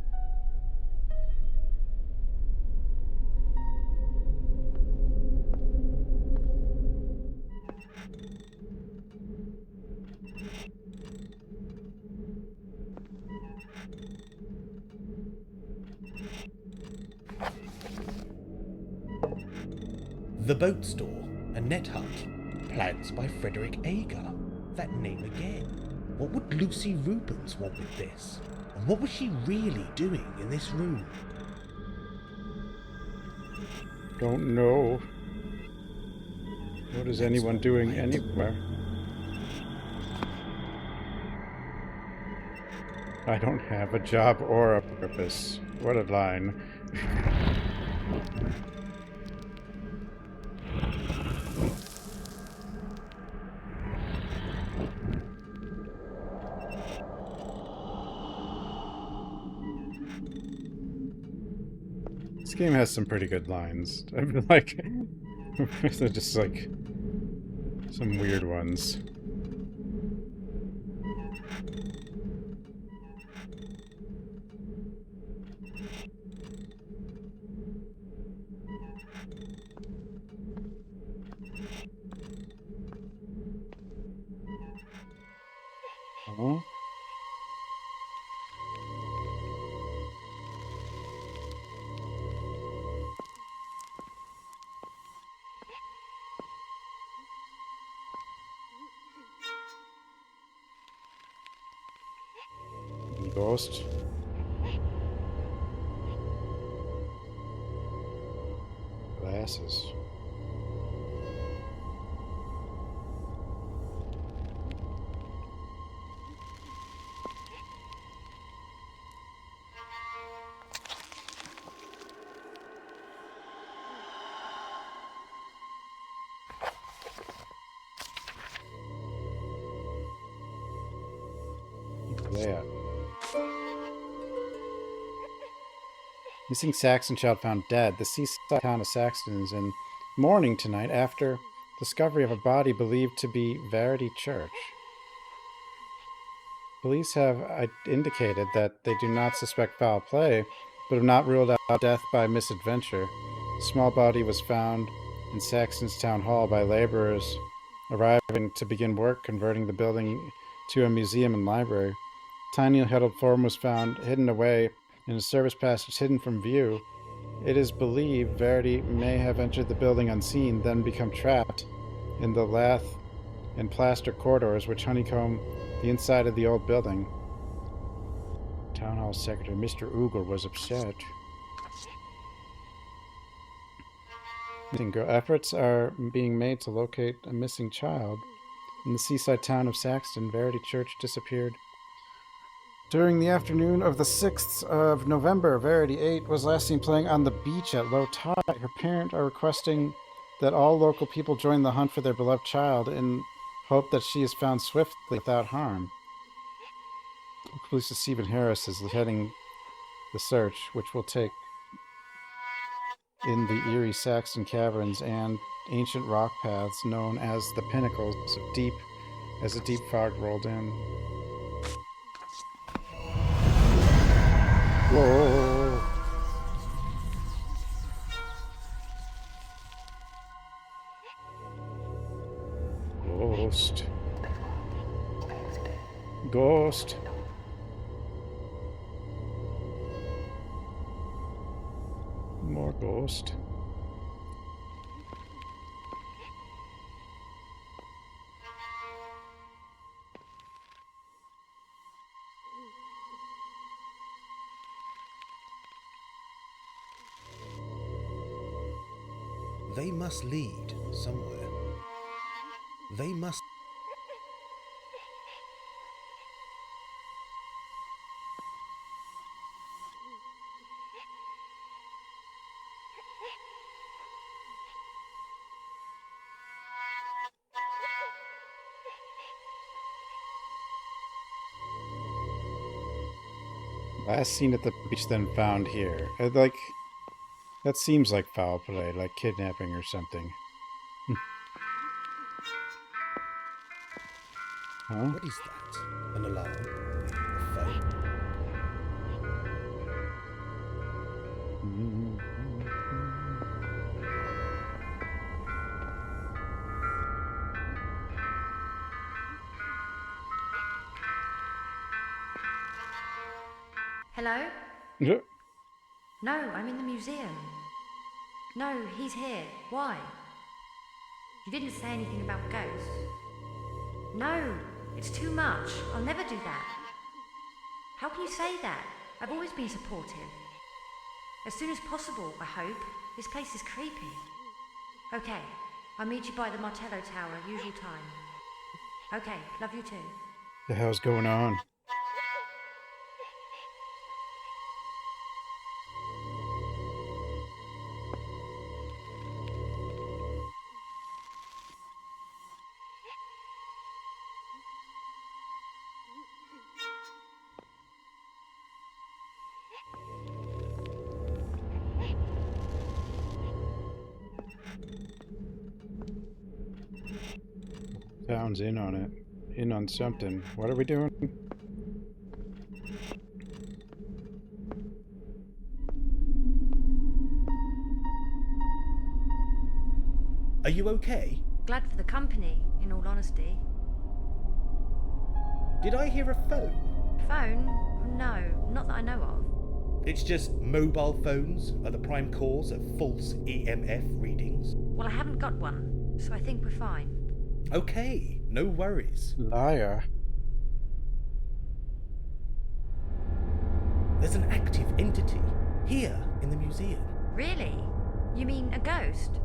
The Boat Store, a net hut. Plans by Frederick Ager. That name again. What would Lucy Rubens want with this? And what was she really doing in this room? Don't know. What is anyone doing anywhere? I don't have a job or a purpose. What a line. This game has some pretty good lines. I feel like they're just like some weird ones. Ghost. Glasses. That. Missing Saxon child found dead. The seaside town of Saxton is in mourning tonight after discovery of a body believed to be Verity Church. Police have indicated that they do not suspect foul play, but have not ruled out death by misadventure. A small body was found in Saxton's town hall by laborers arriving to begin work converting the building to a museum and library. Tiny huddled form was found hidden away in a service passage hidden from view. It is believed Verity may have entered the building unseen, then become trapped in the lath and plaster corridors which honeycomb the inside of the old building. Town Hall Secretary Mr. Uger was upset. Efforts are being made to locate a missing child. In the seaside town of Saxton, Verity Church disappeared. During the afternoon of the 6th of November, Verity 8 was last seen playing on the beach at low tide. Her parents are requesting that all local people join the hunt for their beloved child in hope that she is found swiftly without harm. Police Stephen Harris is heading the search, which will take in the eerie Saxton caverns and ancient rock paths known as the Pinnacles as a deep fog rolled in. Whoa! Ghost. Ghost. More ghost. They must lead somewhere. They must. Last seen at the beach, then found here. That seems like foul play, like kidnapping or something. Huh? What is that? An alarm? A phone? Hello? Yeah. No, I'm in the museum. No, he's here. Why? You didn't say anything about ghosts. No, it's too much. I'll never do that. How can you say that? I've always been supportive. As soon as possible, I hope. This place is creepy. Okay, I'll meet you by the Martello Tower, usual time. Okay, love you too. The hell's going on? Town's in on it. In on something. What are we doing? Are you okay? Glad for the company, in all honesty. Did I hear a phone? Phone? No, not that I know of. It's just mobile phones are the prime cause of false EMF readings. Well, I haven't got one, so I think we're fine. Okay, no worries. Liar. There's an active entity here in the museum. Really? You mean a ghost?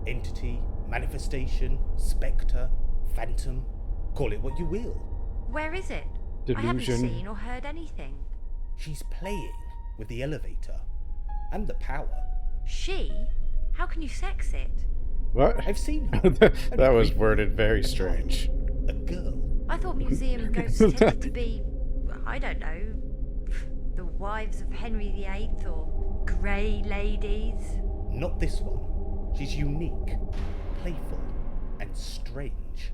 Entity, manifestation, spectre, phantom. Call it what you will. Where is it? I haven't Delusion. seen or heard anything. She's playing with the elevator and the power. She? How can you sex it? What? I've seen her. That was worded very strange. A girl. I thought museum ghosts tended to be, I don't know, the wives of Henry VIII or grey ladies. Not this one. She's unique, playful, and strange.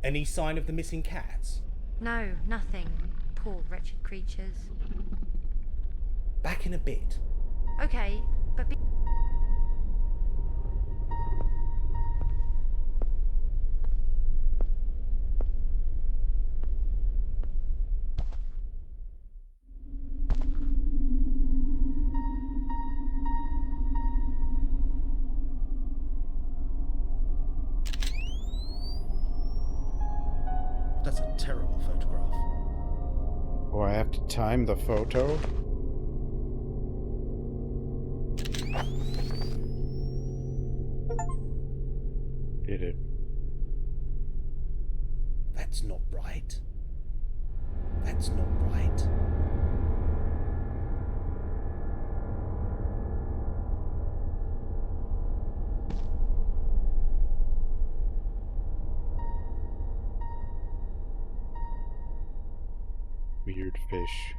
Any sign of the missing cats? No, nothing. Poor wretched creatures. Back in a bit. Okay, but be That's a terrible photograph. Oh, I have to time the photo? Did it? That's not right. That's not right. Weird fish.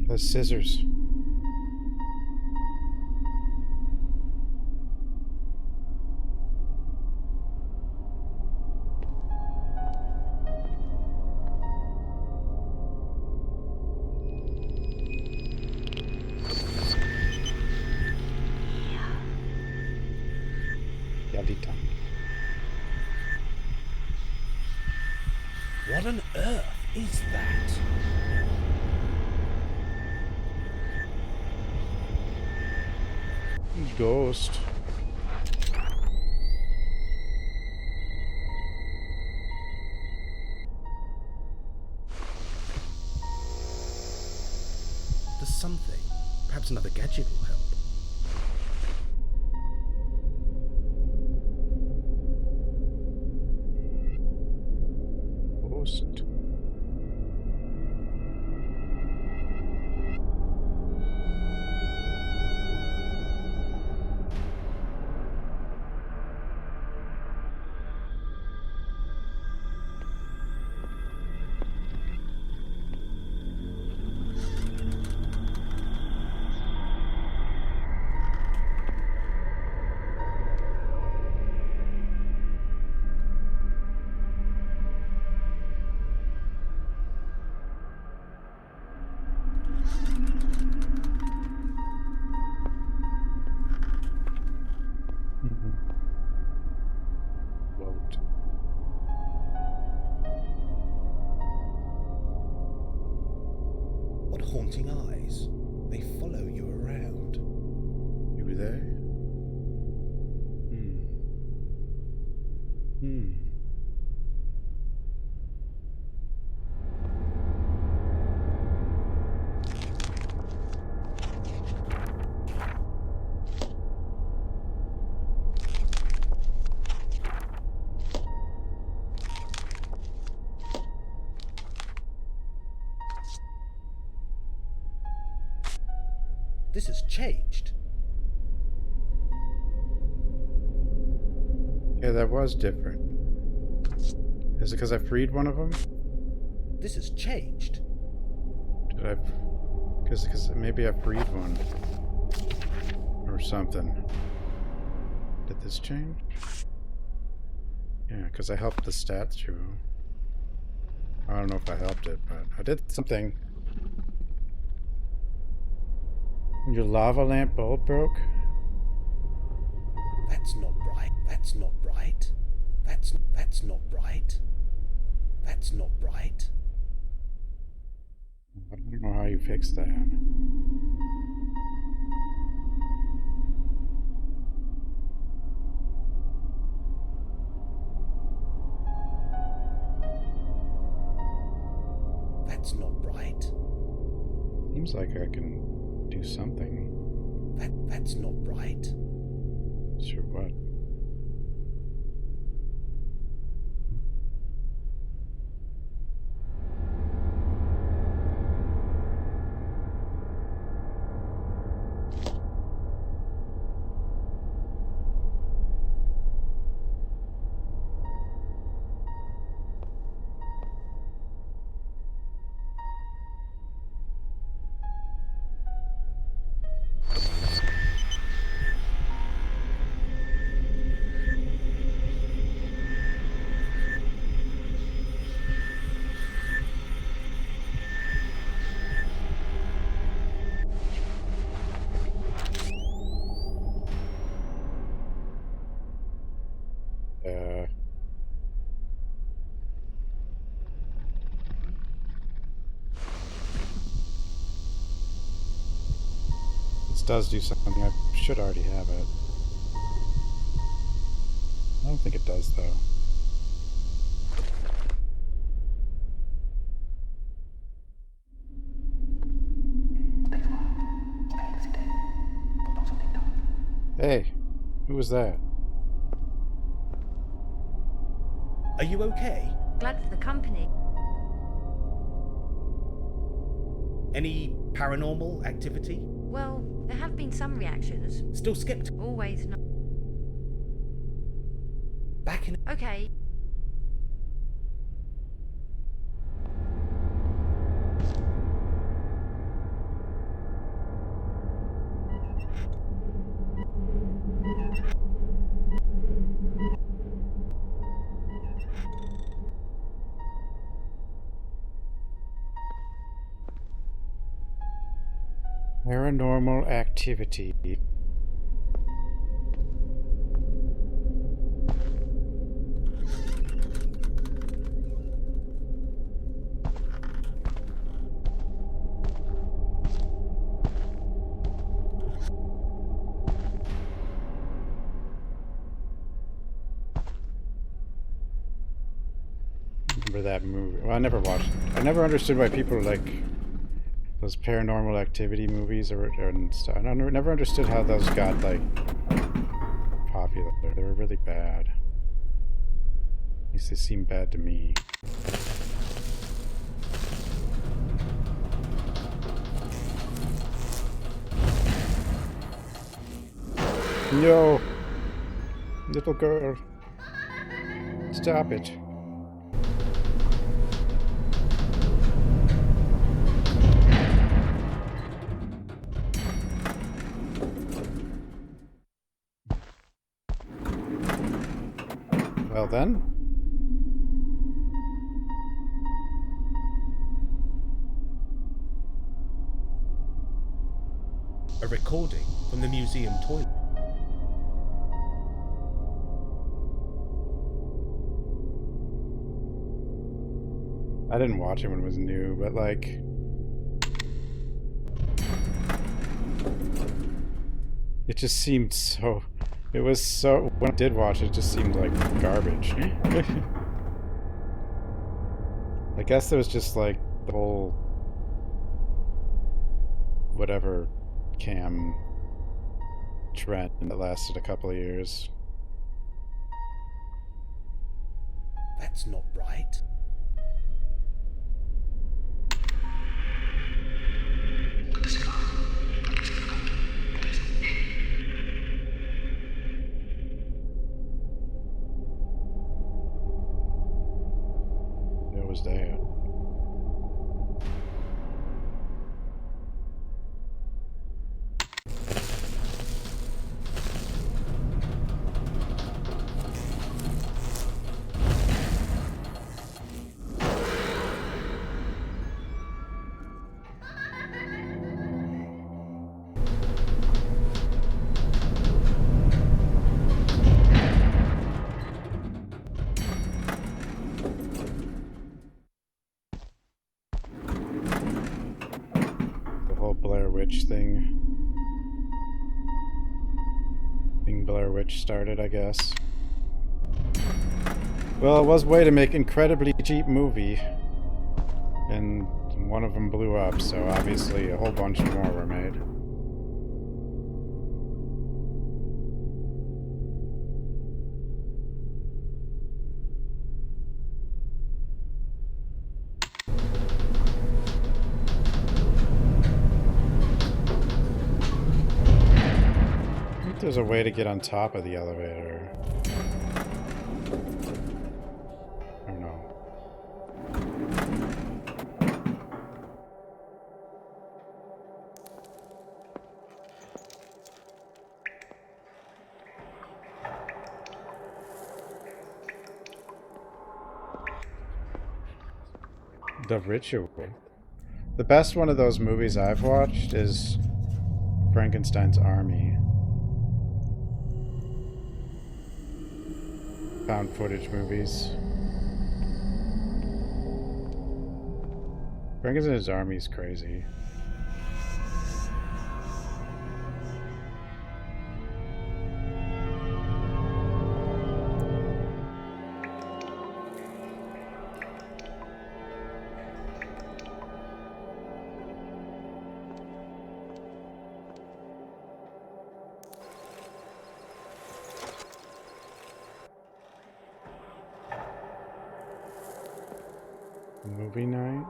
The scissors. Yalita. What on earth is that? Ghost. There's something. Perhaps another gadget will help. Ghost. Float. What haunting eyes. They follow you around. You were there? This has changed. Yeah, that was different. Is it because I freed one of them? This has changed. Did I? Because maybe I freed one or something. Did this change? Yeah, because I helped the statue. I don't know if I helped it, but I did something. Your lava lamp bulb broke? That's not right. That's not right. That's not right. That's not right. I don't know how you fix that. That's not right. Seems like I can do something. That's not right. Sure what? This does do something. I should already have it. I don't think it does, though. Hey, who was that? Are you okay? Glad for the company. Any paranormal activity? Well, there have been some reactions. Still skeptical? Always not. Back in. Okay. Paranormal activity. Remember that movie? Well, I never watched it. I never understood why people like those paranormal activity movies or and stuff. I never understood how those got like popular. They were really bad. At least they seemed bad to me. No! Little girl. Stop it. Well then. A recording from the museum toilet. I didn't watch it when it was new, but like... It just seemed so... It was so... When I did watch it, it just seemed like garbage. I guess it was just like the whole... whatever cam trend that lasted a couple of years. That's not right. It was that. thing. Being Blair Witch started, I guess. Well, it was a way to make incredibly cheap movie. And one of them blew up, so obviously a whole bunch more were made. I think there's a way to get on top of the elevator. I don't know. The Ritual. The best one of those movies I've watched is Frankenstein's Army. Found footage movies. Frankenstein's Army is crazy. Movie night?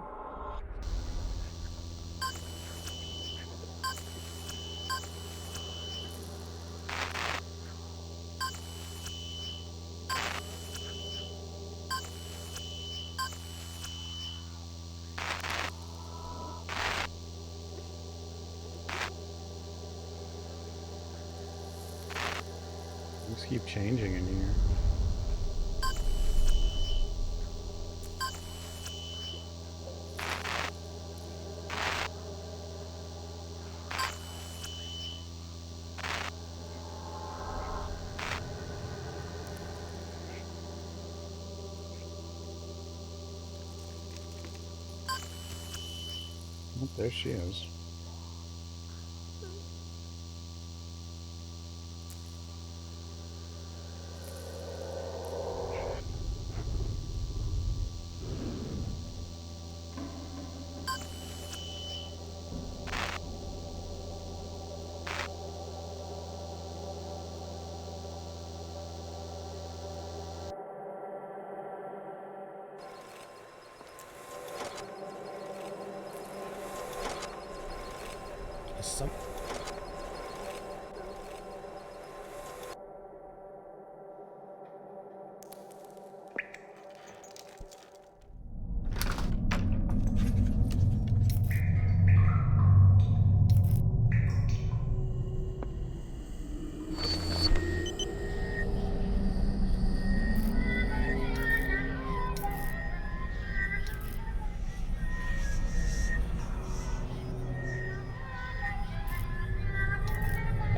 Things keep changing in here. Oh, there she is.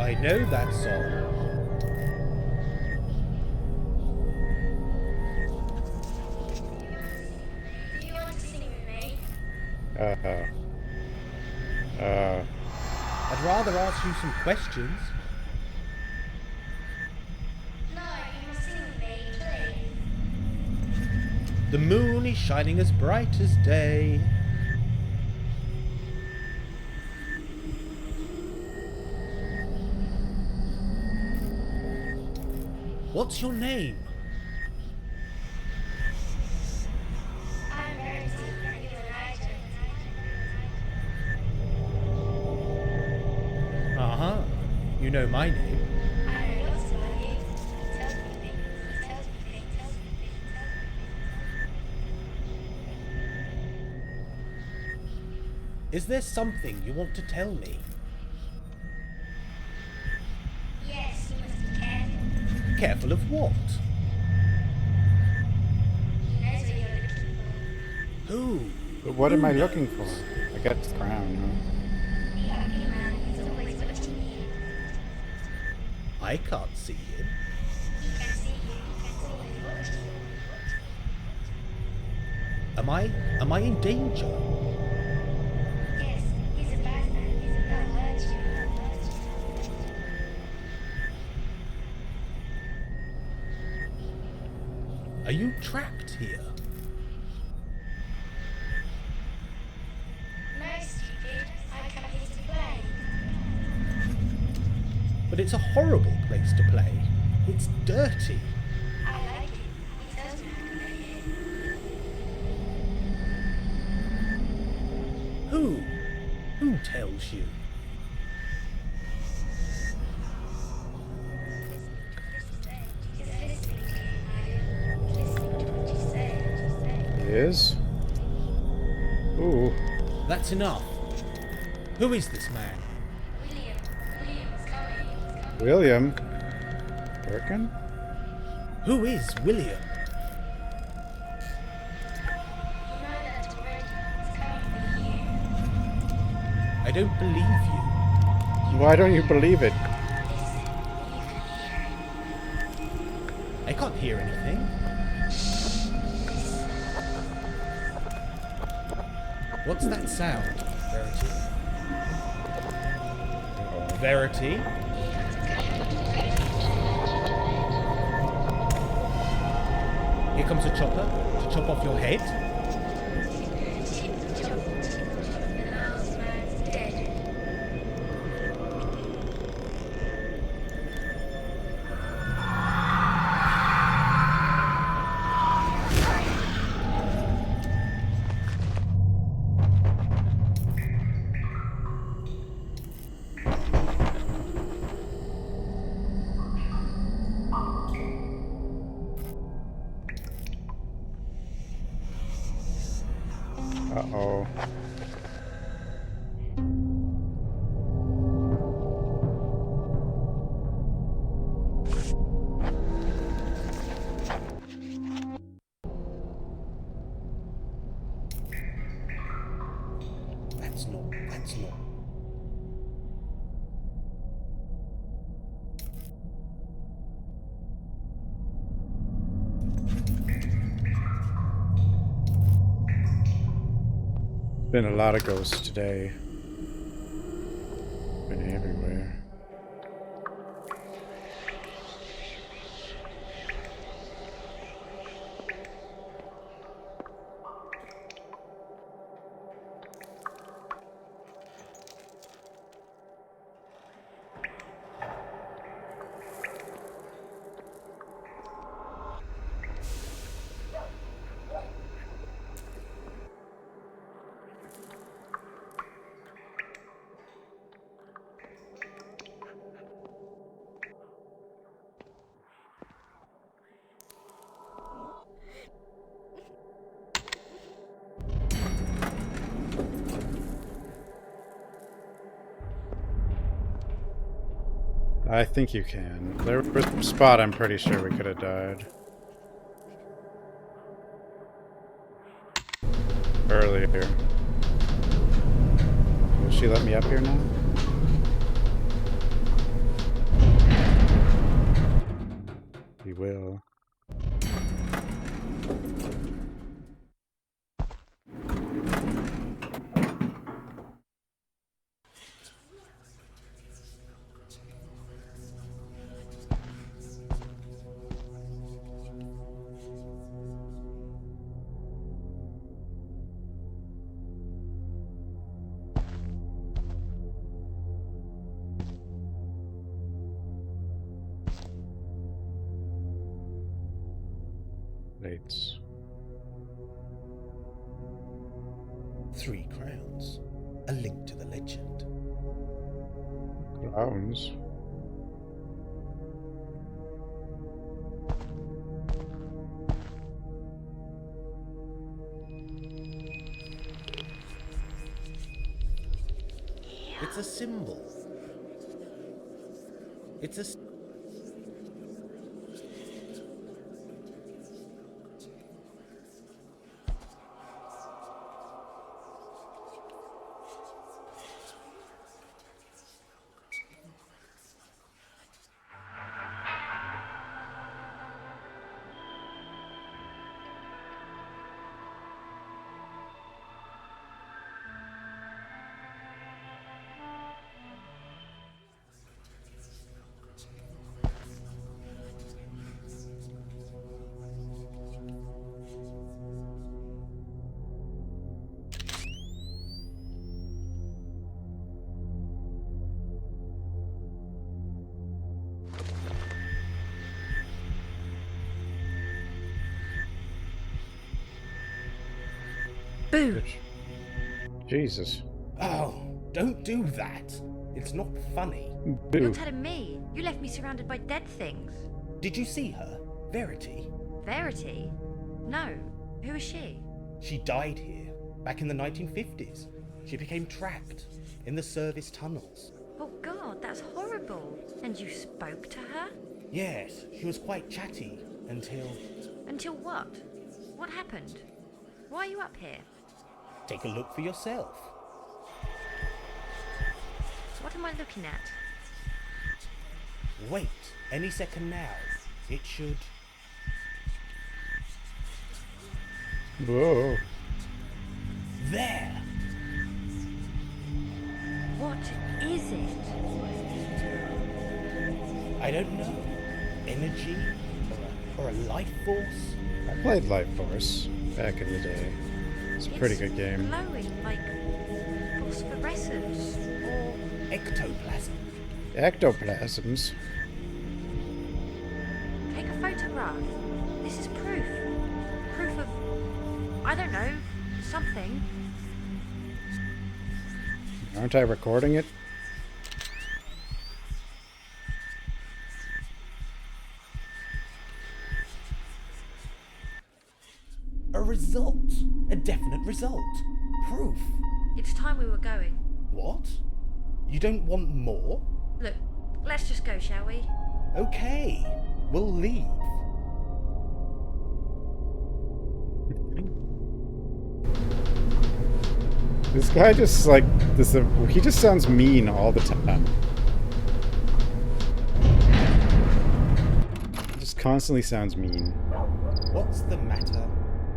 I know that song. Do you want to sing with me? I'd rather ask you some questions. No, you must sing with me, please. The moon is shining as bright as day. What's your name? I'm Verity, and you're Elijah. Uh-huh. You know my name. I know lots about you. He tells me things. He tells me things. He tells me things. He tells me things. Is there something you want to tell me? Yes, you must be careful. Careful of what? He knows what you're looking for. Who? But what am I looking for? I got the crown, The ugly man is always watching you. I can't see him. He can see you. He can always watch you. Am I in danger? Yes, he's a bad man. He's a bad murderer. Are you trapped here? No, stupid. I come here to play. But it's a horrible place to play. It's dirty. I like it. He tells me how to play it. Who? Who tells you? He's listening to you, Mario. He's listening to what you say. He is? Ooh. That's enough. Who is this man? William's coming. William? Birkin? Who is William? You know that already. He's coming for you. I don't believe you. Why don't you believe it? Listen, you can hear him. I can't hear anything. What's that sound, Verity? Verity? Here comes a chopper to chop off your head. The last man's dead. Uh-oh. That's not. Been a lot of ghosts today. Been everywhere. I think you can. There was a spot I'm pretty sure we could have died. Earlier. Will she let me up here now? He will. Lates. 3 crowns. A link to the legend. Clowns. It's a symbol. It's a... Boo! Jesus. Oh, don't do that. It's not funny. Boo. You're telling me. You left me surrounded by dead things. Did you see her? Verity? Verity? No. Who is she? She died here, back in the 1950s. She became trapped in the service tunnels. Oh God, that's horrible. And you spoke to her? Yes, she was quite chatty until... Until what? What happened? Why are you up here? Take a look for yourself. What am I looking at? Wait, any second now. It should... Whoa. There! What is it? I don't know. Energy? Or a life force? I played Life Force back in the day. It's a pretty good game. Glowing like phosphorescence or Ectoplasm. Ectoplasms. take a photograph. This is proof. Proof of, I don't know, something. Aren't I recording it? A result. A definite result. Proof. It's time we were going. What? You don't want more? Look, let's just go, shall we? Okay. We'll leave. This guy just like this. He just sounds mean all the time. He just constantly sounds mean. What's the matter?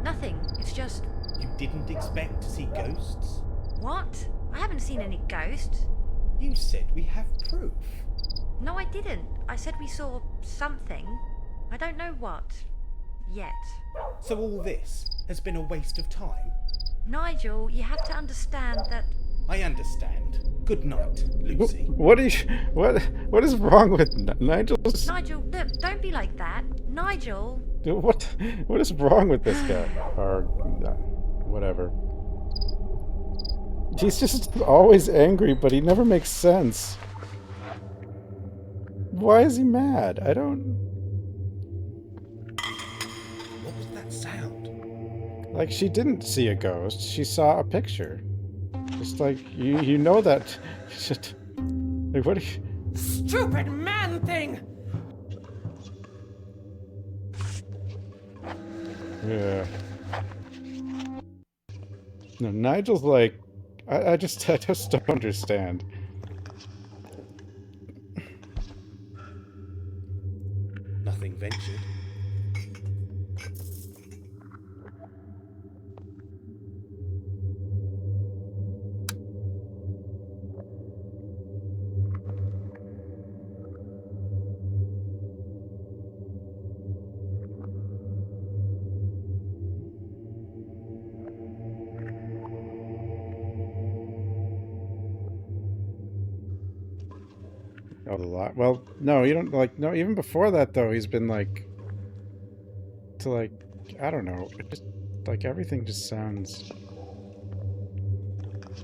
Nothing. It's just... You didn't expect to see ghosts? What? I haven't seen any ghosts. You said we have proof. No, I didn't. I said we saw something. I don't know what. Yet. So all this has been a waste of time? Nigel, you have to understand that... I understand. Good night, Lucy. What is what is wrong with Nigel's? Nigel, look, don't be like that. Nigel! What is wrong with this guy? Or whatever. He's just always angry, but he never makes sense. Why is he mad? I don't... What was that sound? Like, she didn't see a ghost. She saw a picture. Just like, you know that... Like, what are you... Stupid man thing! Yeah. No, Nigel's like... I just don't understand. Nothing ventured. A lot. Well, no, you don't like. No, even before that though, he's been like, to like, I don't know. It just like everything just sounds.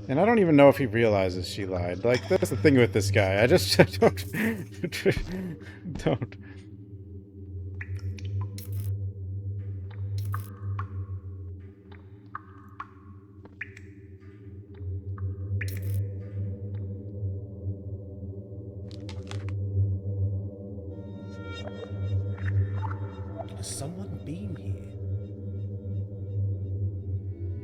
And I don't even know if he realizes she lied. Like that's the thing with this guy. I just don't. Has someone been here?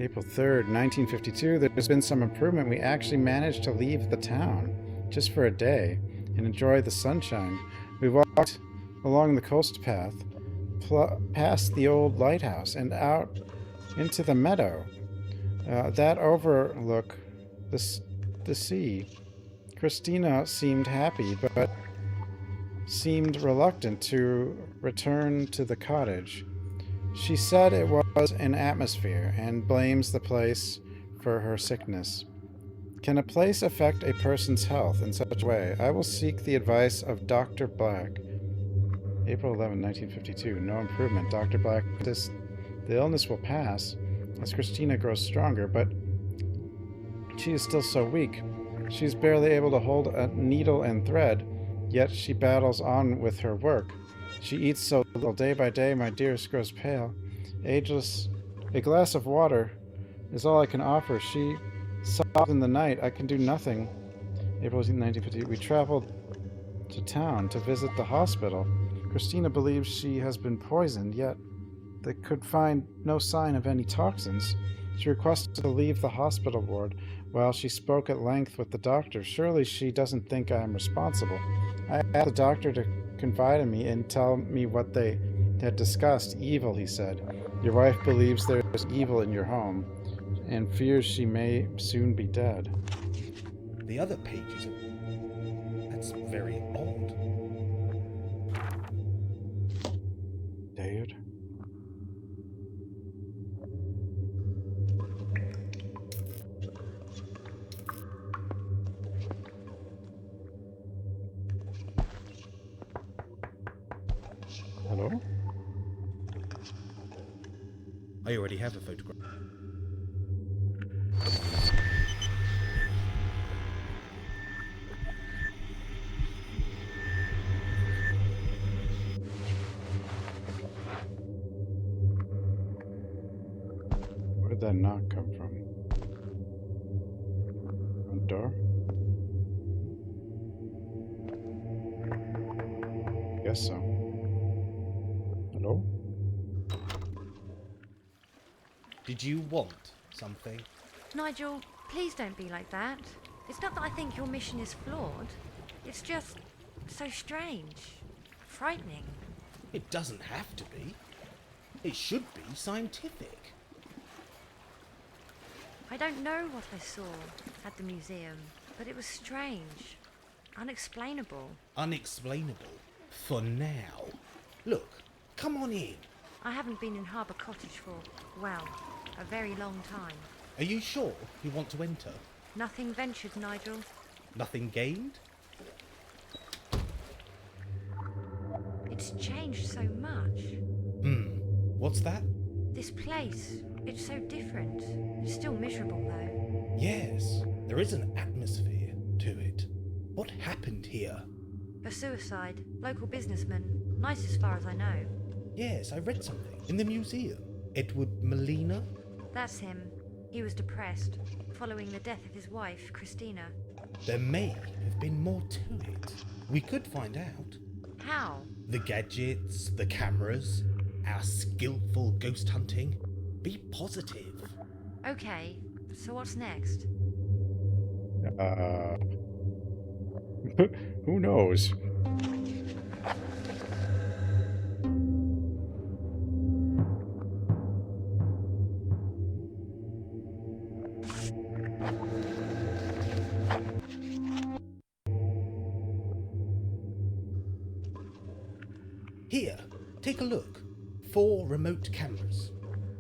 April 3rd, 1952, there's been some improvement. We actually managed to leave the town, just for a day, and enjoy the sunshine. We walked along the coast path, past the old lighthouse, and out into the meadow. That overlook the sea. Christina seemed happy, but seemed reluctant to return to the cottage. She said it was an atmosphere and blames the place for her sickness. Can a place affect a person's health in such a way? I will seek the advice of Dr. Black. April 11, 1952. No improvement. Dr. Black, the illness will pass. as Christina grows stronger, but she is still so weak. She's barely able to hold a needle and thread, yet she battles on with her work. She eats so little. Day by day, my dearest grows pale. Ageless. A glass of water is all I can offer. She sobs in the night. I can do nothing. April 1950. We traveled to town to visit the hospital. Christina believes she has been poisoned, yet they could find no sign of any toxins. She requested to leave the hospital ward while she spoke at length with the doctor. Surely she doesn't think I am responsible. I asked the doctor to confide in me and tell me what they had discussed. Evil, he said. Your wife believes there is evil in your home and fears she may soon be dead. The other pages are... That's very odd. Dude. Hello? I already have a photograph. Where did that knock come from? Front door? Guess so. Hello? Did you want something? Nigel, please don't be like that. It's not that I think your mission is flawed. It's just so strange. Frightening. It doesn't have to be. It should be scientific. I don't know what I saw at the museum, but it was strange. Unexplainable. Unexplainable. For now. Look, come on in. I haven't been in Harbour Cottage for, well, a very long time. Are you sure you want to enter? Nothing ventured, Nigel. Nothing gained? It's changed so much. What's that? This place, it's so different. It's still miserable, though. Yes, there is an atmosphere to it. What happened here? A suicide. Local businessman. Nice as far as I know. Yes, I read something. In the museum. Edward Molina? That's him. He was depressed, following the death of his wife, Christina. There may have been more to it. We could find out. How? The gadgets, the cameras, our skillful ghost hunting. Be positive. Okay, so what's next? Who knows? Here, take a look. 4 remote cameras.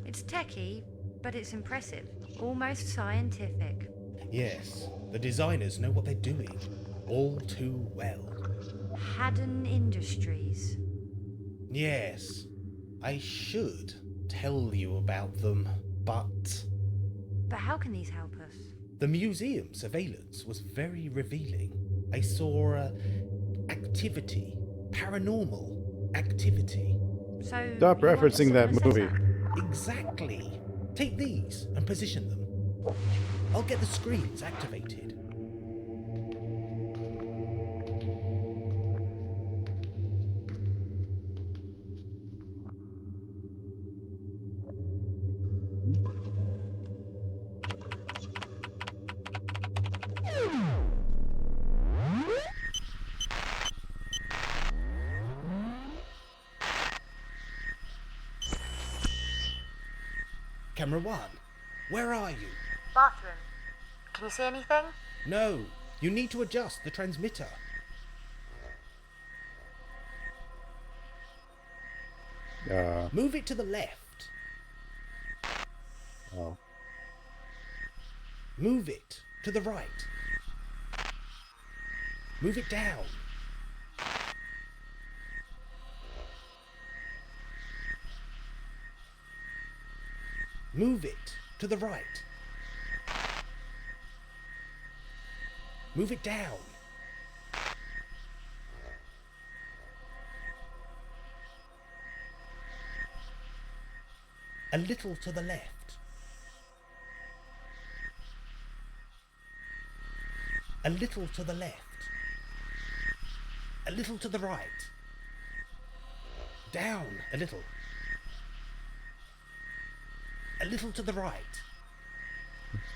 It's techie, but it's impressive. Almost scientific. Yes, the designers know what they're doing. All too well. Haddon Industries. Yes, I should tell you about them, but... But how can these help us? The museum surveillance was very revealing. I saw activity, paranormal activity. So Stop referencing that movie. Exactly. Take these and position them. I'll get the screens activated. Camera 1, where are you? Bathroom. Can you see anything? No, you need to adjust the transmitter. Move it to the left. Oh. Move it to the right. Move it down. Move it to the right. Move it down. A little to the left. A little to the left. A little to the right. Down a little. A little to the right.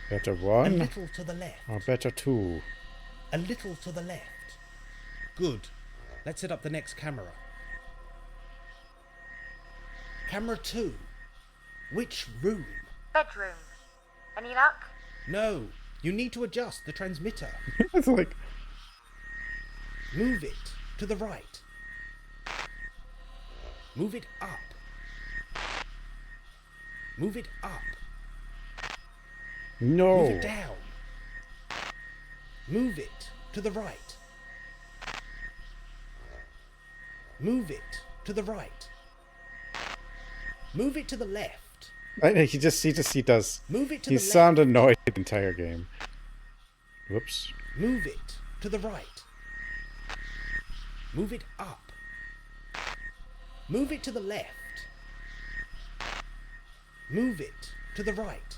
Better A one little to the left. or better two? A little to the left. Good. Let's set up the next camera. Camera 2. Which room? Bedroom. Any luck? No. You need to adjust the transmitter. It's like... Move it to the right. Move it up. Move it up. No. Move it down. Move it to the right. Move it to the right. Move it to the left. I know, he does. Move it to He the left. sounded annoyed the entire game. Whoops. Move it to the right. Move it up. Move it to the left. Move it to the right.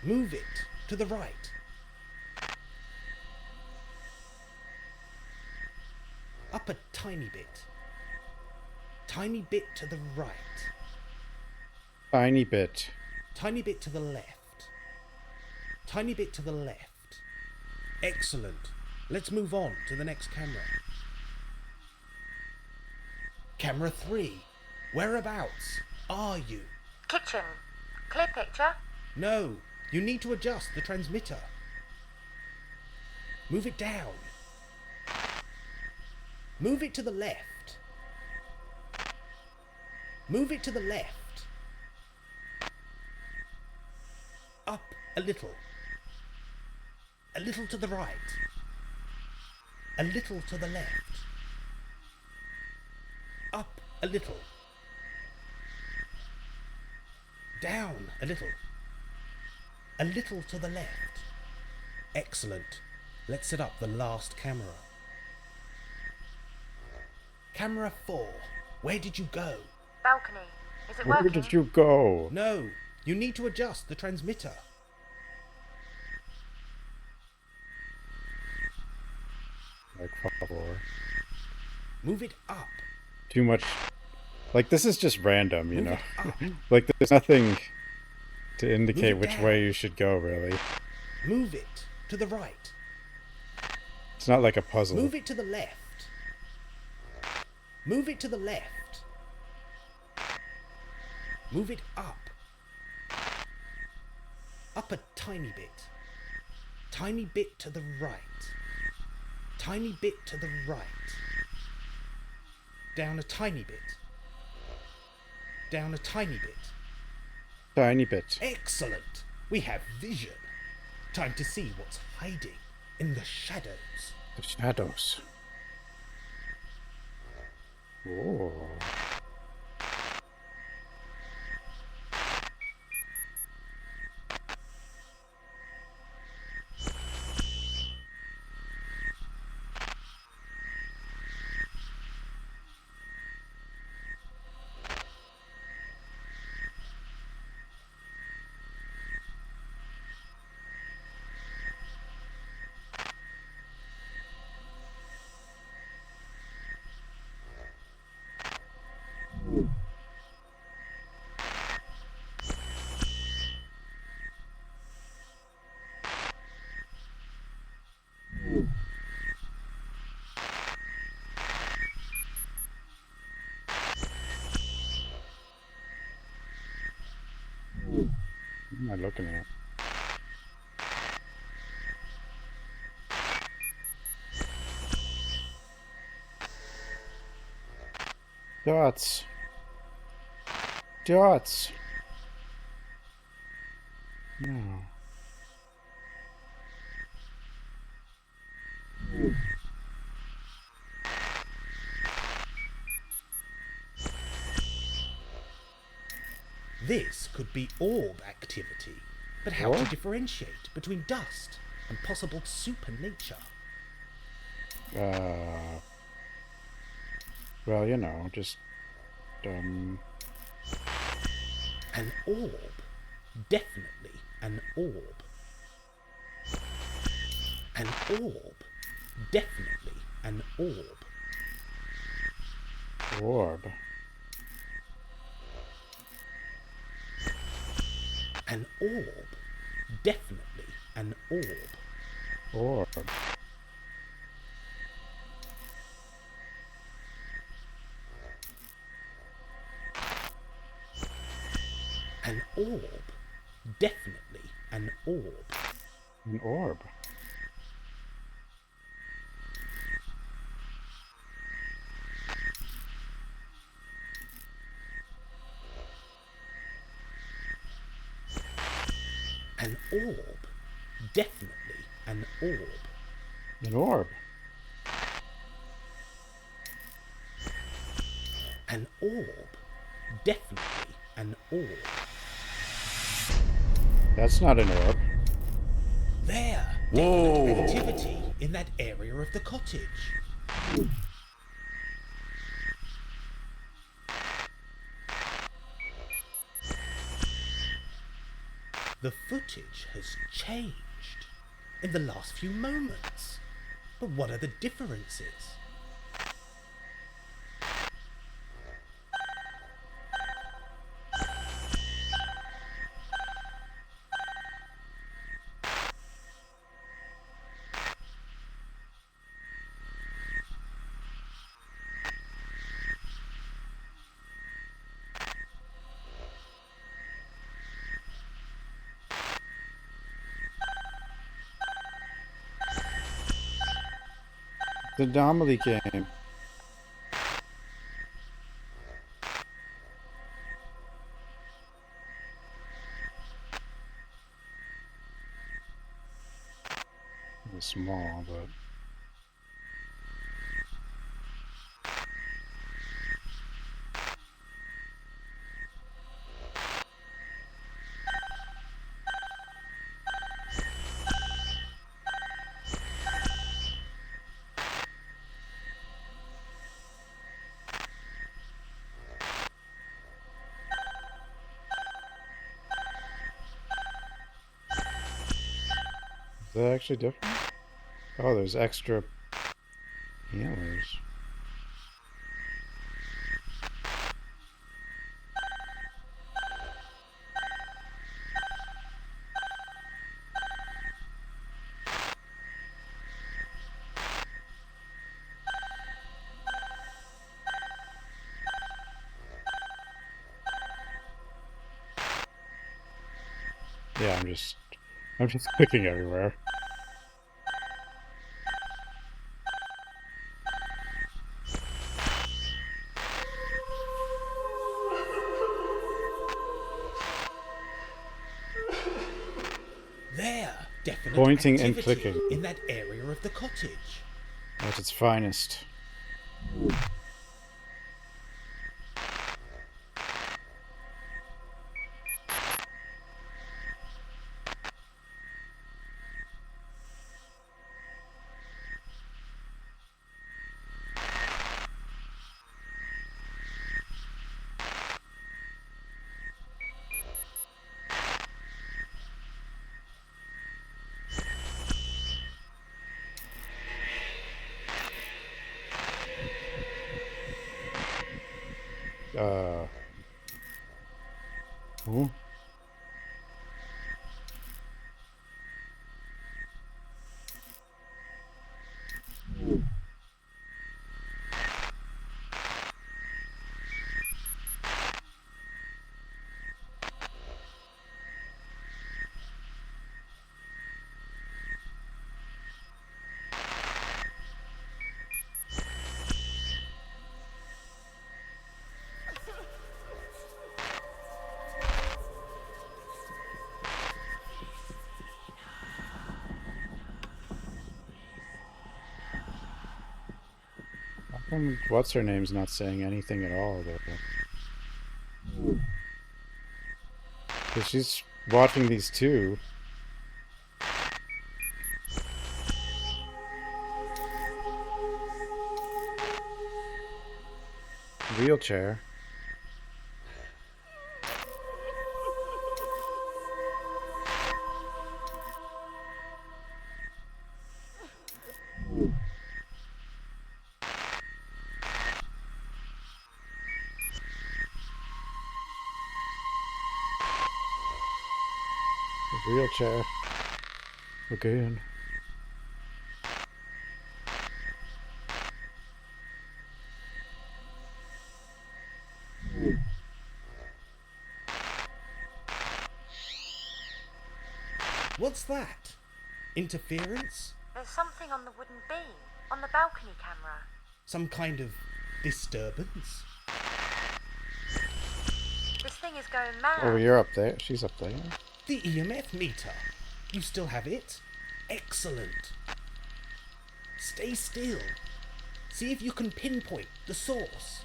Move it to the right. Up a tiny bit. Tiny bit to the right. Tiny bit. Tiny bit to the left. Tiny bit to the left. Excellent. Let's move on to the next camera. Camera 3. Whereabouts are you? Kitchen. Clear picture. No, you need to adjust the transmitter. Move it down. Move it to the left. Move it to the left. Up a little. A little to the right. A little to the left. Up a little. Down a little. A little to the left. Excellent. Let's set up the last camera. Camera 4. Where did you go? Balcony. Is it Where working? did you go? No, you need to adjust the transmitter. Like, favor. Move it up. Too much. Like, this is just random, you Move know? it up. Like, there's nothing to Move indicate it which down. way you should go, really. Move it to the right. It's not like a puzzle. Move it to the left. Move it to the left. Move it up. Up a tiny bit. Tiny bit to the right. Tiny bit to the right. Down a tiny bit. Down a tiny bit. Tiny bit. Excellent! We have vision. Time to see what's hiding in the shadows. The shadows. Oh. What am I looking at? Dots. Dots. No. This could be orb activity, but how to Orb? differentiate between dust and possible supernature? Well, you know, just, An orb. Definitely an orb. An orb. Definitely an orb. orb. An orb. Definitely an orb. Orb. An orb. Definitely an orb. An orb. An orb. Definitely an orb. An orb. An orb. Definitely an orb. That's not an orb. There! Whoa! Definite activity in that area of the cottage. The footage has changed in the last few moments. But what are the differences? The anomaly game. It was small, but is that actually different? Oh, there's extra antlers. Yeah, I'm just clicking everywhere. There! Definite Pointing and activity clicking. in that area of the cottage. At its finest. Ooh. How come what's her name's not saying anything at all though? Because she's watching these two. Wheelchair. Wheelchair. Again. What's that? Interference? There's something on the wooden beam, on the balcony camera. Some kind of disturbance? This thing is going mad. Oh, you're up there. She's up there. The EMF meter. You still have it? Excellent. Stay still. See if you can pinpoint the source.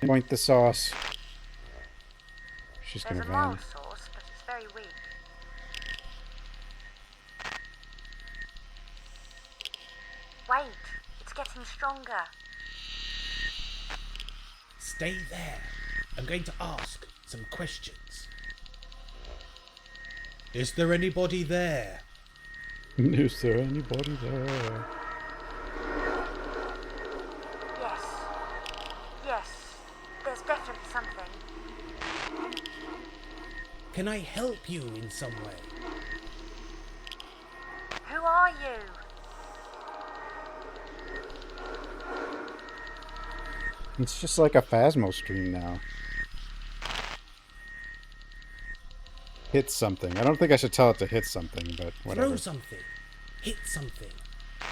Point the sauce. She's There's gonna a van. mild source, but it's very weak. Wait, it's getting stronger. Stay there. I'm going to ask some questions. Is there anybody there? Is there anybody there? Yes. Yes. There's definitely something. Can I help you in some way? Who are you? It's just like a Phasmo stream now. Hit something. I don't think I should tell it to hit something, but whatever. Throw something. Hit something.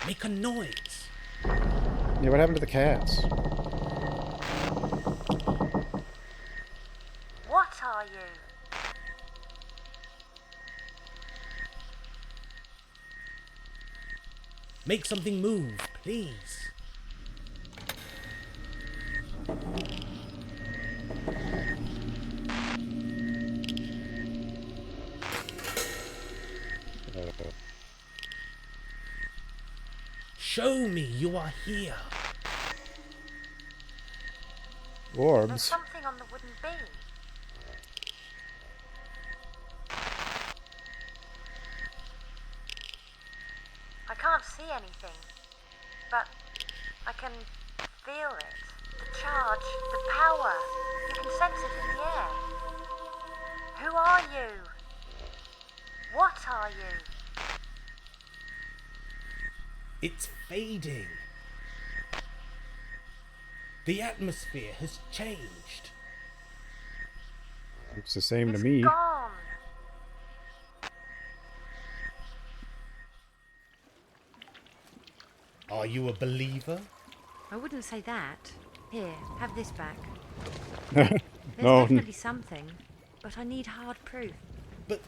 Make a noise. Yeah, what happened to the cats? What are you? Make something move, please. Show me you are here. There's Orbs. something on the wooden beam. I can't see anything, but I can feel it. The charge, the power. You can sense it in the air. Who are you? What are you? It's fading. The atmosphere has changed. Looks the same to It's me. gone. Are you a believer? I wouldn't say that. Here, have this back. There's No. definitely something, but I need hard proof. But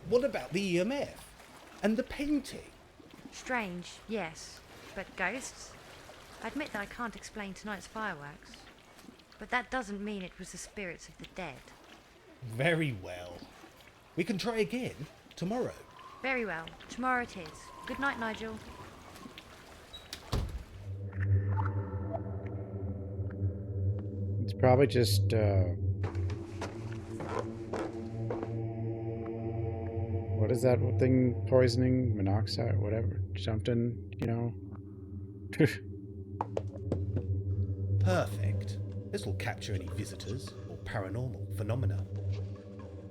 what about the EMF? And the painting? Strange, yes, but ghosts? I admit that I can't explain tonight's fireworks, but that doesn't mean it was the spirits of the dead. Very well. We can try again tomorrow. Very well, tomorrow it is. Good night, Nigel. It's probably just, what is that thing? Poisoning? Monoxide? Whatever. Something, you know? Perfect. This will capture any visitors or paranormal phenomena.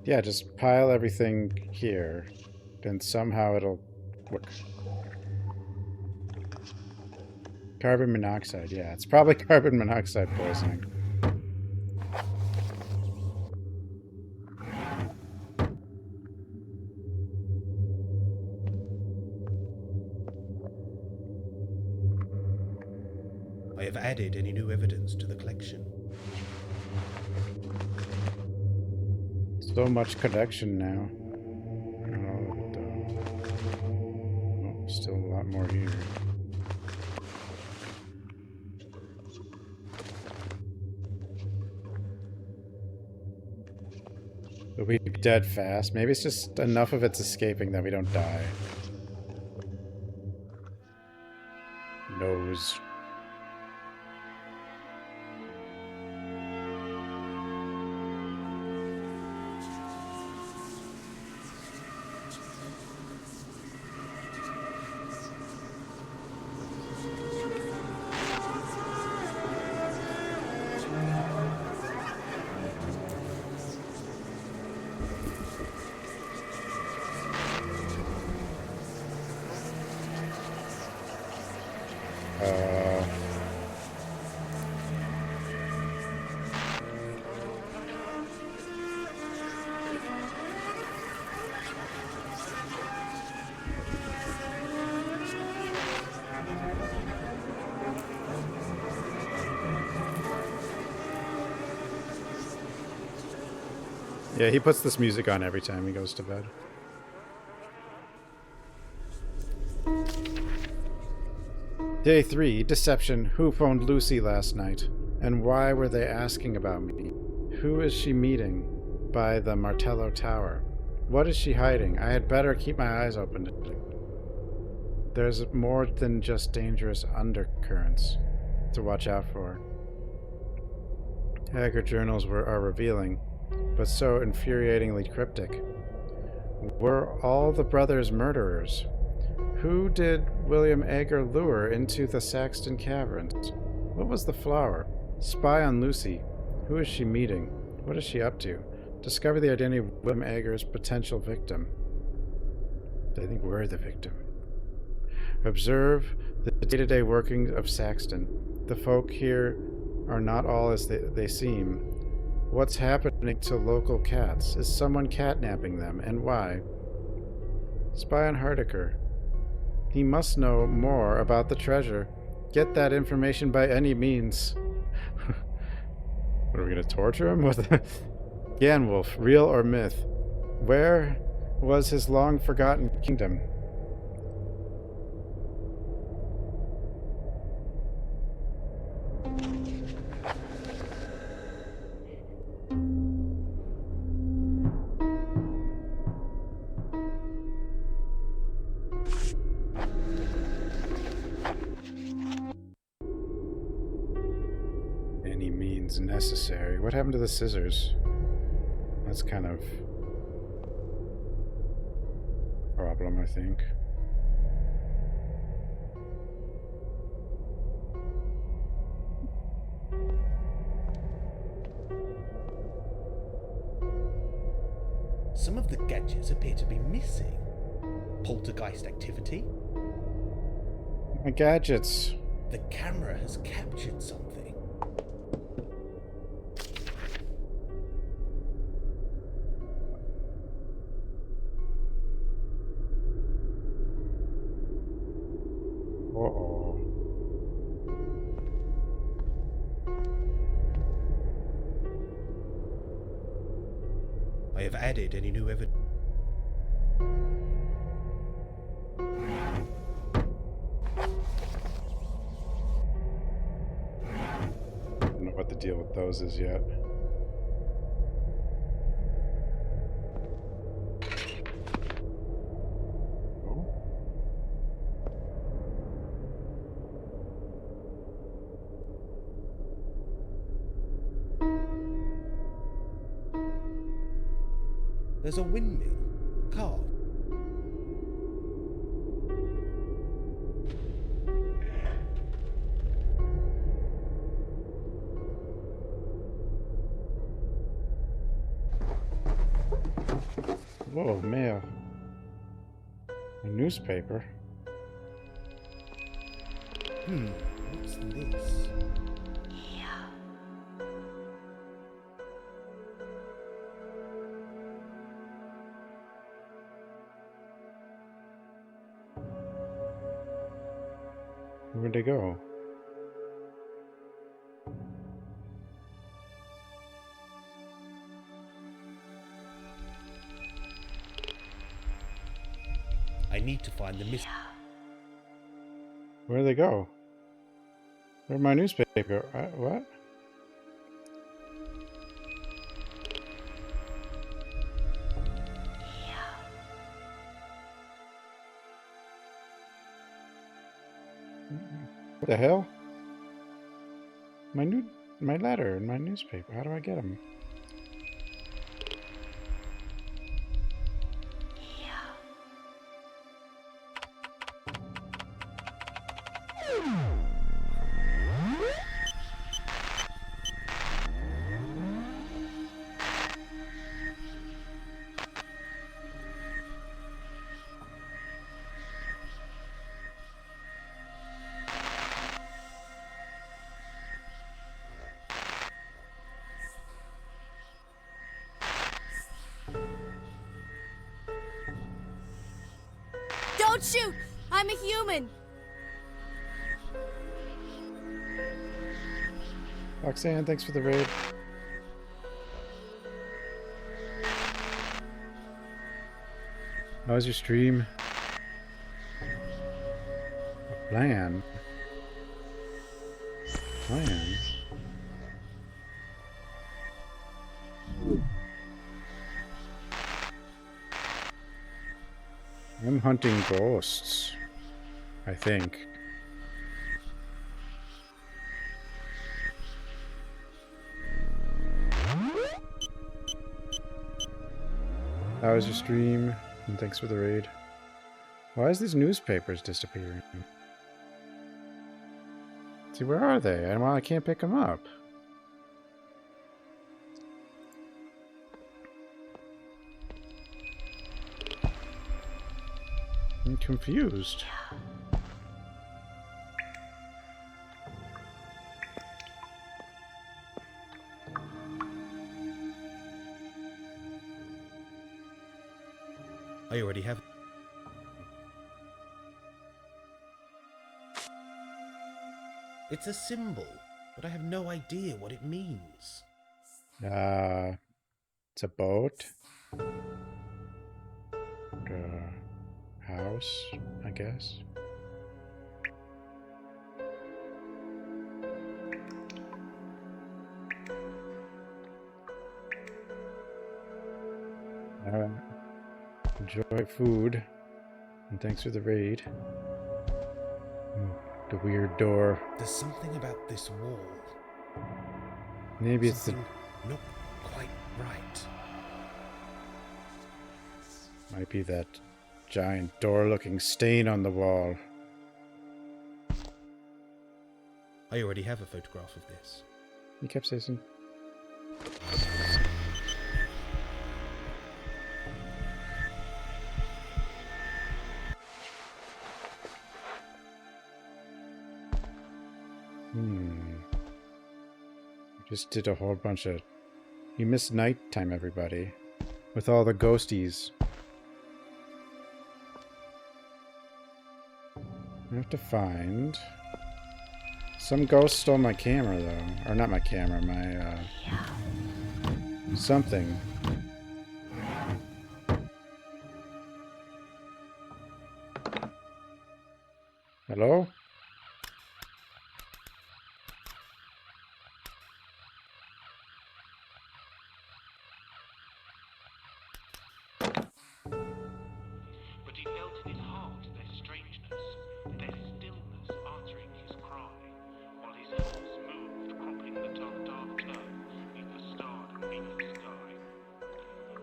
Yeah, just pile everything here. Then somehow it'll work. Carbon monoxide, yeah. It's probably carbon monoxide poisoning. I have added any new evidence to the collection. So much collection now. Oh, still a lot more here. We'll be dead fast. Maybe it's just enough of it's escaping that we don't die. Nose. Yeah, he puts this music on every time he goes to bed. Day 3, Deception. Who phoned Lucy last night? And why were they asking about me? Who is she meeting by the Martello Tower? What is she hiding? I had better keep my eyes open. There's more than just dangerous undercurrents to watch out for. Hacker journals are revealing, but so infuriatingly cryptic. Were all the brothers murderers? Who did William Egger lure into the Saxton Caverns? What was the flower? Spy on Lucy. Who is she meeting? What is she up to? Discover the identity of William Egger's potential victim. I think we're the victim. Observe the day-to-day workings of Saxton. The folk here are not all as they seem. What's happening to local cats? Is someone catnapping them, and why? Spy on Hardiker. He must know more about the treasure. Get that information by any means. What, are we going to torture him? Ganwolf, real or myth? Where was his long-forgotten kingdom? Any means necessary. What happened to the scissors? That's kind of a problem, I think. Some of the gadgets appear to be missing. Poltergeist activity? My gadgets. The camera has captured something. Uh-oh. I have added any new evidence. I don't know what the deal with those is yet. There's a windmill. Carved. Whoa, mail. A newspaper. What's this? Where'd they go? I need to find the missing. Where'd they go? Where'd my newspaper go? What? What the hell? My letter and my newspaper. How do I get them? Don't shoot! I'm a human! Roxanne, thanks for the raid. How was your stream? A plan? Plans? I'm hunting ghosts, I think. How was your stream? And thanks for the raid. Why is these newspapers disappearing? See, where are they? And well, I can't pick them up. I'm confused. I already have. It's a symbol, but I have no idea what it means. It's a boat. House, I guess. Alright. Enjoy food. And thanks for the raid. The weird door. There's something about this wall. Maybe it's the... not quite right. Might be that giant door-looking stain on the wall. I already have a photograph of this. You kept saying. Just did a whole bunch of... You missed nighttime, everybody. With all the ghosties. I have to find... Some ghost stole my camera, though. Or not my camera, my, something. Hello? But he felt in his heart their strangeness, their stillness answering his cry, while his horse moved, cropping the dark turf neath the starred and meaning sky.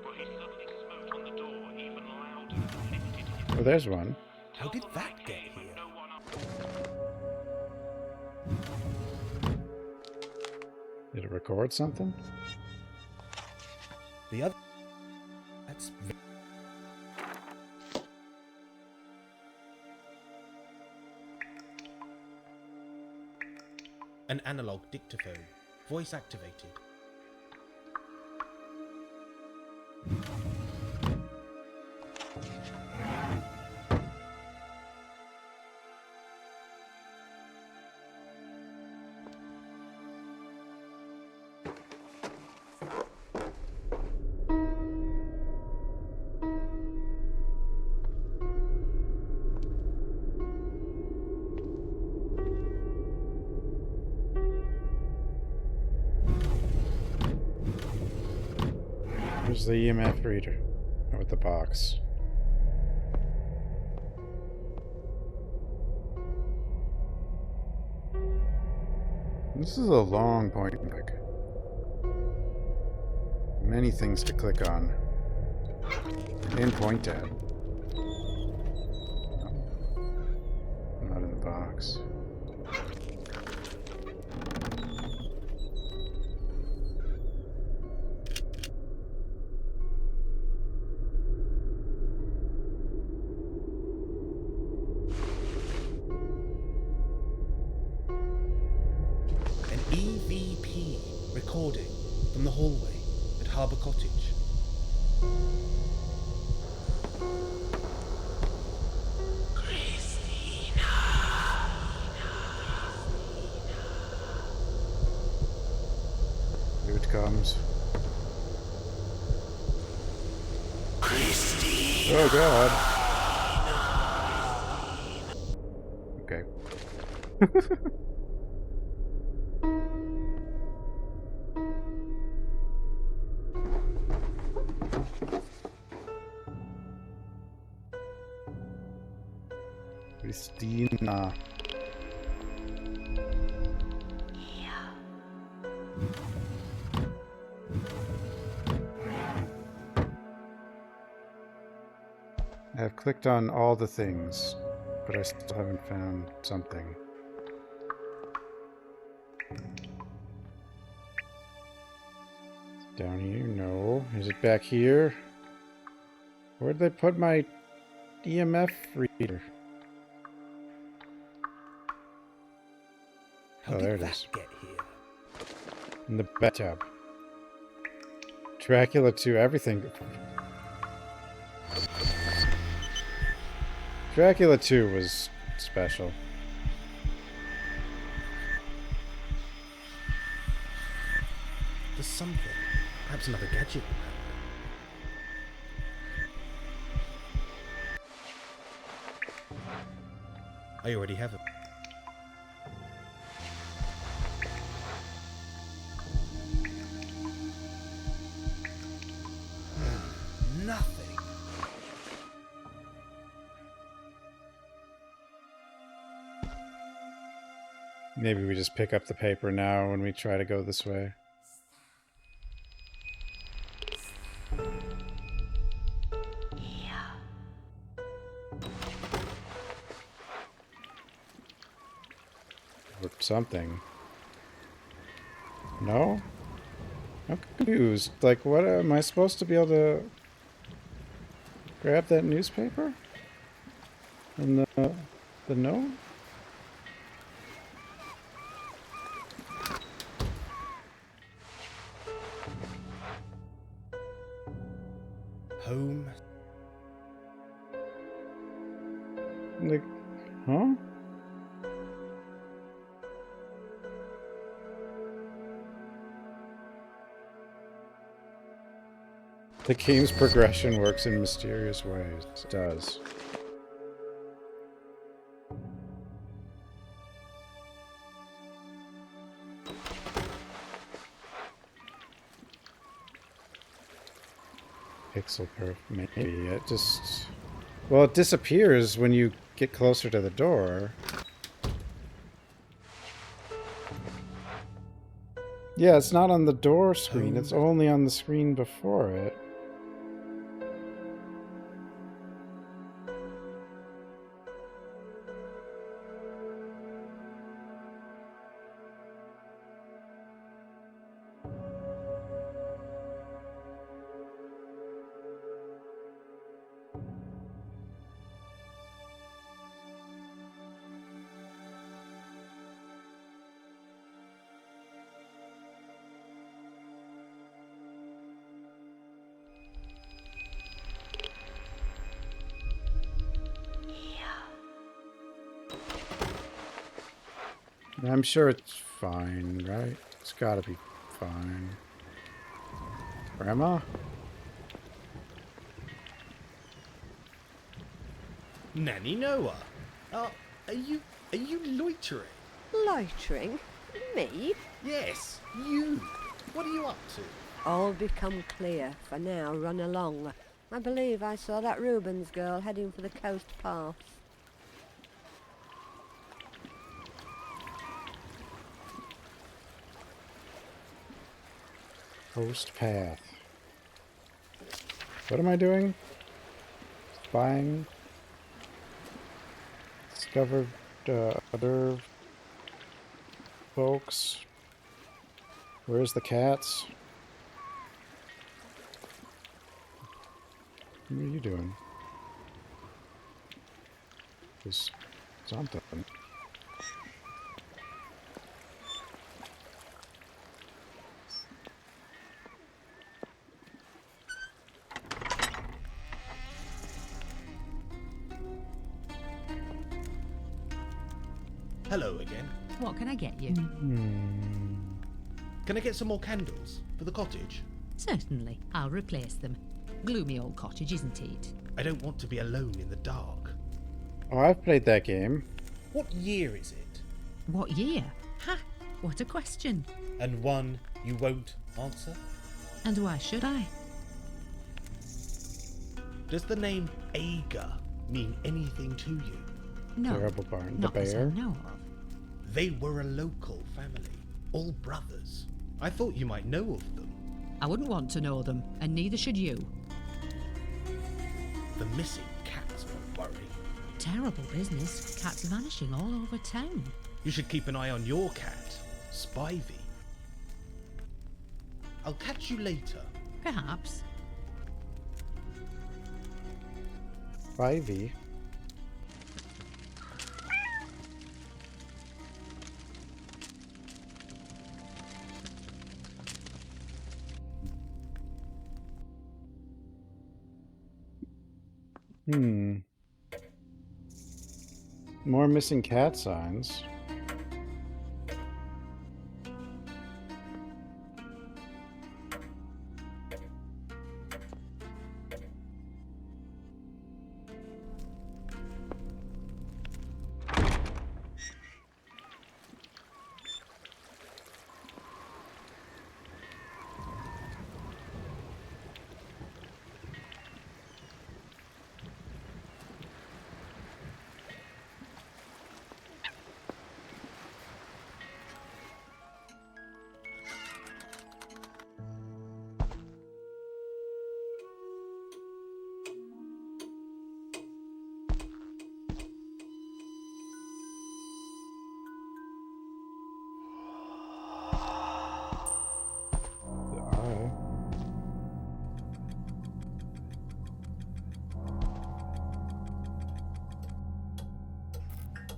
For he suddenly smote on the door even louder and lifted his... Oh, there's one. How did that get here? Did it record something? The other... That's... An analog dictaphone, voice activated. Where's the EMF reader? Oh, with the box. This is a long point and click. Many things to click on. And point at. Not in the box. An EVP recording from the hallway at Harbour Cottage. Here it comes. Oh god. Okay. Christina. I've clicked on all the things, but I still haven't found something. Down here? No. Is it back here? Where'd they put my EMF reader? How Oh, there did it that is. get here? In the bathtub. Dracula 2, everything. Dracula 2 was special. There's something. Perhaps another gadget around. I already have it. Nothing. Maybe we just pick up the paper now when we try to go this way. Or something. No? I'm confused. Like, what am I supposed to be able to grab that newspaper? And the note? Home. Like, huh? The game's progression works in mysterious ways. It does. Pixel perf, maybe. It just... Well, it disappears when you get closer to the door. Yeah, it's not on the door screen. It's only on the screen before it. I'm sure it's fine, right? It's gotta be fine. Grandma? Nanny Noah. Are you loitering? Loitering? Me? Yes, you. What are you up to? All become clear. For now, run along. I believe I saw that Rubens girl heading for the coast path. Post path. What am I doing? Spying. Discovered other folks. Where's the cats? What are you doing? There's something. Hello again. What can I get you? Can I get some more candles for the cottage? Certainly. I'll replace them. Gloomy old cottage, isn't it? I don't want to be alone in the dark. Oh, I've played that game. What year is it? What year? Ha! What a question. And one you won't answer? And why should I? Does the name Ager mean anything to you? No. Terrible barn. The Not that I bear. know of. They were a local family, all brothers. I thought you might know of them. I wouldn't want to know them, and neither should you. The missing cats won't worry. Terrible business. Cats vanishing all over town. You should keep an eye on your cat, Spivey. I'll catch you later. Perhaps. Spivey. More missing cat signs.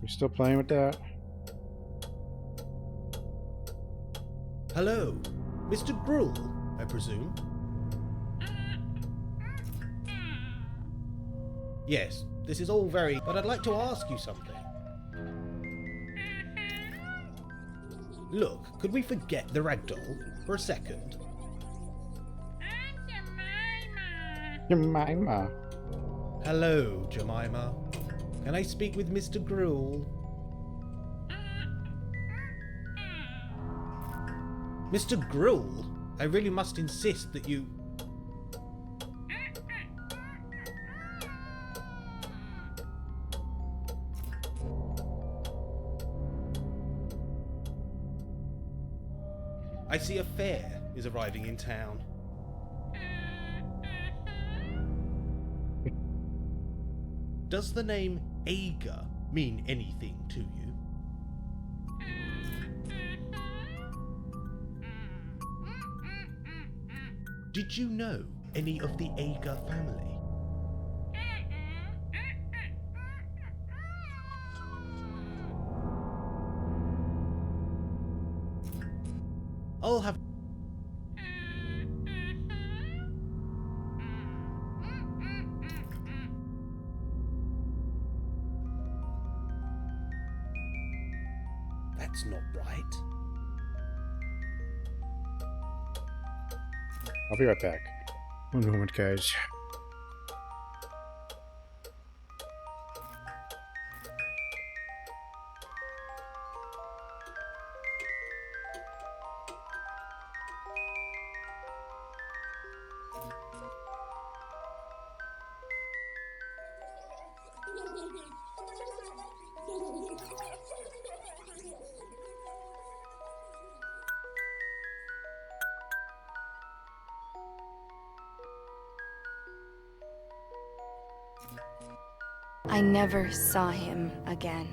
You still playing with that? Hello, Mr. Gruel, I presume? Yes, this is all very... But I'd like to ask you something. Look, could we forget the ragdoll for a second? Jemima. Hello, Jemima. Can I speak with Mr. Gruel? Mr. Gruel, I really must insist that you... I see a fair is arriving in town. Does the name Ager mean anything to you? Did you know any of the Ager family? I'll have... That's not right. I'll be right back. One moment, guys. I never saw him again.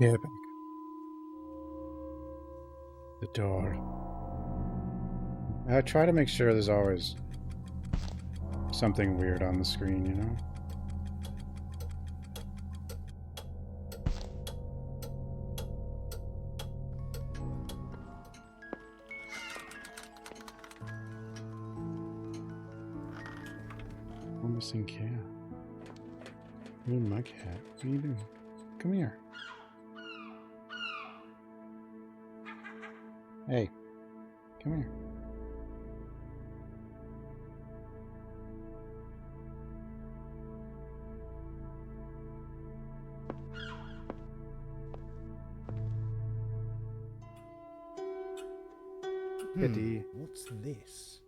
Okay, back. The door. I try to make sure there's always something weird on the screen, you know? I'm missing cat. I need my cat. What are you doing? Come here. Hey, come here. Kitty. What's this?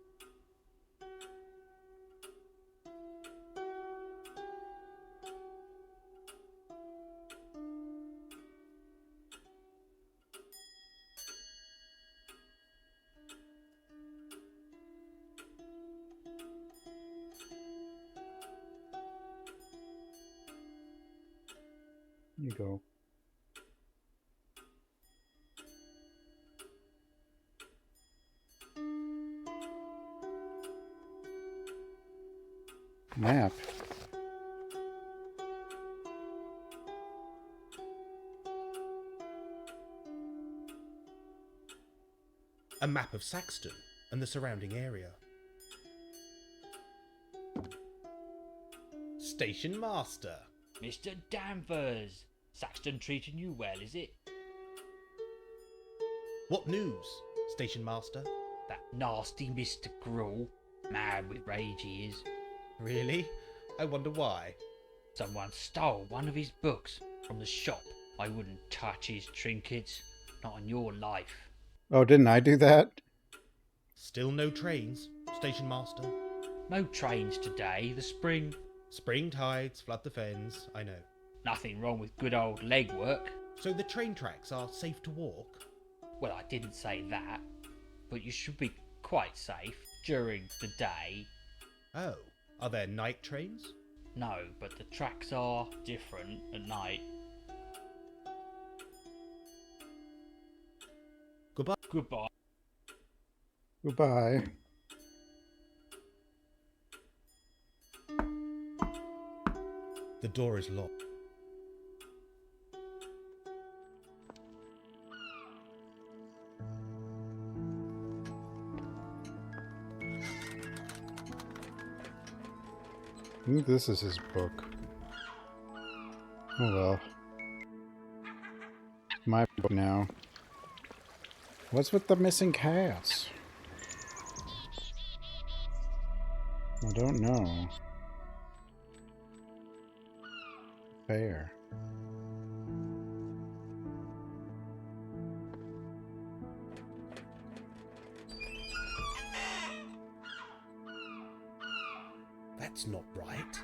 Here you go. Map. A map of Saxton and the surrounding area. Station Master. Mr. Danvers! Saxton treating you well, is it? What news, Station Master? That nasty Mr. Gruel. Mad with rage he is. Really? I wonder why. Someone stole one of his books from the shop. I wouldn't touch his trinkets. Not on your life. Oh, didn't I do that? Still no trains, Station Master? No trains today. The spring tides flood the fens, I know. Nothing wrong with good old legwork. So the train tracks are safe to walk? Well, I didn't say that. But you should be quite safe during the day. Oh, are there night trains? No, but the tracks are different at night. Goodbye. Goodbye. Goodbye. The door is locked. I think this is his book. Oh well. My book now. What's with the missing cats? I don't know. Fair. That's not right.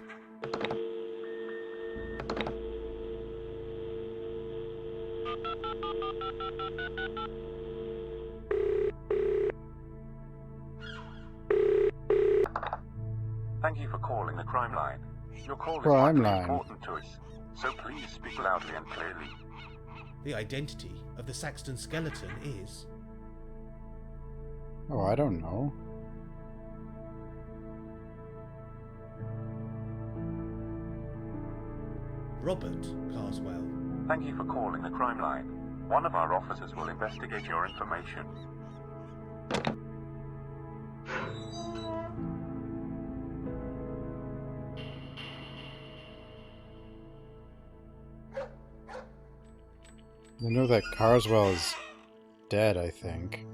Thank you for calling the crime line. Your call is Crime vitally line. important to us, so please speak loudly and clearly. The identity of the Saxton skeleton is... Oh, I don't know. Robert Carswell. Thank you for calling the crime line. One of our officers will investigate your information. I know that Carswell is dead, I think.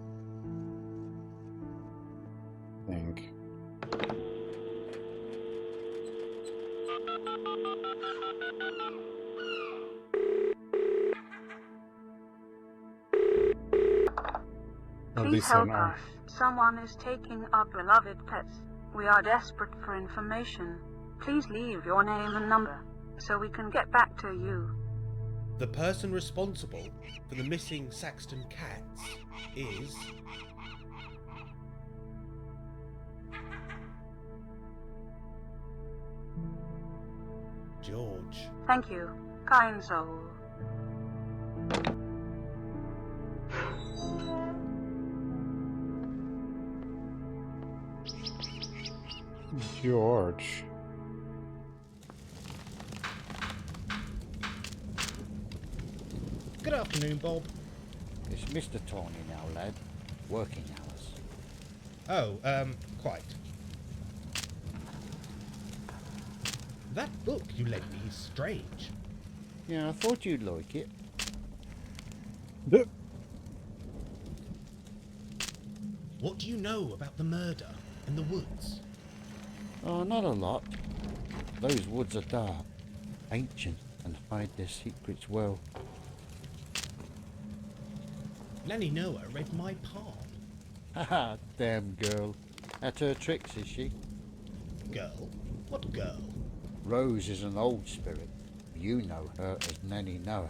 Please help us. Someone is taking our beloved pets. We are desperate for information. Please leave your name and number so we can get back to you. The person responsible for the missing Saxton cats is... George. Thank you, kind soul. George. Good afternoon, Bob. It's Mr. Tawny now, lad. Working hours. Oh, quite. That book you lent me is strange. Yeah, I thought you'd like it. What do you know about the murder in the woods? Oh, not a lot. Those woods are dark, ancient, and hide their secrets well. Lenny Noah read my palm. Haha, damn girl. At her tricks, is she? Girl? What girl? Rose is an old spirit. You know her as Nanny Noah.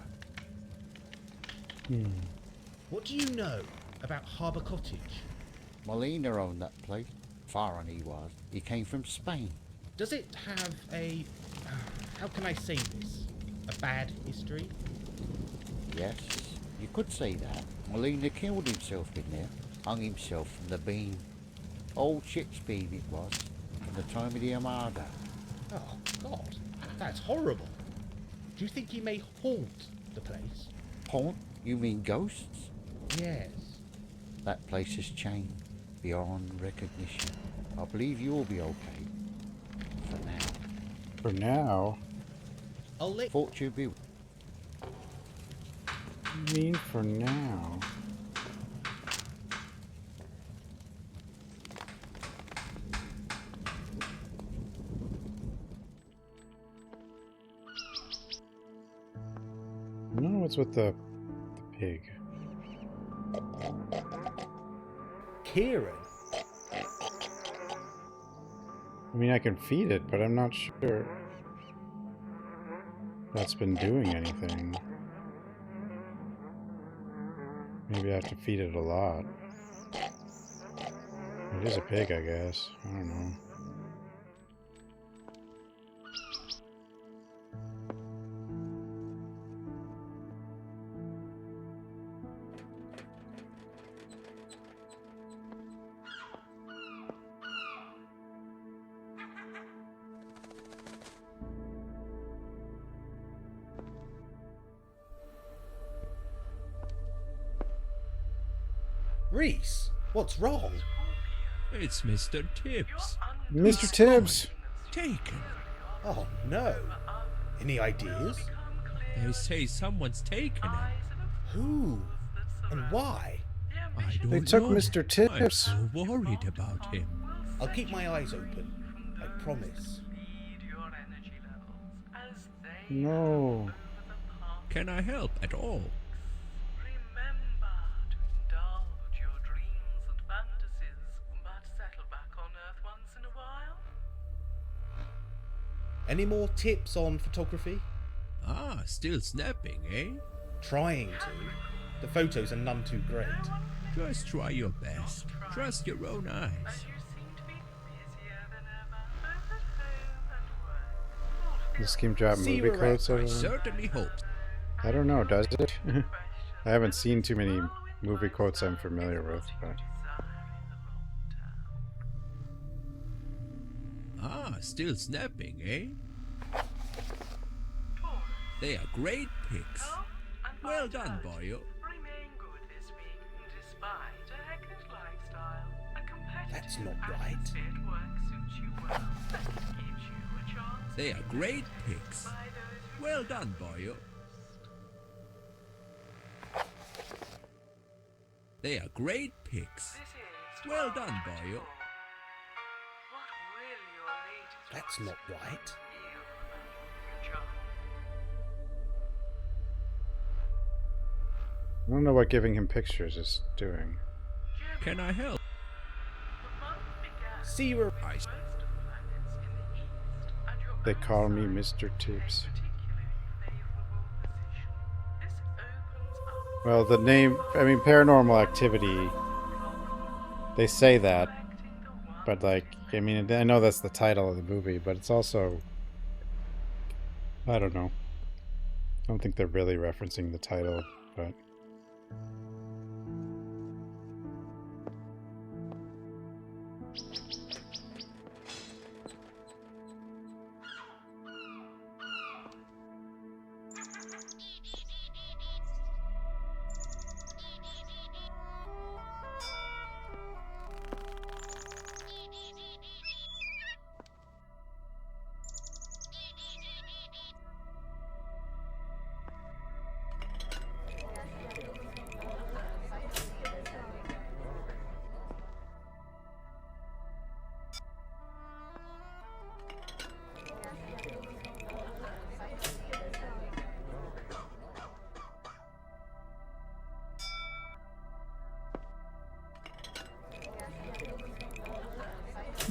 What do you know about Harbour Cottage? Molina owned that place. Foreign he was. He came from Spain. Does it have a... how can I say this? A bad history? Yes, you could say that. Molina killed himself in there. Hung himself from the beam. Old ship's beam it was. From the time of the Armada. Oh, God. That's horrible. Do you think he may haunt the place? Haunt? You mean ghosts? Yes. That place has changed. Beyond recognition. I believe you'll be okay. For now. For now? I'll let... Thought you'd be... I mean for now? I don't know what's with the pig. Kieran? I mean, I can feed it, but I'm not sure that's been doing anything. Maybe I have to feed it a lot. It is a pig, I guess. I don't know. Reese, what's wrong? It's Mr. Tibbs. Mr. Tibbs! Taken. Oh, no. Any ideas? They say someone's taken him. Who? And why? I don't They took know. Mr. Tibbs. I'm so worried about him. I'll keep my eyes open. I promise. No. Can I help at all? Any more tips on photography? Ah, still snapping, eh? Trying to. The photos are none too great. Just try your best. Trust your own eyes. The scheme drop See movie you around. quotes. I certainly hope. I don't know, does it? I haven't seen too many movie quotes I'm familiar with, but... Ah, still snapping, eh? They are great pics. Well done, boyo. That's not right. They are great pics. Well done, boyo. They are great pics. Well done, boyo. That's not right. I don't know what giving him pictures is doing. Can I help? Zero. They call me Mr. Tibbs. Well, the name, I mean, Paranormal Activity, they say that, but like, I mean, I know that's the title of the movie, but it's also, I don't know. I don't think they're really referencing the title, but...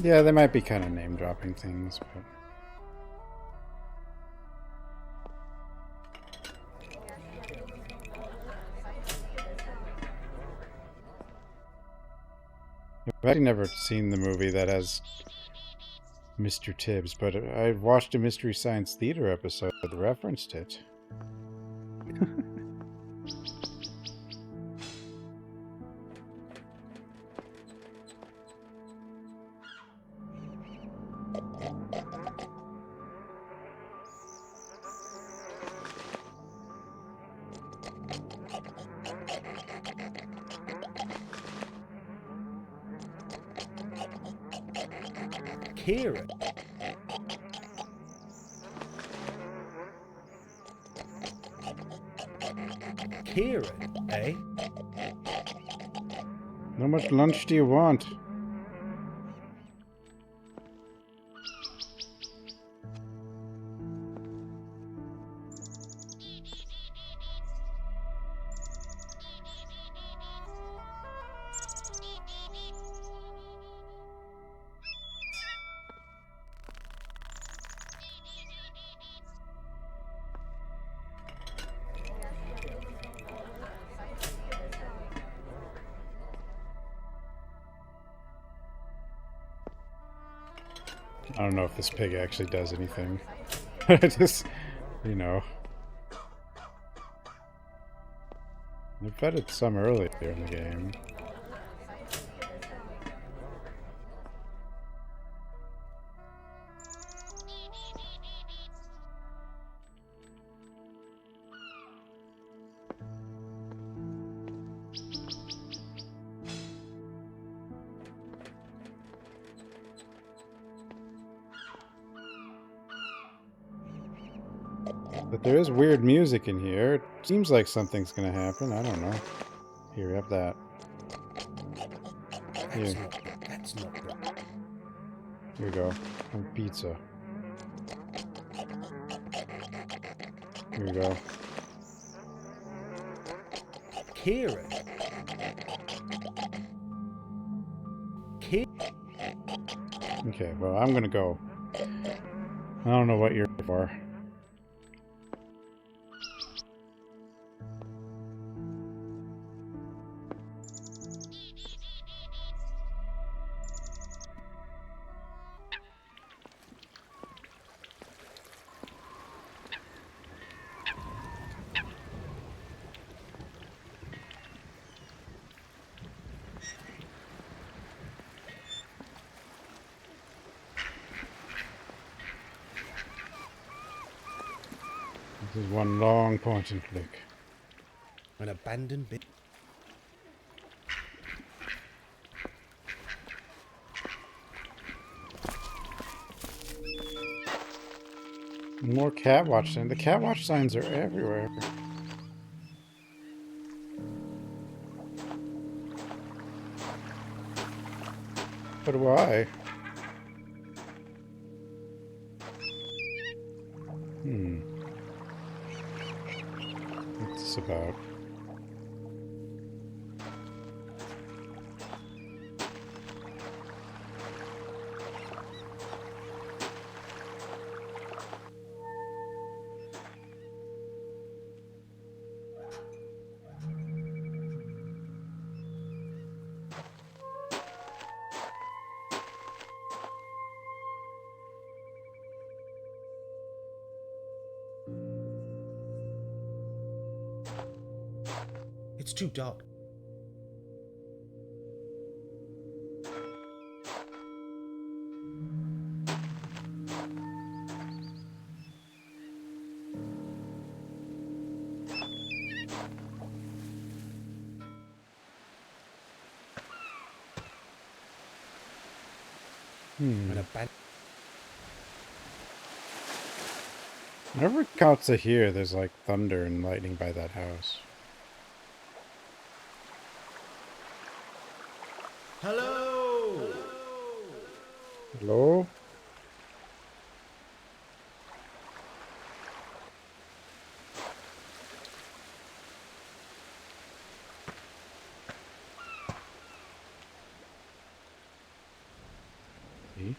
Yeah, they might be kind of name-dropping things, but... I've actually never seen the movie that has Mr. Tibbs, but I watched a Mystery Science Theater episode that referenced it. Kieran. Kieran, eh? How much lunch do you want? I don't know if this pig actually does anything. I just, you know. I fed it some earlier in the game. But there is weird music in here. It seems like something's gonna happen. I don't know. Here, have that. Here. That's not right. Here you go. Some pizza. Here you go. Kieran. Okay, well, I'm gonna go. I don't know what you're for. This is one long point and click. An abandoned bit. More cat watch signs. The cat watch signs are everywhere. But why? What's this about? It's too dark. Whenever it counts to here, there's like thunder and lightning by that house. Hello! Hello? See?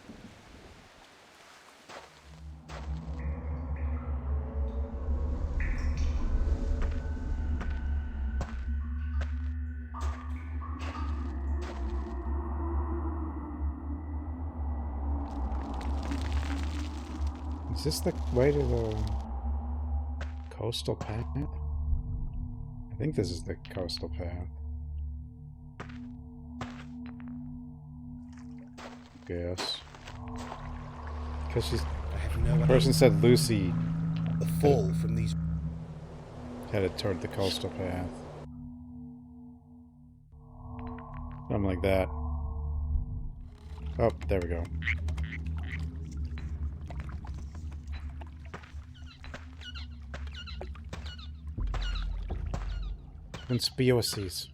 Is this the way to the coastal path? I think this is the coastal path. Yes. Because she's... The person said Lucy... The fall from these... headed toward the coastal path. Something like that. Oh, there we go. Conspiracies.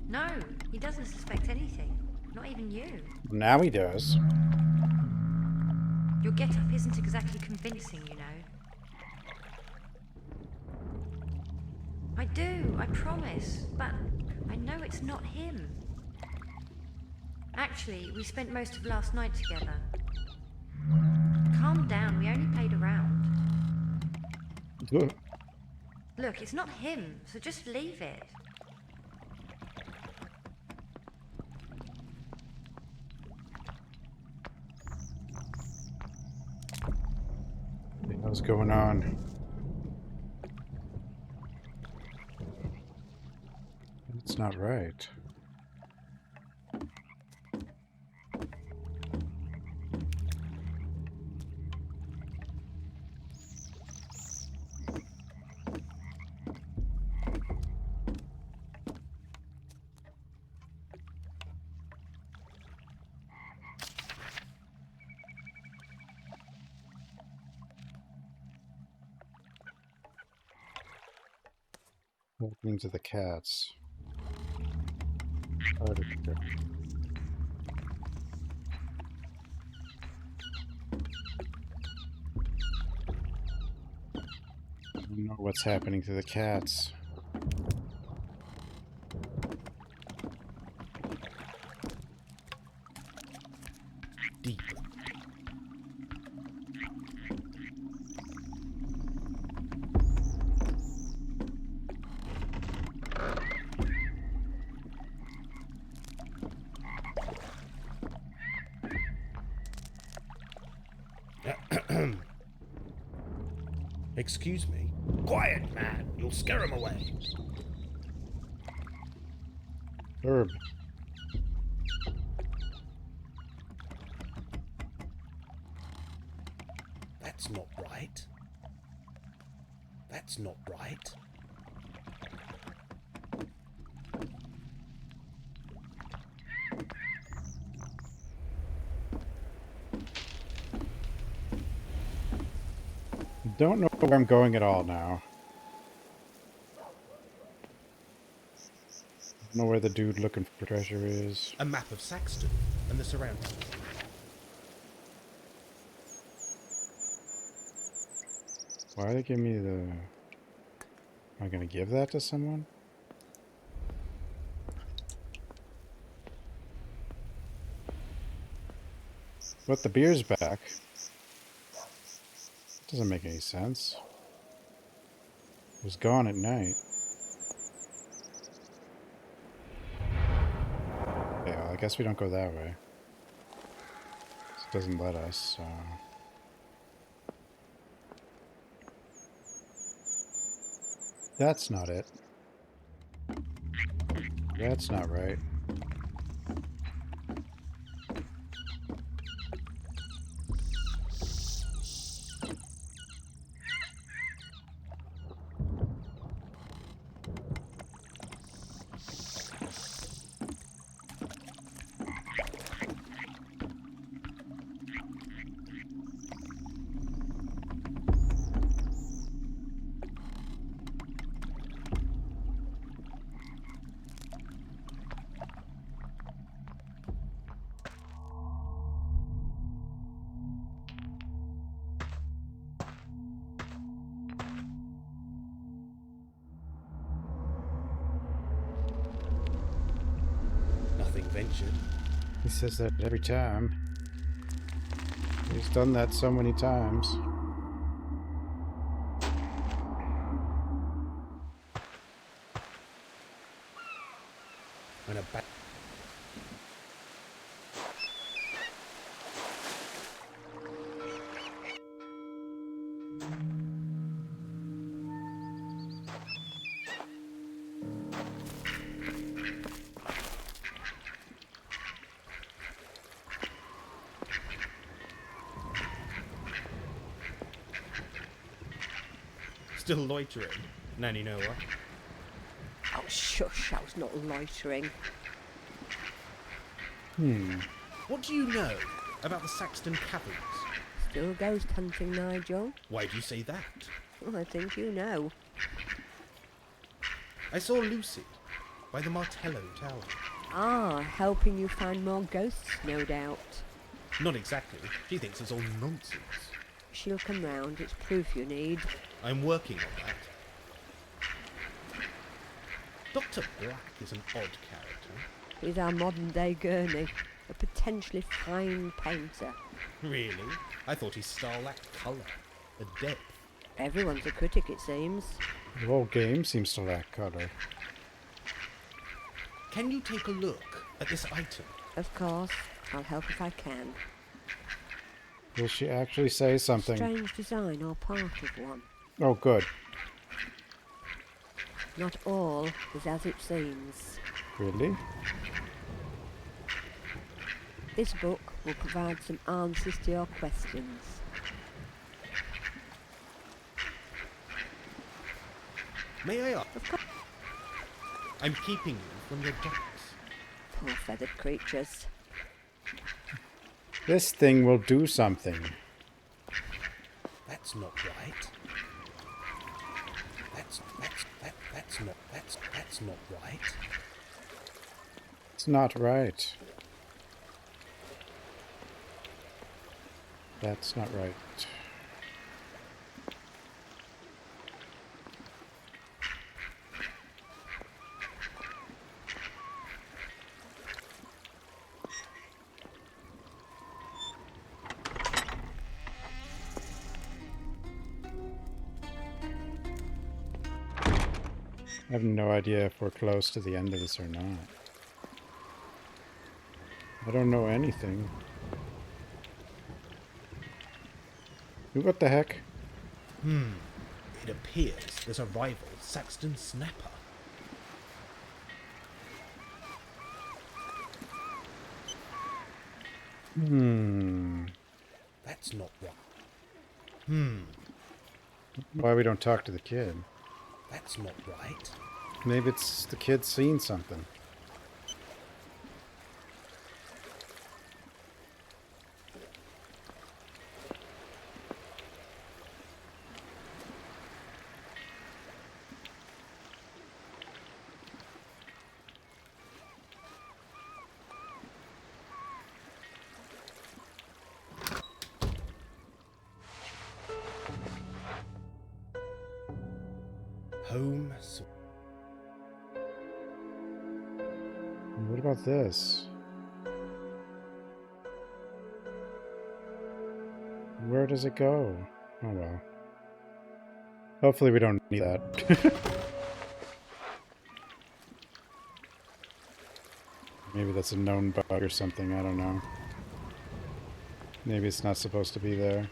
No, he doesn't suspect anything. Not even you. Now he does. Your get-up isn't exactly convincing, you know. I do, I promise, but I know it's not him. Actually, we spent most of last night together. Calm down, we only played around. Good. Look, it's not him, so just leave it. What's going on? It's not right. Walking to the cats. Article. I don't know what's happening to the cats. Deep. Excuse me? Quiet, man! You'll scare him away. Herb. right. That's not right. Don't know where I'm going at all now. Don't know where the dude looking for treasure is. A map of Saxton and the surroundings. Why are they giving me the... Am I gonna give that to someone? But the beer's back. Doesn't make any sense. It was gone at night. Okay, well, I guess we don't go that way. It doesn't let us, so... That's not it. That's not right. Nothing ventured. He says that every time. He's done that so many times. And a back. Still loitering, Nanny Noah. Oh, shush, I was not loitering. What do you know about the Saxton Caverns? Still ghost hunting, Nigel? Why do you say that? Well, I think you know. I saw Lucy by the Martello Tower. Ah, helping you find more ghosts, no doubt. Not exactly. She thinks it's all nonsense. She'll come round, it's proof you need. I'm working on that. Dr. Black is an odd character. He's our modern-day Gurney, a potentially fine painter. Really? I thought his style lacked colour, a depth. Everyone's a critic, it seems. The whole game seems to lack color. Can you take a look at this item? Of course. I'll help if I can. Will she actually say something? Strange design or part of one. Oh, good. Not all is as it seems. Really? This book will provide some answers to your questions. May I ask? I'm keeping you from your ducks. Poor feathered creatures. This thing will do something. That's not right. That's not right. It's not right. That's not right. I have no idea if we're close to the end of this or not. I don't know anything. What the heck? It appears there's a rival Saxton Snapper. Hmm. That's not right. Why we don't talk to the kid? That's not right. Maybe it's the kid seen something. Home. What about this? Where does it go? Oh well. Hopefully we don't need that. Maybe that's a known bug or something, I don't know. Maybe it's not supposed to be there.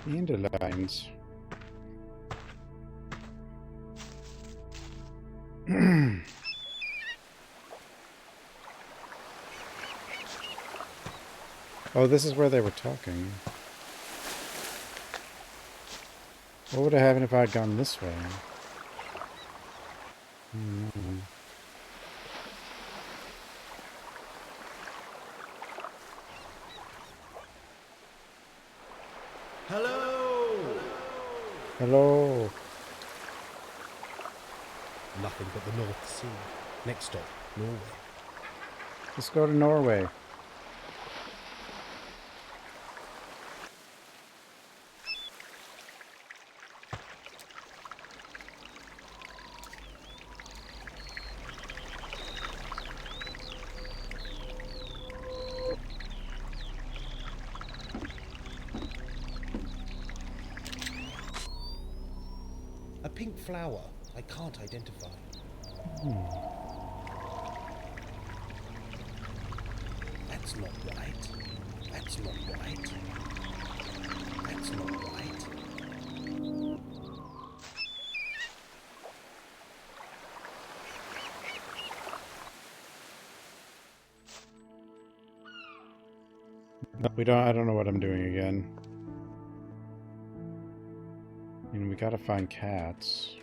Dandelions. Oh, this is where they were talking. What would have happened if I had gone this way? Hello! Hello. Nothing but the North Sea. Next stop, Norway. Let's go to Norway. A pink flower I can't identify. That's not right. That's not right. That's not right. I don't know what I'm doing again. And we gotta find cats.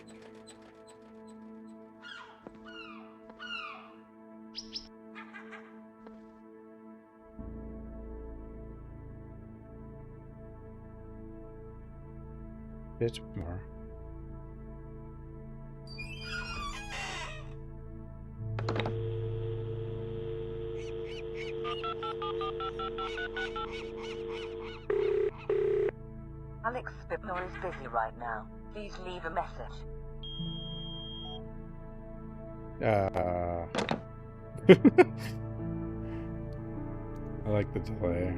Bit more. Alex Spibnor is busy right now. Please leave a message. I like the delay.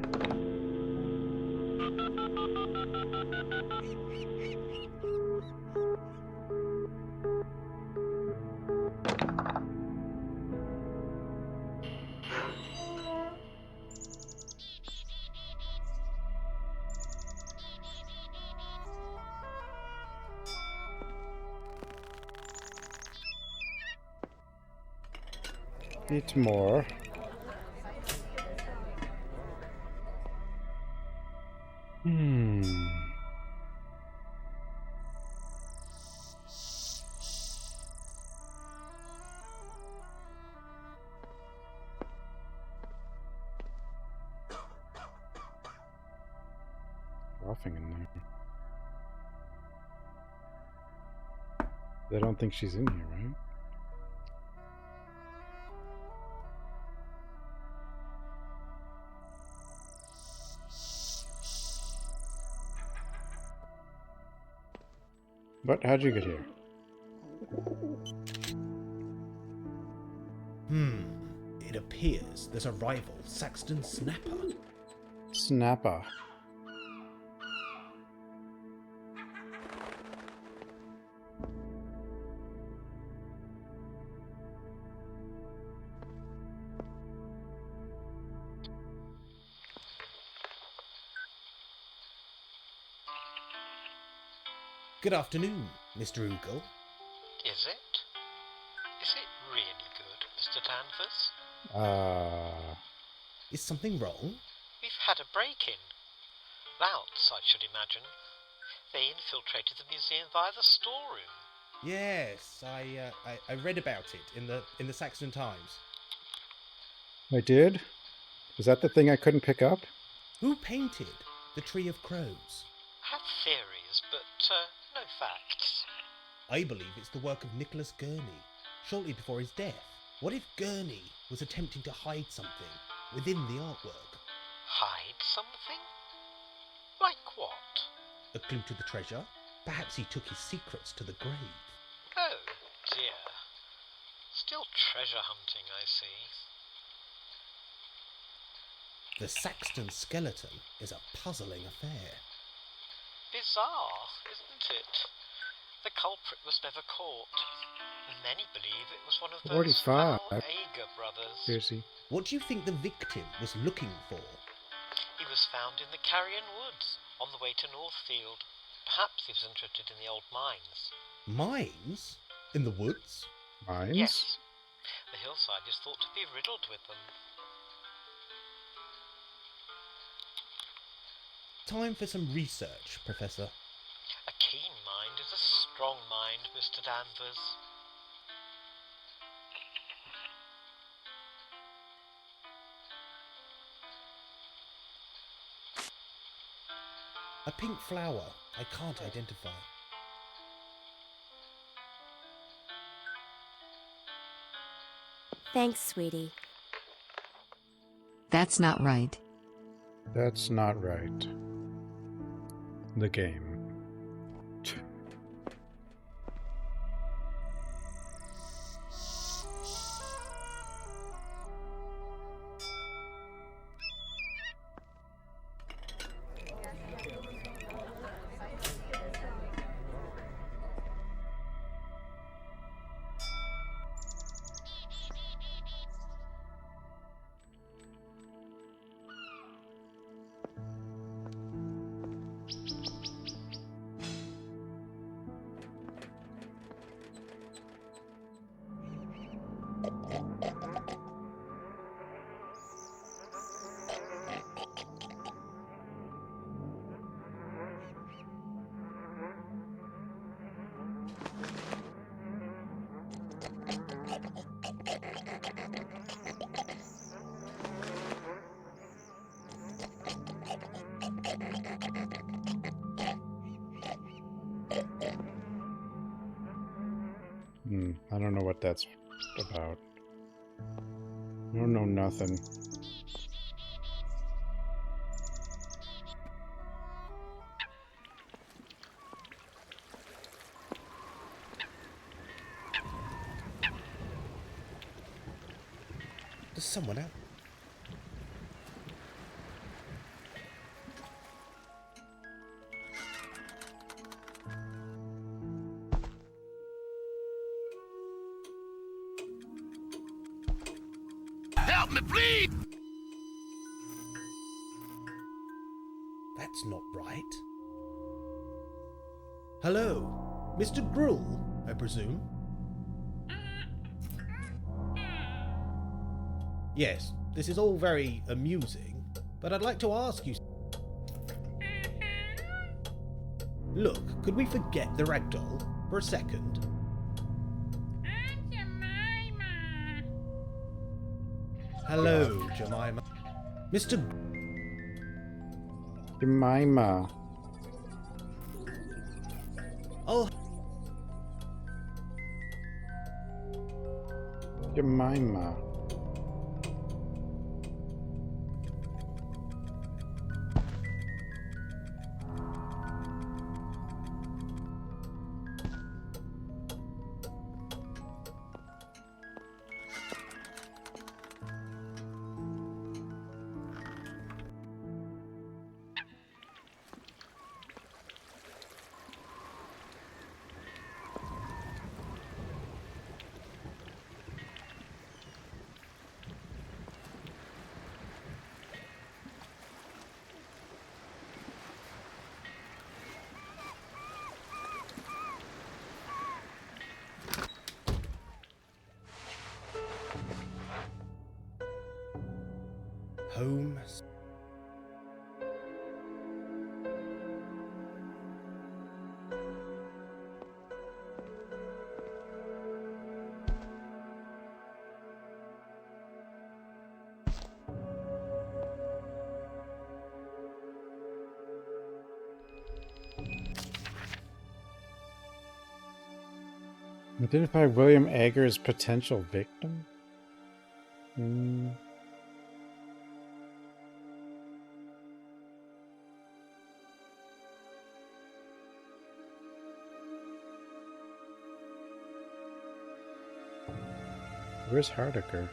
Eat more. Coughing in there. They don't think she's in here, right? What? How'd you get here? It appears there's a rival, Saxton Snapper. Snapper. Good afternoon, Mr. Oogle. Is it? Is it really good, Mr. Danvers? Is something wrong? We've had a break-in. Louts, I should imagine. They infiltrated the museum via the storeroom. Yes, I read about it in the Saxon Times. I did? Was that the thing I couldn't pick up? Who painted the Tree of Crows? I have theories, but no facts. I believe it's the work of Nicholas Gurney, shortly before his death. What if Gurney was attempting to hide something within the artwork? Hide something? Like what? A clue to the treasure? Perhaps he took his secrets to the grave. Oh, dear. Still treasure hunting, I see. The Saxton skeleton is a puzzling affair. Bizarre, isn't it? The culprit was never caught. Many believe it was one of those 45. Ager brothers. Seriously. What do you think the victim was looking for? He was found in the Carrion Woods, on the way to Northfield. Perhaps he was interested in the old mines. Mines? In the woods? Mines? Yes. The hillside is thought to be riddled with them. Time for some research, Professor. A keen mind is a strong mind, Mr. Danvers. A pink flower I can't identify. Thanks, sweetie. That's not right. That's not right. The game. I don't know what that's about. I don't know nothing. There's someone out. Help me, please! That's not right. Hello, Mr. Gruel, I presume? Yes, this is all very amusing, but I'd like to ask you... Look, could we forget the ragdoll for a second? Hello, Jemima. Mr. Jemima. Oh. Jemima. home. Identify William Ager's potential victim? Where's Hardiker?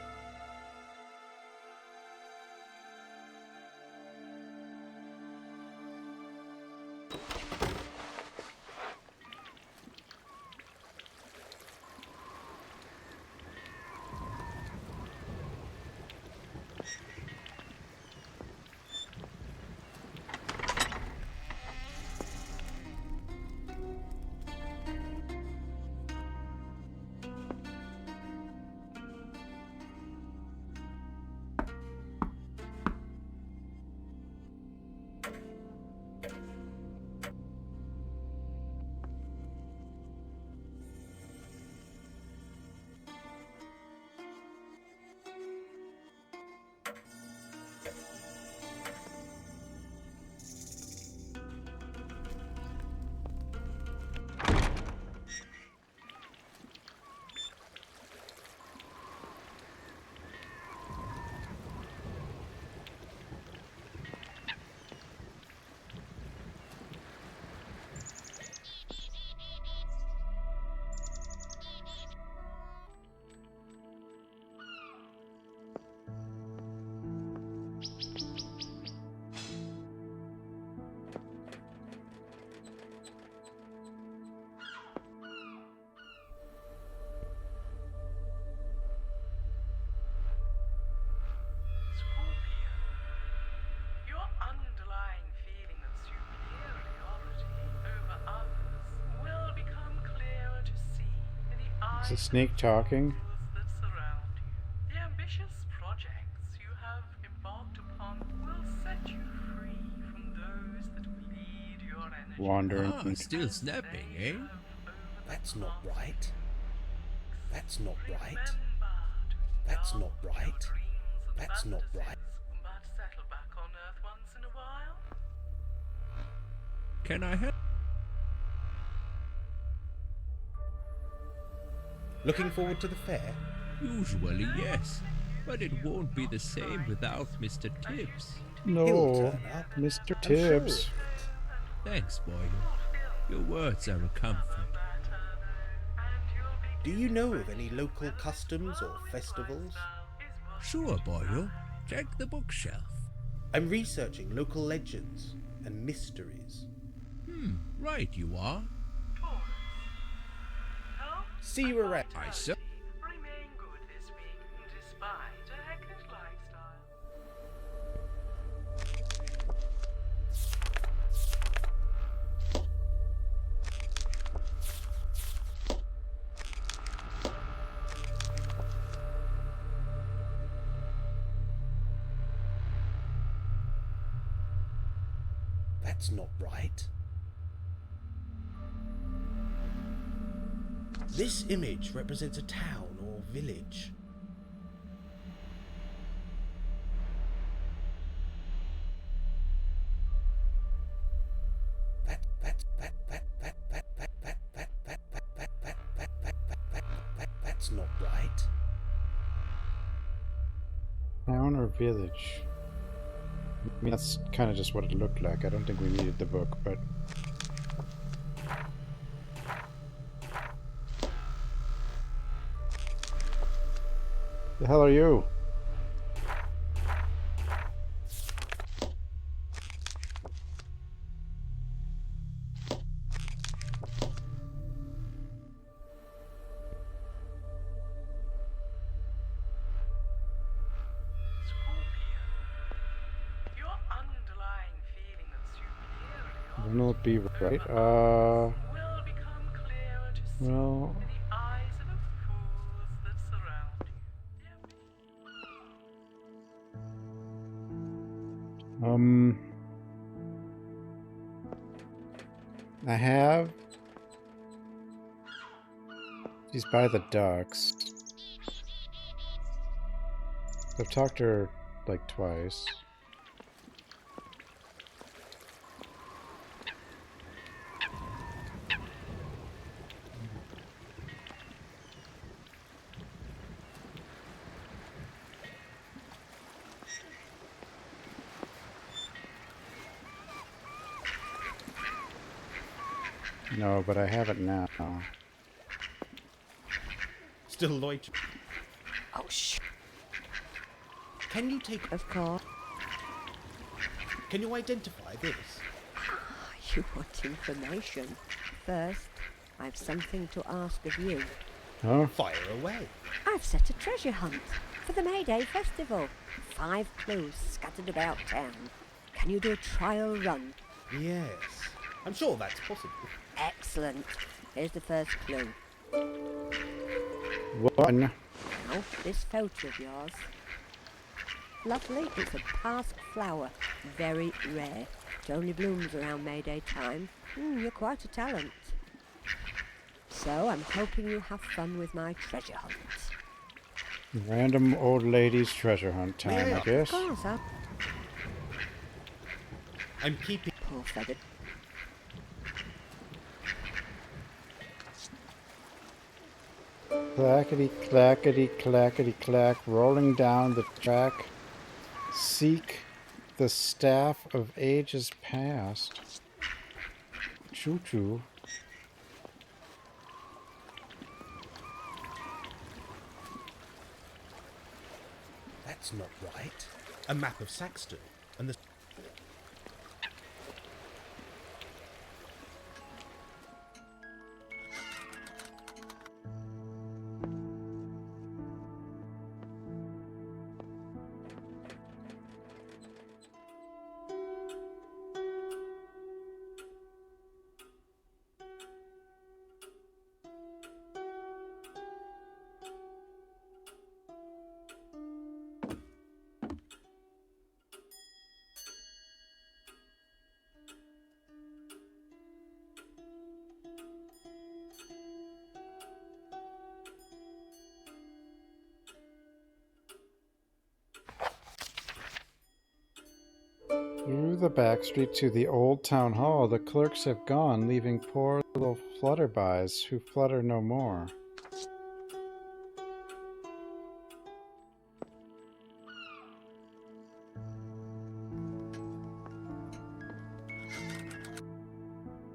Is the snake talking? The ambitious projects you have embarked upon will set you free from those that bleed your energy. Wandering. Ah, still snapping, eh? That's not right. That's not right. That's not right. That's not right. But settle back on Earth once in a while. Can I help? Looking forward to the fair? Usually, yes. But it won't be the same without Mr. Tibbs. No, Mr. Tibbs. Thanks, Boyle. Your words are a comfort. Do you know of any local customs or festivals? Sure, Boyle. Check the bookshelf. I'm researching local legends and mysteries. Right you are. See you around. I said. Remain good this week, despite a hectic lifestyle. That's not right. This image represents a town or village. That's not right. Town or village? I mean, that's kind of just what it looked like. I don't think we needed the book, but... The hell are you? Will it be right? Well... I have. She's by the ducks. I've talked to her like twice. No, but I have it now. Still Lloyd. Oh, shh. Can you take... Of course. Can you identify this? You want information. First, I've something to ask of you. Huh? Fire away. I've set a treasure hunt for the May Day Festival. 5 clues scattered about town. Can you do a trial run? Yes. I'm sure that's possible. Excellent. Here's the first clue. One. Now, this photo of yours. Lovely. It's a past flower. Very rare. It only blooms around May Day time. You're quite a talent. So, I'm hoping you have fun with my treasure hunt. Random old lady's treasure hunt time, I guess. Of course, I'm keeping... Poor feathered. Clackety, clackety, clackety, clack, rolling down the track. Seek the staff of ages past. Choo-choo. That's not right. A map of Saxton, and the... Through the back street to the old town hall, the clerks have gone, leaving poor little flutterbys who flutter no more.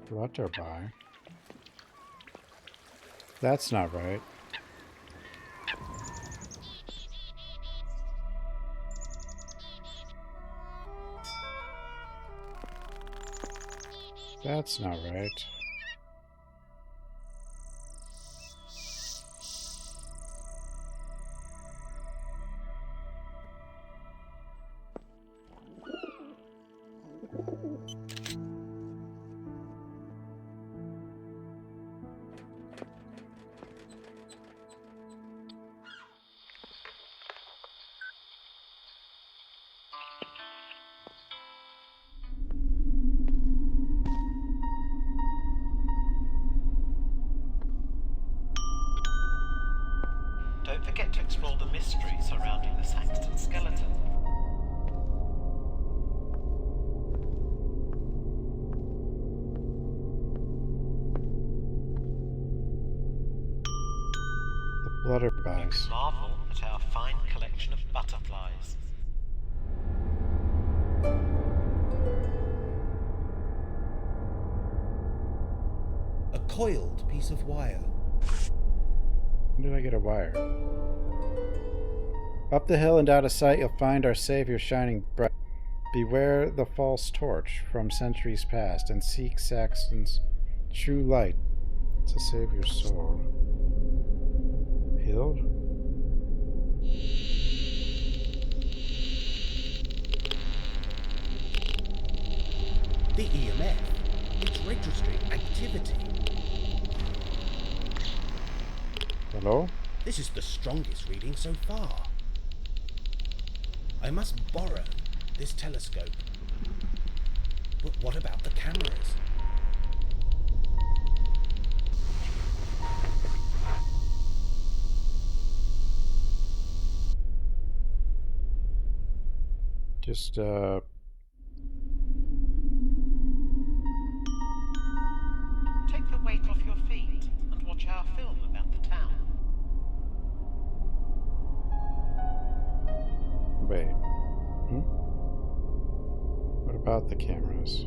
Flutterby? That's not right. That's not right. Don't forget to explore the mystery surrounding the Saxton skeleton. The flutterbys. Marvel at our fine collection of butterflies. A coiled piece of wire. When did I get a wire? Up the hill and out of sight, you'll find our Savior shining bright. Beware the false torch from centuries past, and seek Saxton's true light to save your soul. Hill? The EMF. It's registering activity. Hello? This is the strongest reading so far. I must borrow this telescope. But what about the cameras? Just, Take the weight off your feet and watch our film about the town. wait. What about the cameras?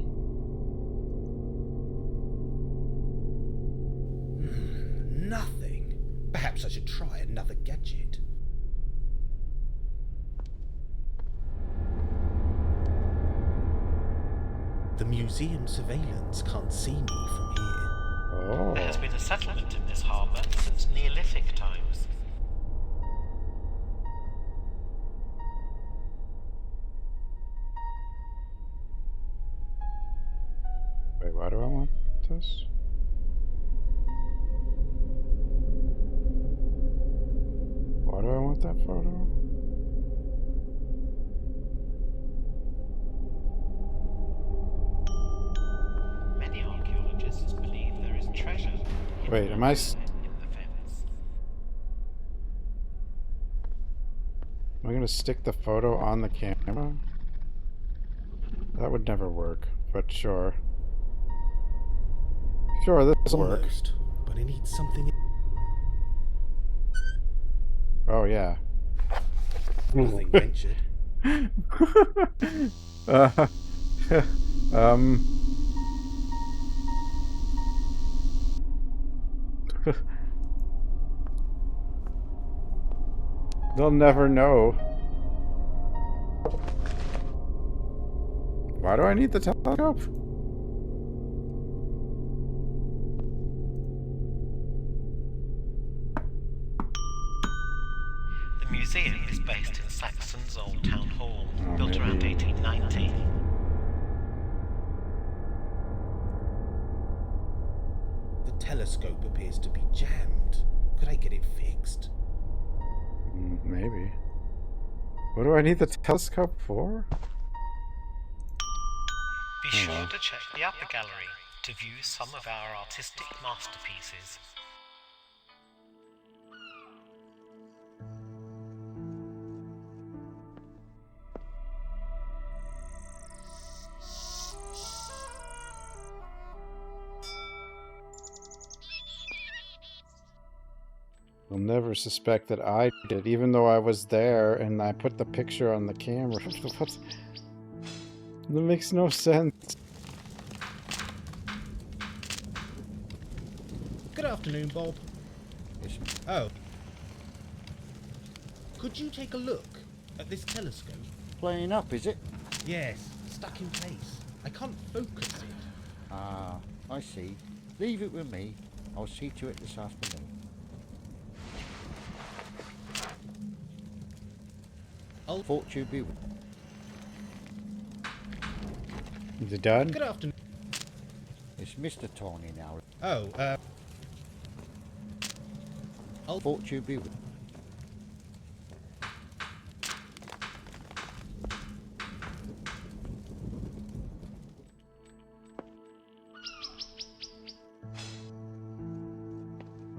Nothing. Perhaps I should try another gadget. The museum surveillance can't see me from here. Oh. There has been a settlement in this harbour since Neolithic times. Wait, why do I want this? Why do I want that photo? Many archaeologists believe there is treasure. Wait, am I... in the fence. Am I gonna stick the photo on the camera? That would never work, but sure. Sure, this will work. Almost, but I need something. Oh, yeah. Nothing ventured. They'll never know. Why do I need the telescope? The museum is based in Saxon's old town hall, built maybe. around 1890. The telescope appears to be jammed. Could I get it fixed? Maybe. What do I need the telescope for? Be sure to check the upper gallery to view some of our artistic masterpieces. They'll never suspect that I did, even though I was there and I put the picture on the camera. What? That makes no sense. Good afternoon, Bob. Oh. Could you take a look at this telescope? Playing up, is it? Yes, stuck in place. I can't focus it. Ah, I see. Leave it with me. I'll see to it this afternoon. Fortune be with Is it done? Good afternoon. It's Mr. Tawny now. Oh, Fortune be with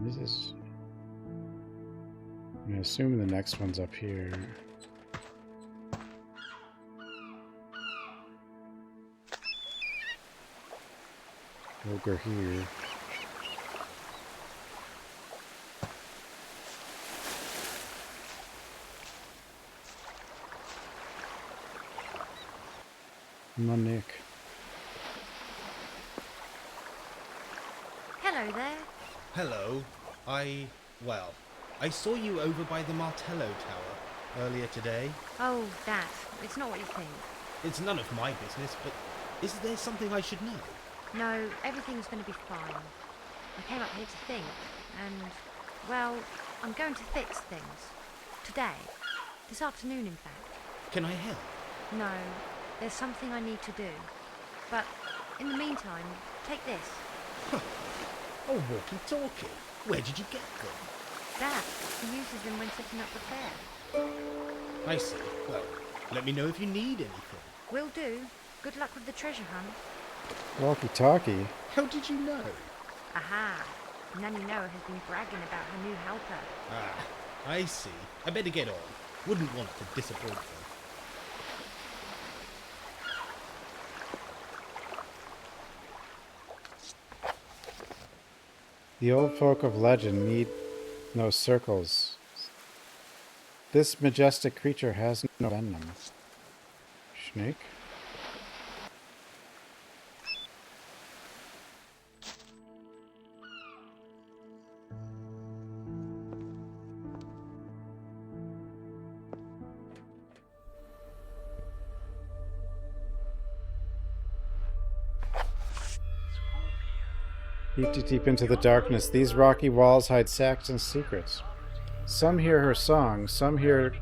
This is... I'm assuming the next one's up here. Ogre here. Come on, Nick. Hello there. hello. I saw you over by the Martello Tower earlier today. Oh, that. It's not what you think. It's none of my business, but is there something I should know? No, everything's going to be fine. I came up here to think, and, well, I'm going to fix things. Today. This afternoon, in fact. Can I help? No, there's something I need to do. But, in the meantime, take this. Oh, walkie-talkie. Where did you get them? Dad, he uses them when setting up the fair. I see. Well, let me know if you need anything. Will do. Good luck with the treasure hunt. Walkie-talkie? How did you know? Aha! Nanny Noah has been bragging about her new helper. Ah, I see. I better get on. Wouldn't want to disappoint them. The old folk of legend need no circles. This majestic creature has no venom. Snake? Deep into the darkness, these rocky walls hide Saxon's secrets. Some hear her song, some hear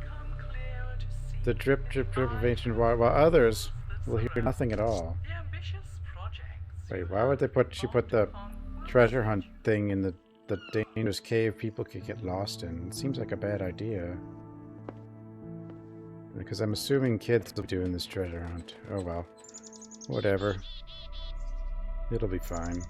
the drip, drip, drip of ancient water, while others will hear nothing at all. Wait, why would she put the treasure hunt thing in the dangerous cave people could get lost in? It seems like a bad idea. Because I'm assuming kids will be doing this treasure hunt. Oh well. Whatever. It'll be fine.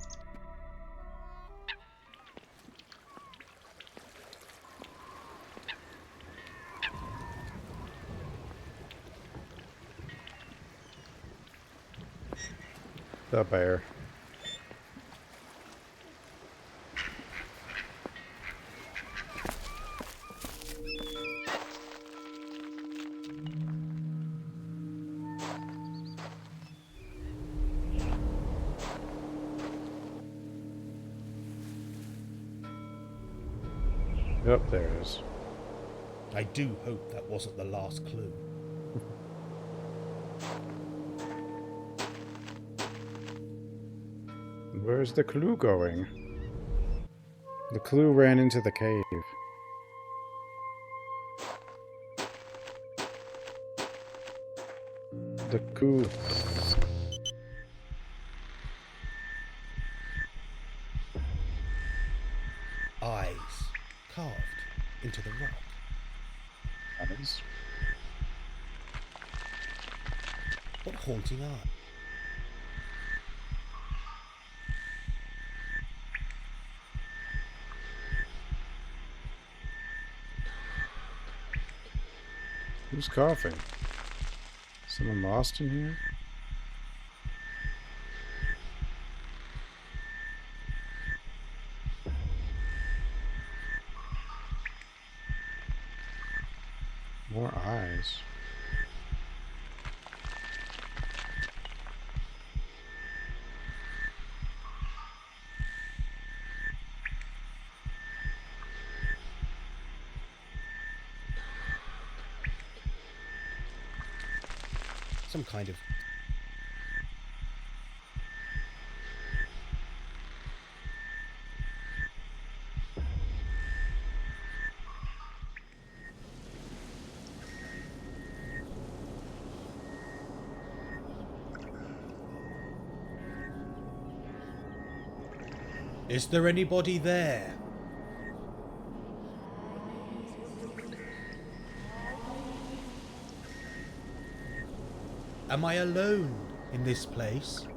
The bear. Yep, there it is. I do hope that wasn't the last clue. Where's the clue going? The clue ran into the cave. The clue. Eyes carved into the rock. Eyes? What haunting art? Who's coughing? Someone lost in here? More eyes. Some kind of... Is there anybody there? Am I alone in this place?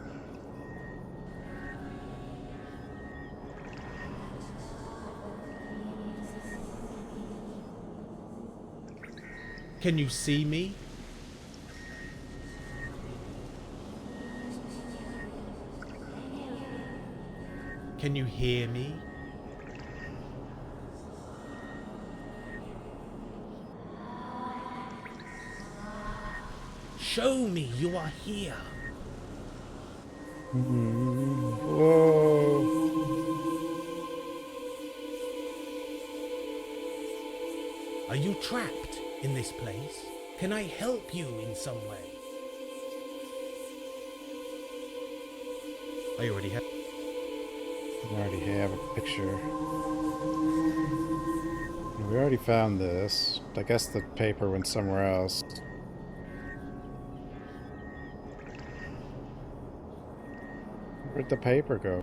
Can you see me? Can you hear me? Show me you are here. Whoa. Are you trapped in this place? Can I help you in some way? I already have. I already have a picture. We already found this. I guess the paper went somewhere else. Where'd the paper go?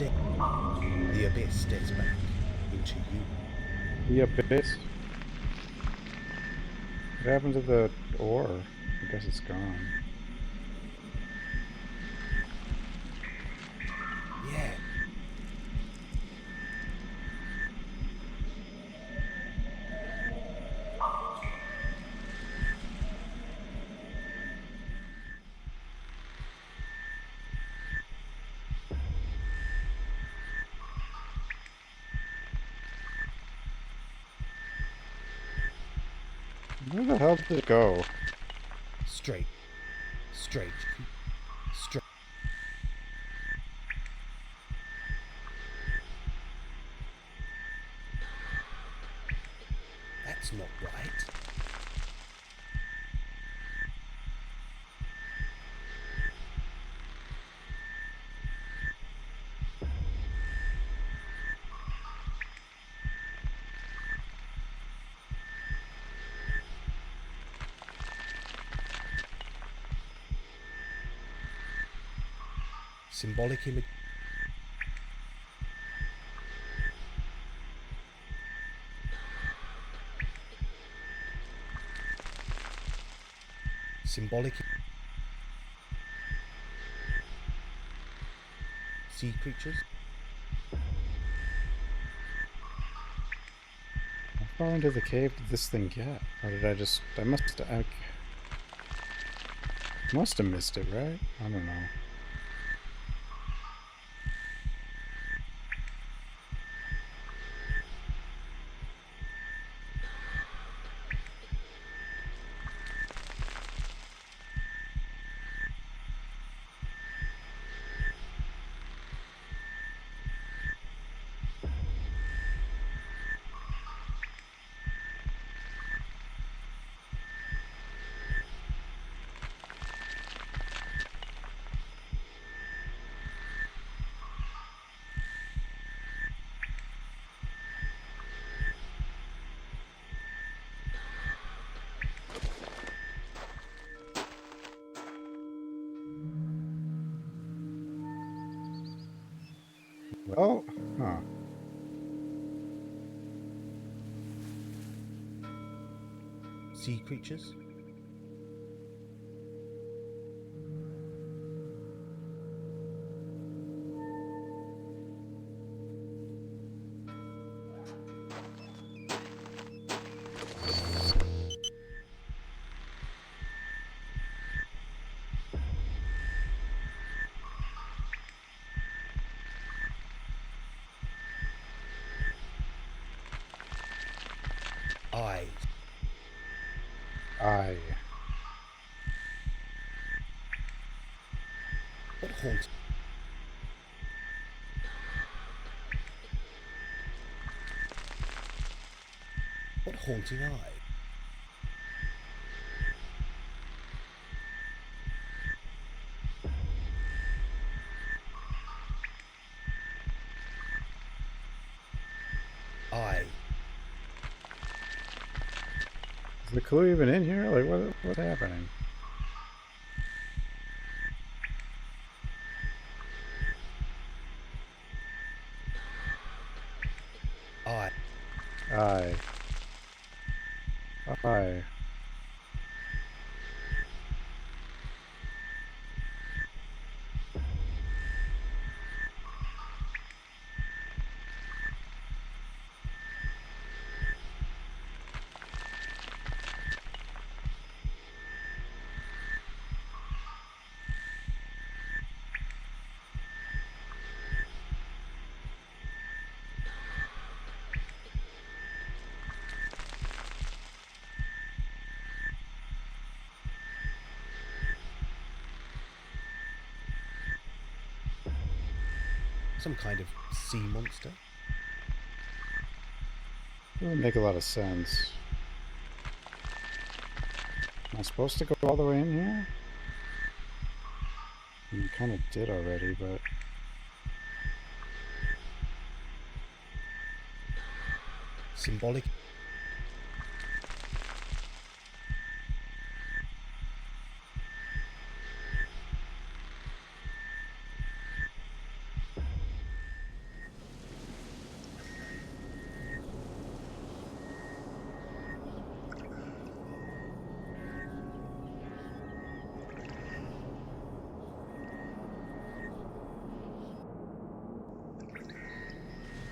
The abyss stares back into you. The abyss? What happened to the ore? I guess it's gone. Yeah. Where the hell did it go? Straight. That's not right. Symbolic image. Symbolic. Sea creatures. How far into the cave did this thing get? Or did I just... I must have missed it, right? I don't know. Well, huh. Sea creatures. Eyes. Eye. What haunts? What haunting eye? Eye. Is the clue even in here? Like, what's happening? Eye. Eye. Eye. Some kind of sea monster. Doesn't make a lot of sense. Am I supposed to go all the way in here? I kind of did already, but... Symbolic.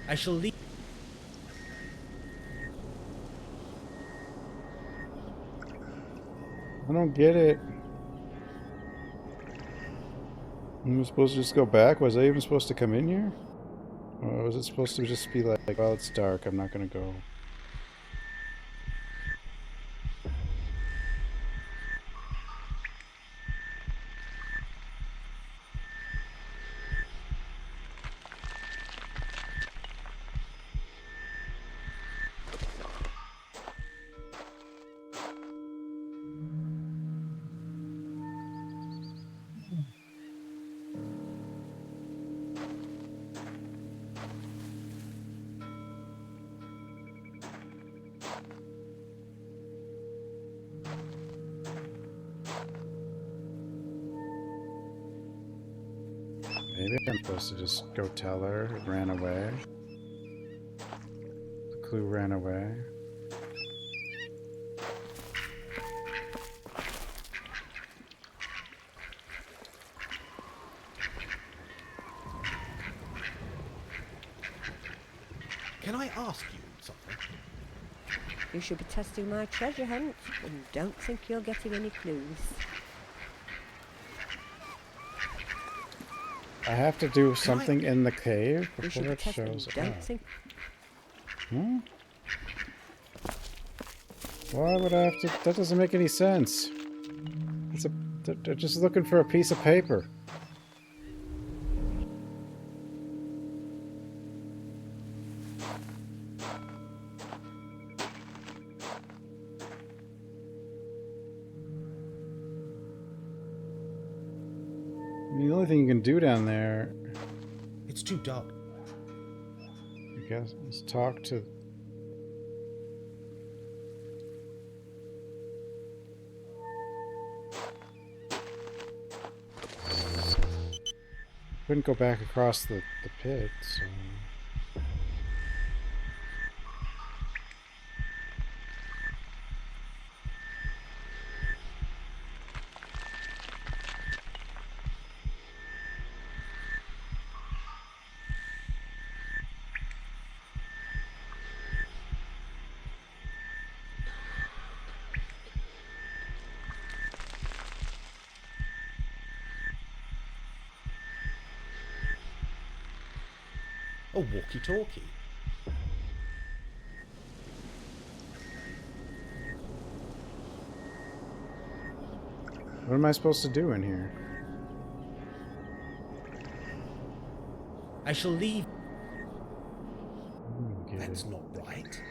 I shall leave. I don't get it. Am I supposed to just go back? Was I even supposed to come in here? Or was it supposed to just be like, well, it's dark, I'm not gonna go. Maybe I'm supposed to just go tell her it ran away. The clue ran away. Can I ask you something? You should be testing my treasure hunt and don't think you're getting any clues. I have to do something in the cave You should before be it shows testing. Don't up. think. Hmm? Why would I have to? That doesn't make any sense. It's a. They're just looking for a piece of paper. I mean, the only thing you can do down there, It's too dark. I guess, is talk to. Couldn't go back across the pit, so. A walkie-talkie. What am I supposed to do in here? I shall leave. Get That's it. not right.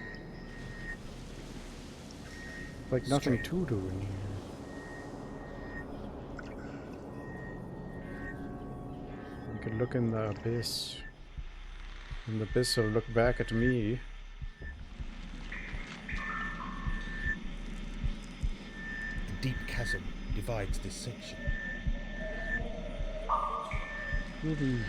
Like nothing to do in here. You could look in the abyss. And the abyss will look back at me. A deep chasm divides this section. Really?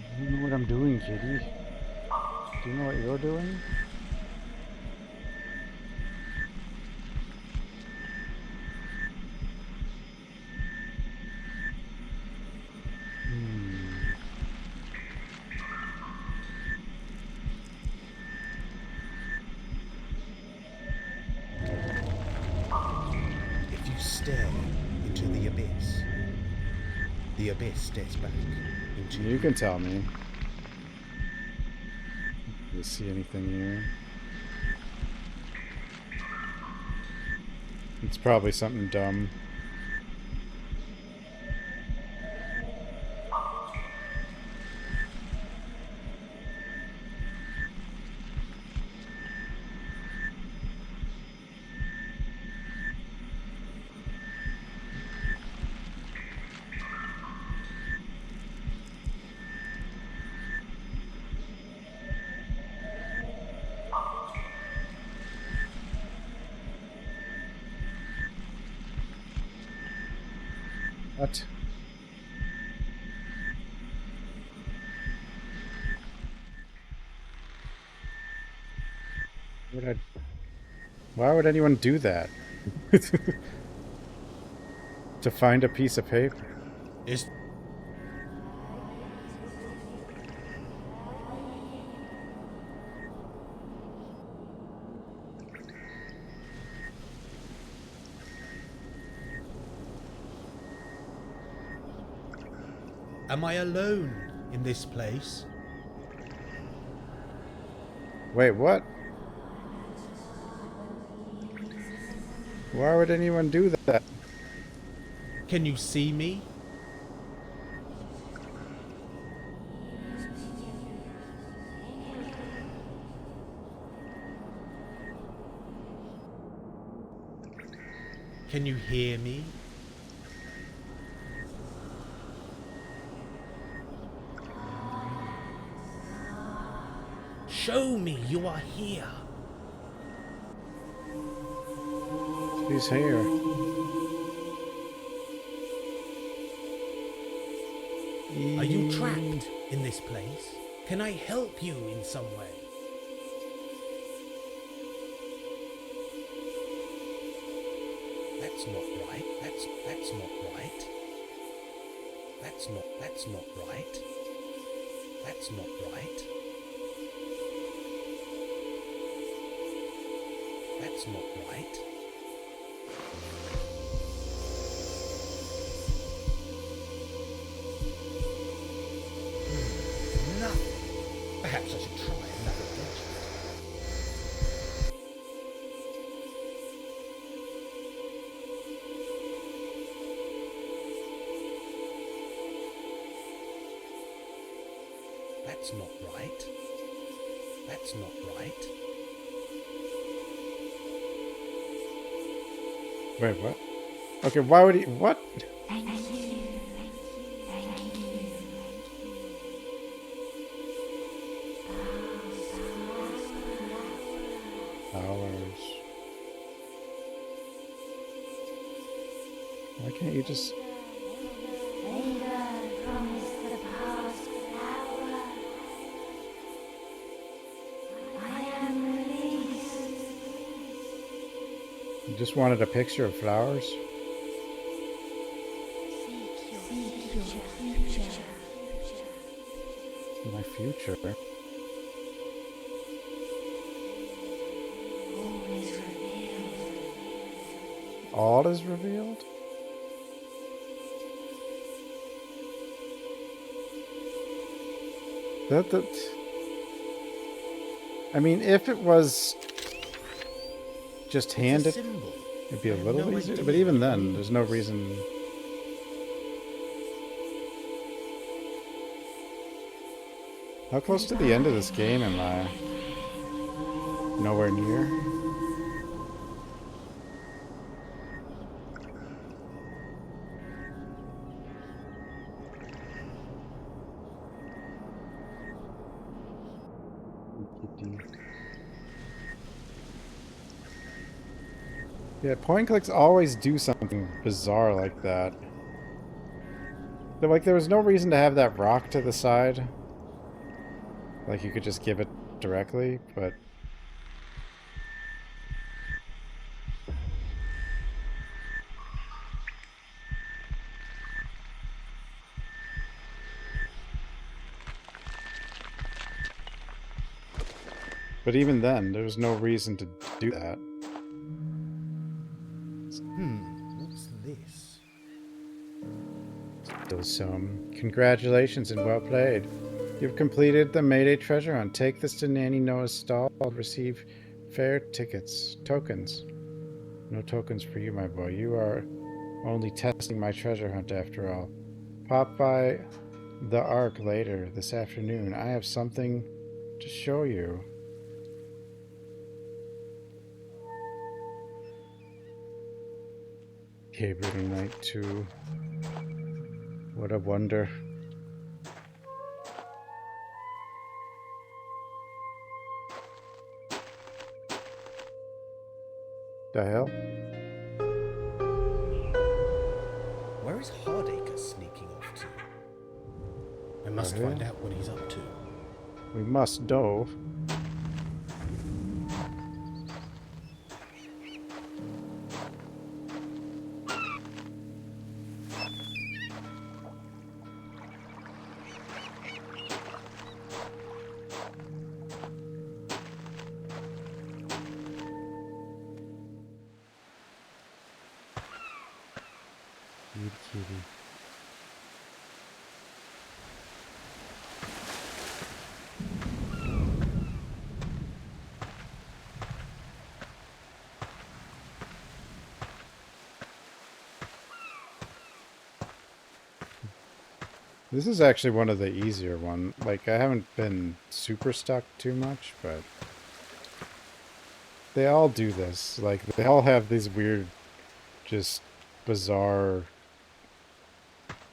I don't know what I'm doing, kitty. Do you know what you're doing? If you stare into the abyss stares back into You can tell me. Do you see anything here? It's probably something dumb. What? Why would anyone do that? To find a piece of paper. Am I alone in this place? Wait, what? Why would anyone do that? Can you see me? Can you hear me? Show me you are here. He's here. Are you trapped in this place? Can I help you in some way? That's not right. That's not right. That's not right. That's not right. That's not right. Nothing. Perhaps I should try another gadget. That's not right. That's not right. Wait, what? Okay, why would he... What? Flowers. Why can't you just... You just wanted a picture of flowers? My future? All is revealed? That... I mean, if it was just handed, it'd be a little easier. But even then, there's no reason... How close to the end of this game am I? Nowhere near. Yeah, point clicks always do something bizarre like that. Like, there was no reason to have that rock to the side. Like, you could just give it directly, but... But even then, there was no reason to do that. What's this? Still some. Congratulations and well played. You've completed the Mayday treasure hunt. Take this to Nanny Noah's stall and receive fare tickets. Tokens. No tokens for you, my boy. You are only testing my treasure hunt after all. Pop by the Ark later this afternoon. I have something to show you. Gabriel Knight 2. What a wonder. The hell? Where is Hardacre sneaking off to? I must find out what he's up to. We must dove. Kitty, kitty. This is actually one of the easier ones. Like, I haven't been super stuck too much, but they all do this. Like, they all have these weird, just bizarre,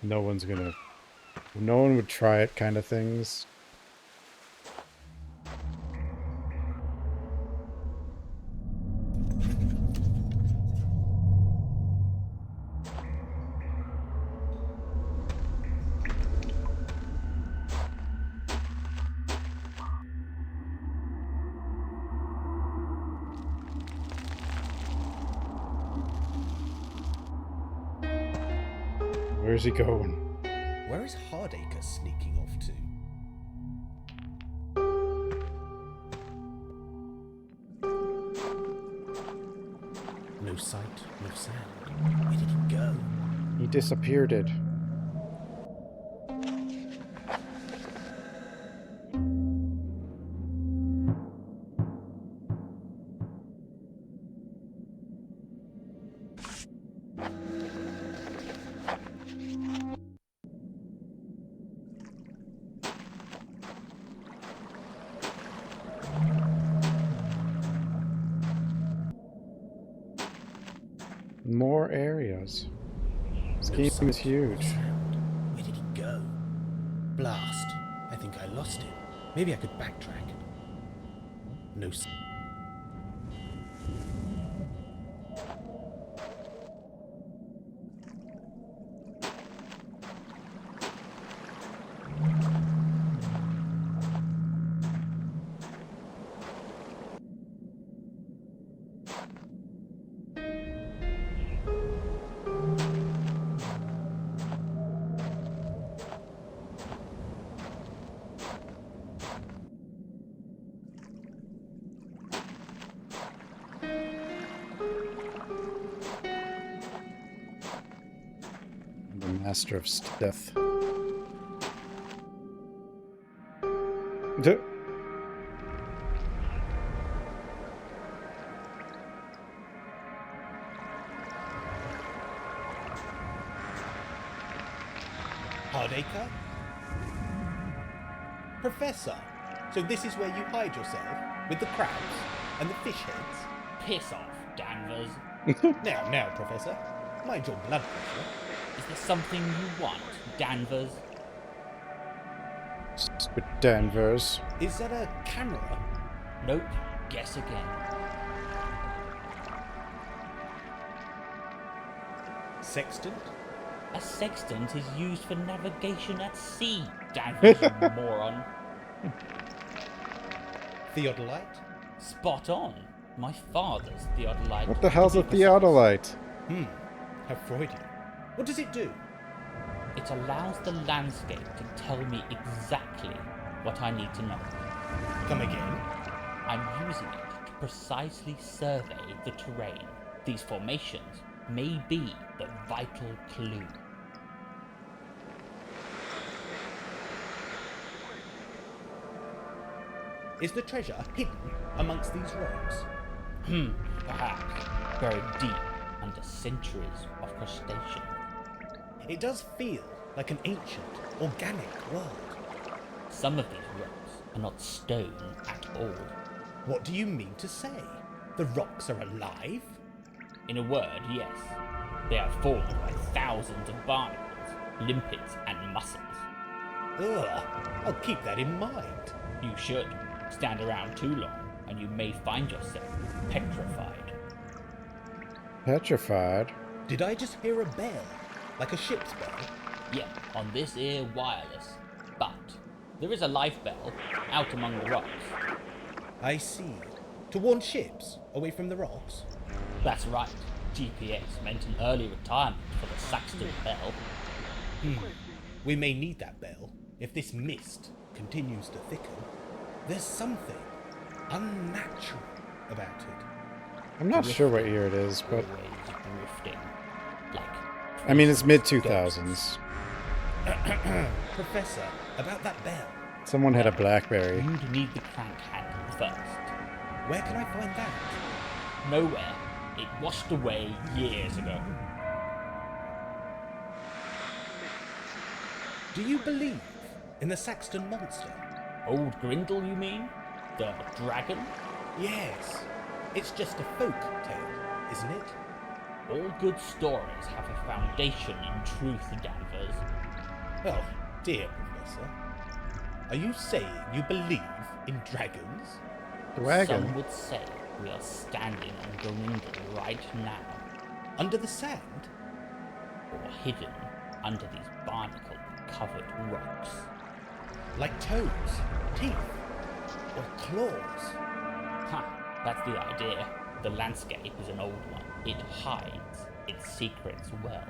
no one would try it kind of things. Where's he going? Where is Hardacre sneaking off to? No sight, no sound. Where did he go? He disappeared it. More areas. This game is huge. Where did he go? Blast. I think I lost him. Maybe I could backtrack. No. The master of stealth. Hardacre? Professor, so this is where you hide yourself? With the crabs? And the fish heads? Piss off, Danvers. Now, Professor. Mind your blood pressure. Is there something you want, Danvers? Stupid Danvers. Is that a camera? Nope. Guess again. Sextant? A sextant is used for navigation at sea, Danvers, you moron. Theodolite? Spot on. My father's theodolite. What the hell's a theodolite? How Freudian. What does it do? It allows the landscape to tell me exactly what I need to know. Come again? I'm using it to precisely survey the terrain. These formations may be the vital clue. Is the treasure hidden amongst these rocks? Perhaps. Buried deep under centuries of crustacean. It does feel like an ancient, organic world. Some of these rocks are not stone at all. What do you mean to say? The rocks are alive? In a word, yes. They are formed by thousands of barnacles, limpets, and mussels. Ugh, I'll keep that in mind. You should. Stand around too long, and you may find yourself petrified. Petrified? Did I just hear a bell? Like a ship's bell? Yeah, on this ear wireless. But there is a life bell out among the rocks. I see. To warn ships away from the rocks? That's right. GPS meant an early retirement for the Saxton bell. We may need that bell if this mist continues to thicken. There's something unnatural about it. I'm not sure what year it is, but... Always drifting. Like I mean, it's mid-2000s. Professor, about that bell. Someone had a BlackBerry. You'd need the crank handle first. Where can I find that? Nowhere. It washed away years ago. Do you believe in the Saxton monster? Old Grindle, you mean? The dragon? Yes. It's just a folk tale, isn't it? All good stories have a foundation in truth, Danvers. Oh, dear Professor. Are you saying you believe in dragons? Dragon? Some would say we are standing on Grindle right now. Under the sand? Or hidden under these barnacle-covered rocks. Like toes, teeth, or claws? Ha, that's the idea. The landscape is an old one. It hides its secrets well.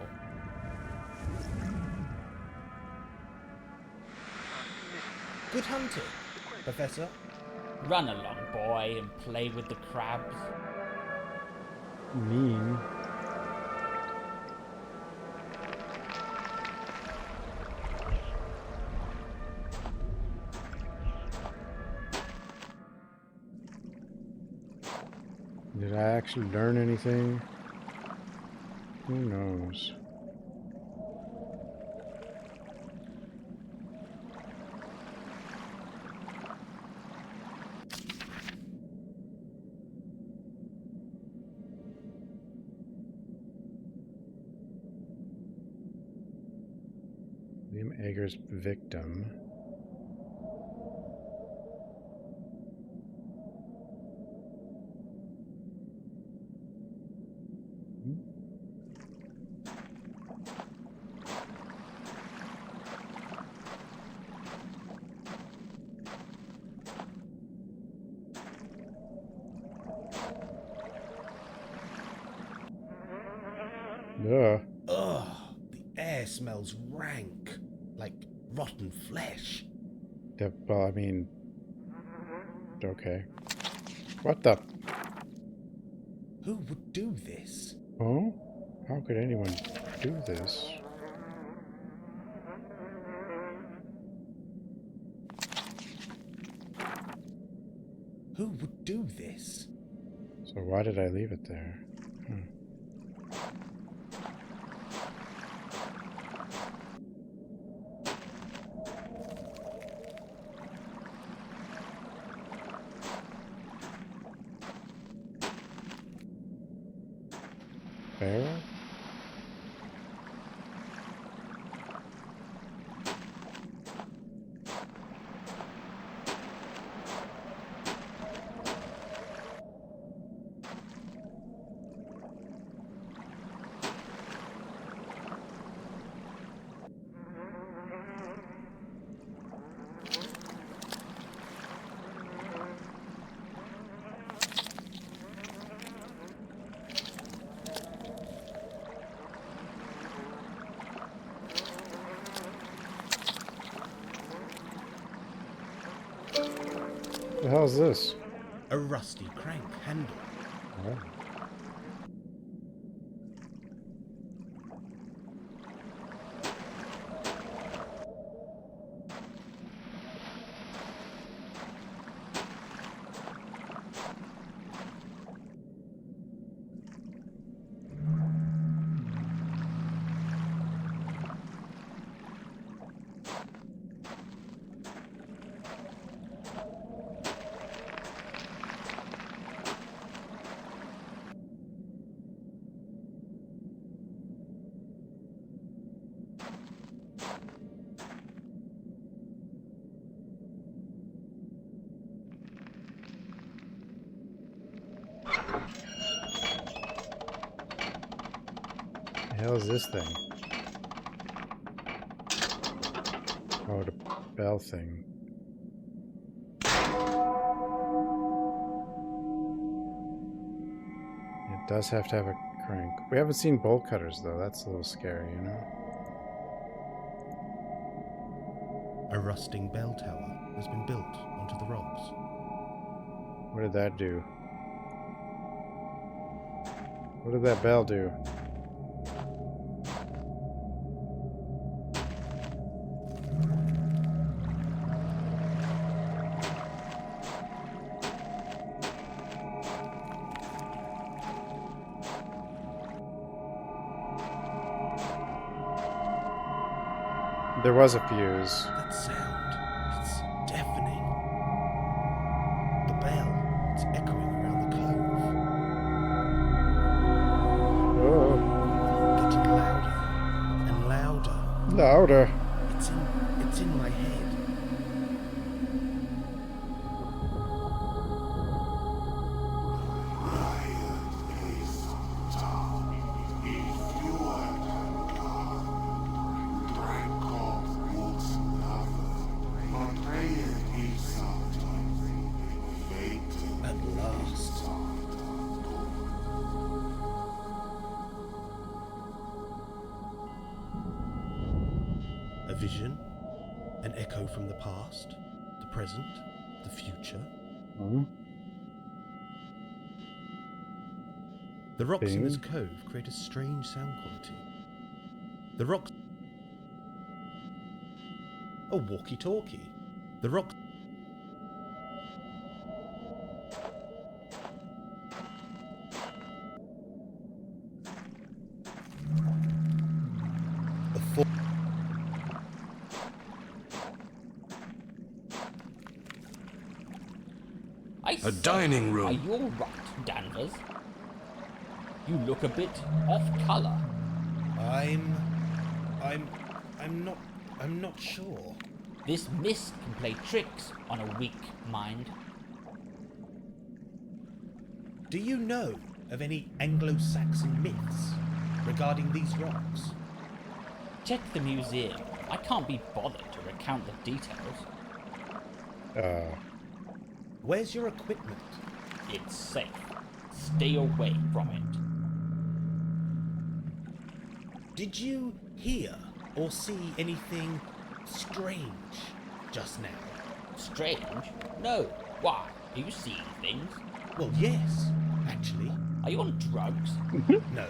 Good hunting, Professor. Run along, boy, and play with the crabs. Mean. Did I actually learn anything? Who knows? Liam Egger's victim. Ugh. Ugh, the air smells rank, like rotten flesh. Well, I mean... Okay. What the... Who would do this? Oh? How could anyone do this? Who would do this? So why did I leave it there? Barrel? What the hell is this? A rusty crank handle. Oh. The hell is this thing? Oh, the bell thing. It does have to have a crank. We haven't seen bolt cutters though. That's a little scary, you know? A rusting bell tower has been built onto the rocks. What did that do? What did that bell do? There was a fuse. That sound, it's deafening. The bell, it's echoing around the cove. Oh. Getting louder and louder. Louder. It's in my head. At last. A vision, an echo from the past, the present, the future. The rocks in this cove create a strange sound quality. The rocks... A walkie-talkie. The rocks... A dining room. Are you all right, Danvers? You look a bit off colour. I'm not sure. This mist can play tricks on a weak mind. Do you know of any Anglo-Saxon myths regarding these rocks? Check the museum. I can't be bothered to recount the details. Where's your equipment? It's safe. Stay away from it. Did you hear or see anything strange just now? Strange? No. Why? Are you seeing things? Well, yes, actually. Are you on drugs? No.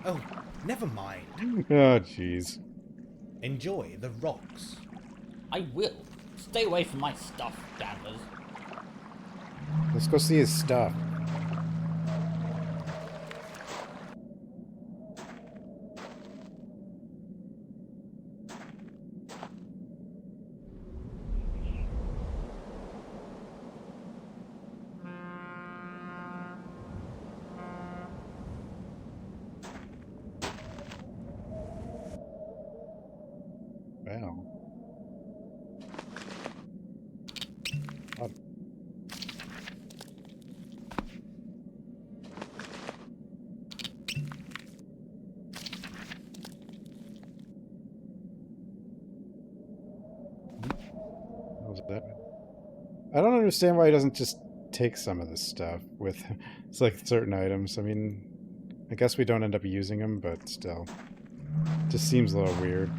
Oh, never mind. Oh, jeez. Enjoy the rocks. I will. Stay away from my stuff, Danvers. Let's go see his stuff. Wow. What was that? I don't understand why he doesn't just take some of this stuff with it's like certain items. I mean, I guess we don't end up using them, but still. Just seems a little weird.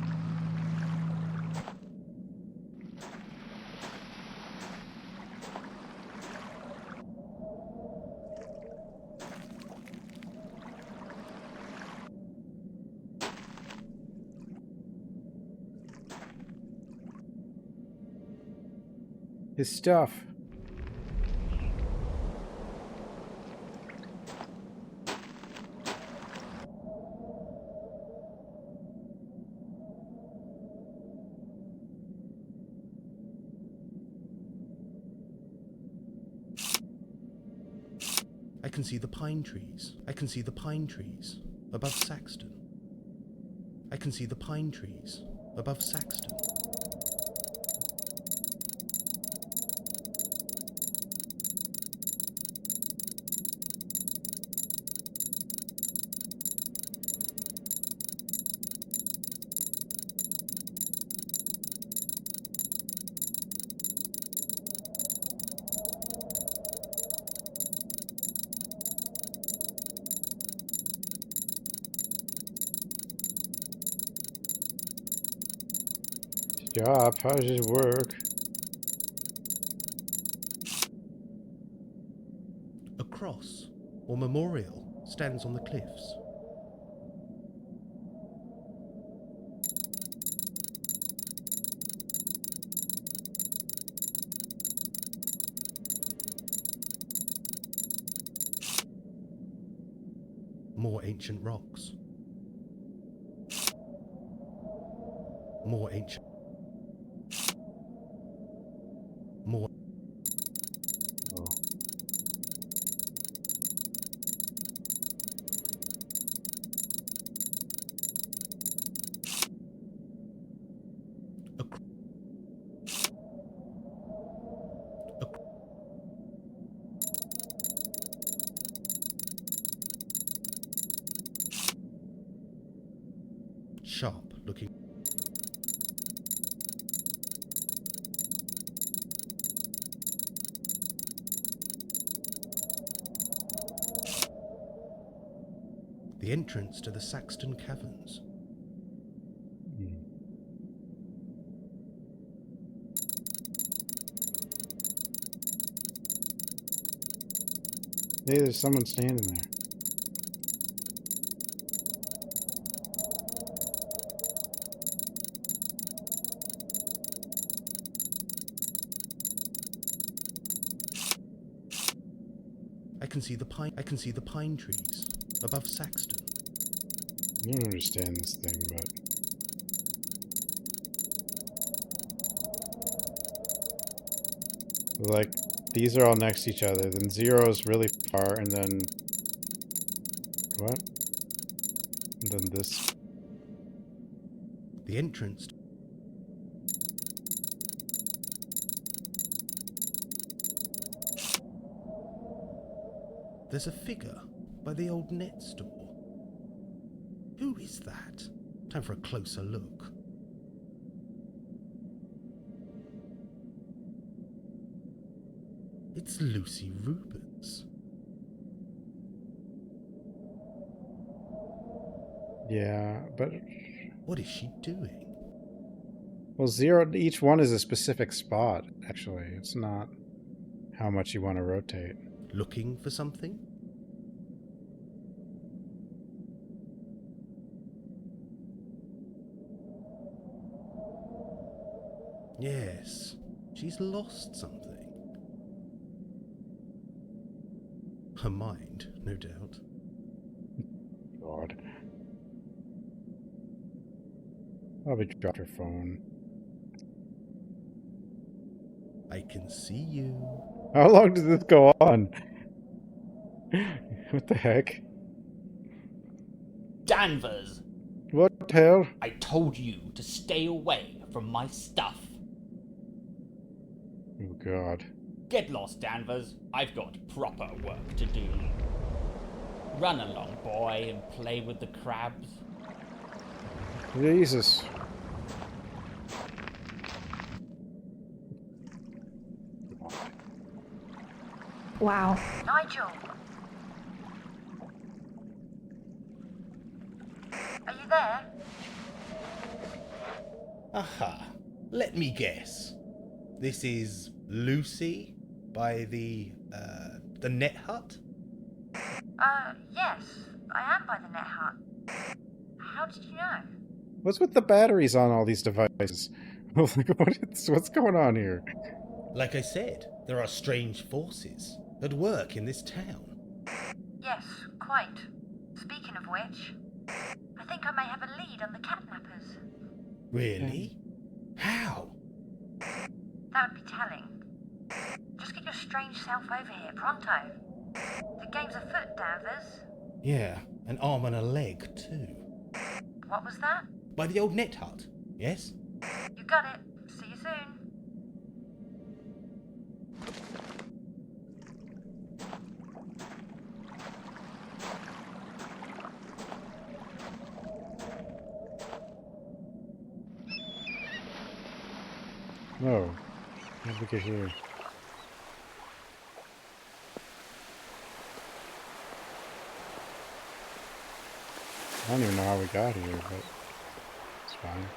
His stuff. I can see the pine trees. I can see the pine trees above Saxton. I can see the pine trees above Saxton. Job, how does it work? A cross or memorial stands on the cliffs. More ancient rocks. More ancient. More. Oh. Sharp looking. The entrance to the Saxton Caverns. Hey, there's someone standing there. I can see the pine trees above Saxton. I don't understand this thing, but like these are all next to each other. Then 0 is really far, and then what? And then this. The entrance. There's a figure by the old net store. Who is that? Time for a closer look. It's Lucy Rubens. Yeah, but what is she doing? Well, 0, each one is a specific spot, actually. It's not how much you want to rotate. Looking for something? Yes, she's lost something. Her mind, no doubt. God. Probably dropped her phone. I can see you. How long does this go on? What the heck? Danvers! What the hell? I told you to stay away from my stuff. Oh, God. Get lost, Danvers. I've got proper work to do. Run along, boy, and play with the crabs. Jesus. Wow. Nigel! Are you there? Aha. Let me guess. This is Lucy by the net hut? Yes. I am by the net hut. How did you know? What's with the batteries on all these devices? What's going on here? Like I said, there are strange forces at work in this town. Yes, quite. Speaking of which, I think I may have a lead on the catnappers. Really? How? That would be telling. Just get your strange self over here, pronto. The game's afoot, Danvers. Yeah, an arm and a leg, too. What was that? By the old net hut, yes? You got it. See you soon. No. How'd we get here? I don't even know how we got here, but it's fine.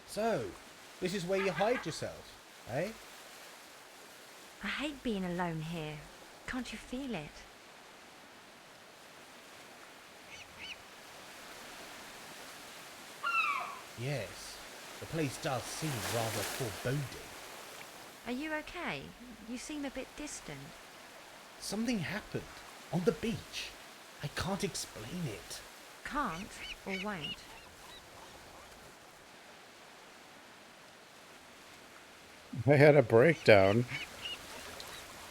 So, this is where you hide yourself, eh? I hate being alone here. Can't you feel it? Yes, the place does seem rather foreboding. Are you okay? You seem a bit distant. Something happened on the beach. I can't explain it. Can't or won't? I had a breakdown.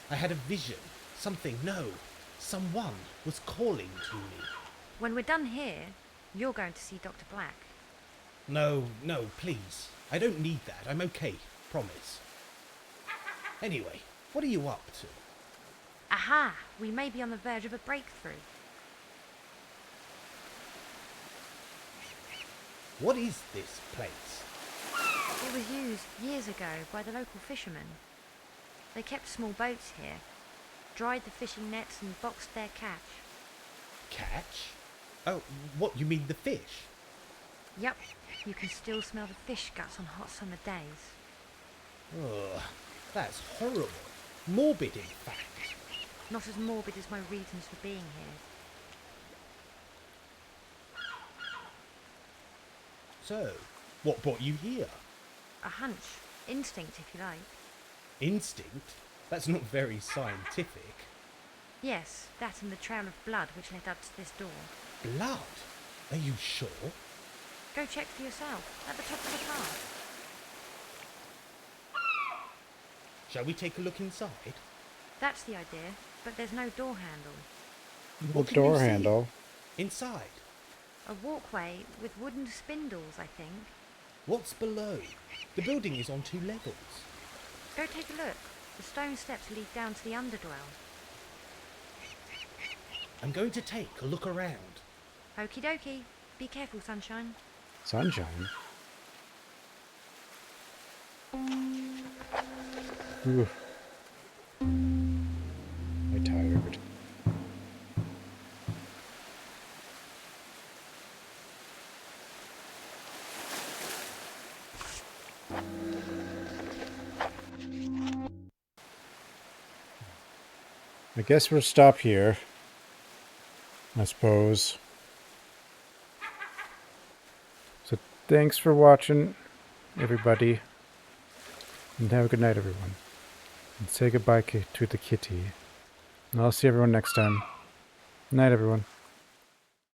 I had a vision. Someone was calling to me. When we're done here, you're going to see Dr. Black. No, please. I don't need that. I'm okay. Promise. Anyway, what are you up to? Aha! We may be on the verge of a breakthrough. What is this place? It was used years ago by the local fishermen. They kept small boats here, dried the fishing nets and boxed their catch. Catch? Oh, what, you mean the fish? Yup, you can still smell the fish guts on hot summer days. Ugh, that's horrible. Morbid, in fact. Not as morbid as my reasons for being here. So, what brought you here? A hunch. Instinct, if you like. Instinct? That's not very scientific. Yes, that and the trail of blood which led up to this door. Blood? Are you sure? Go check for yourself, at the top of the path. Shall we take a look inside? That's the idea, but there's no door handle. What door handle? Inside. A walkway with wooden spindles, I think. What's below? The building is on 2 levels. Go take a look. The stone steps lead down to the underdwell. I'm going to take a look around. Okie dokie. Be careful, Sunshine. Sunshine? Ooh. I'm tired. I guess we'll stop here. I suppose. So thanks for watching, everybody. And have a good night, everyone. And say goodbye to the kitty. And I'll see everyone next time. Night, everyone.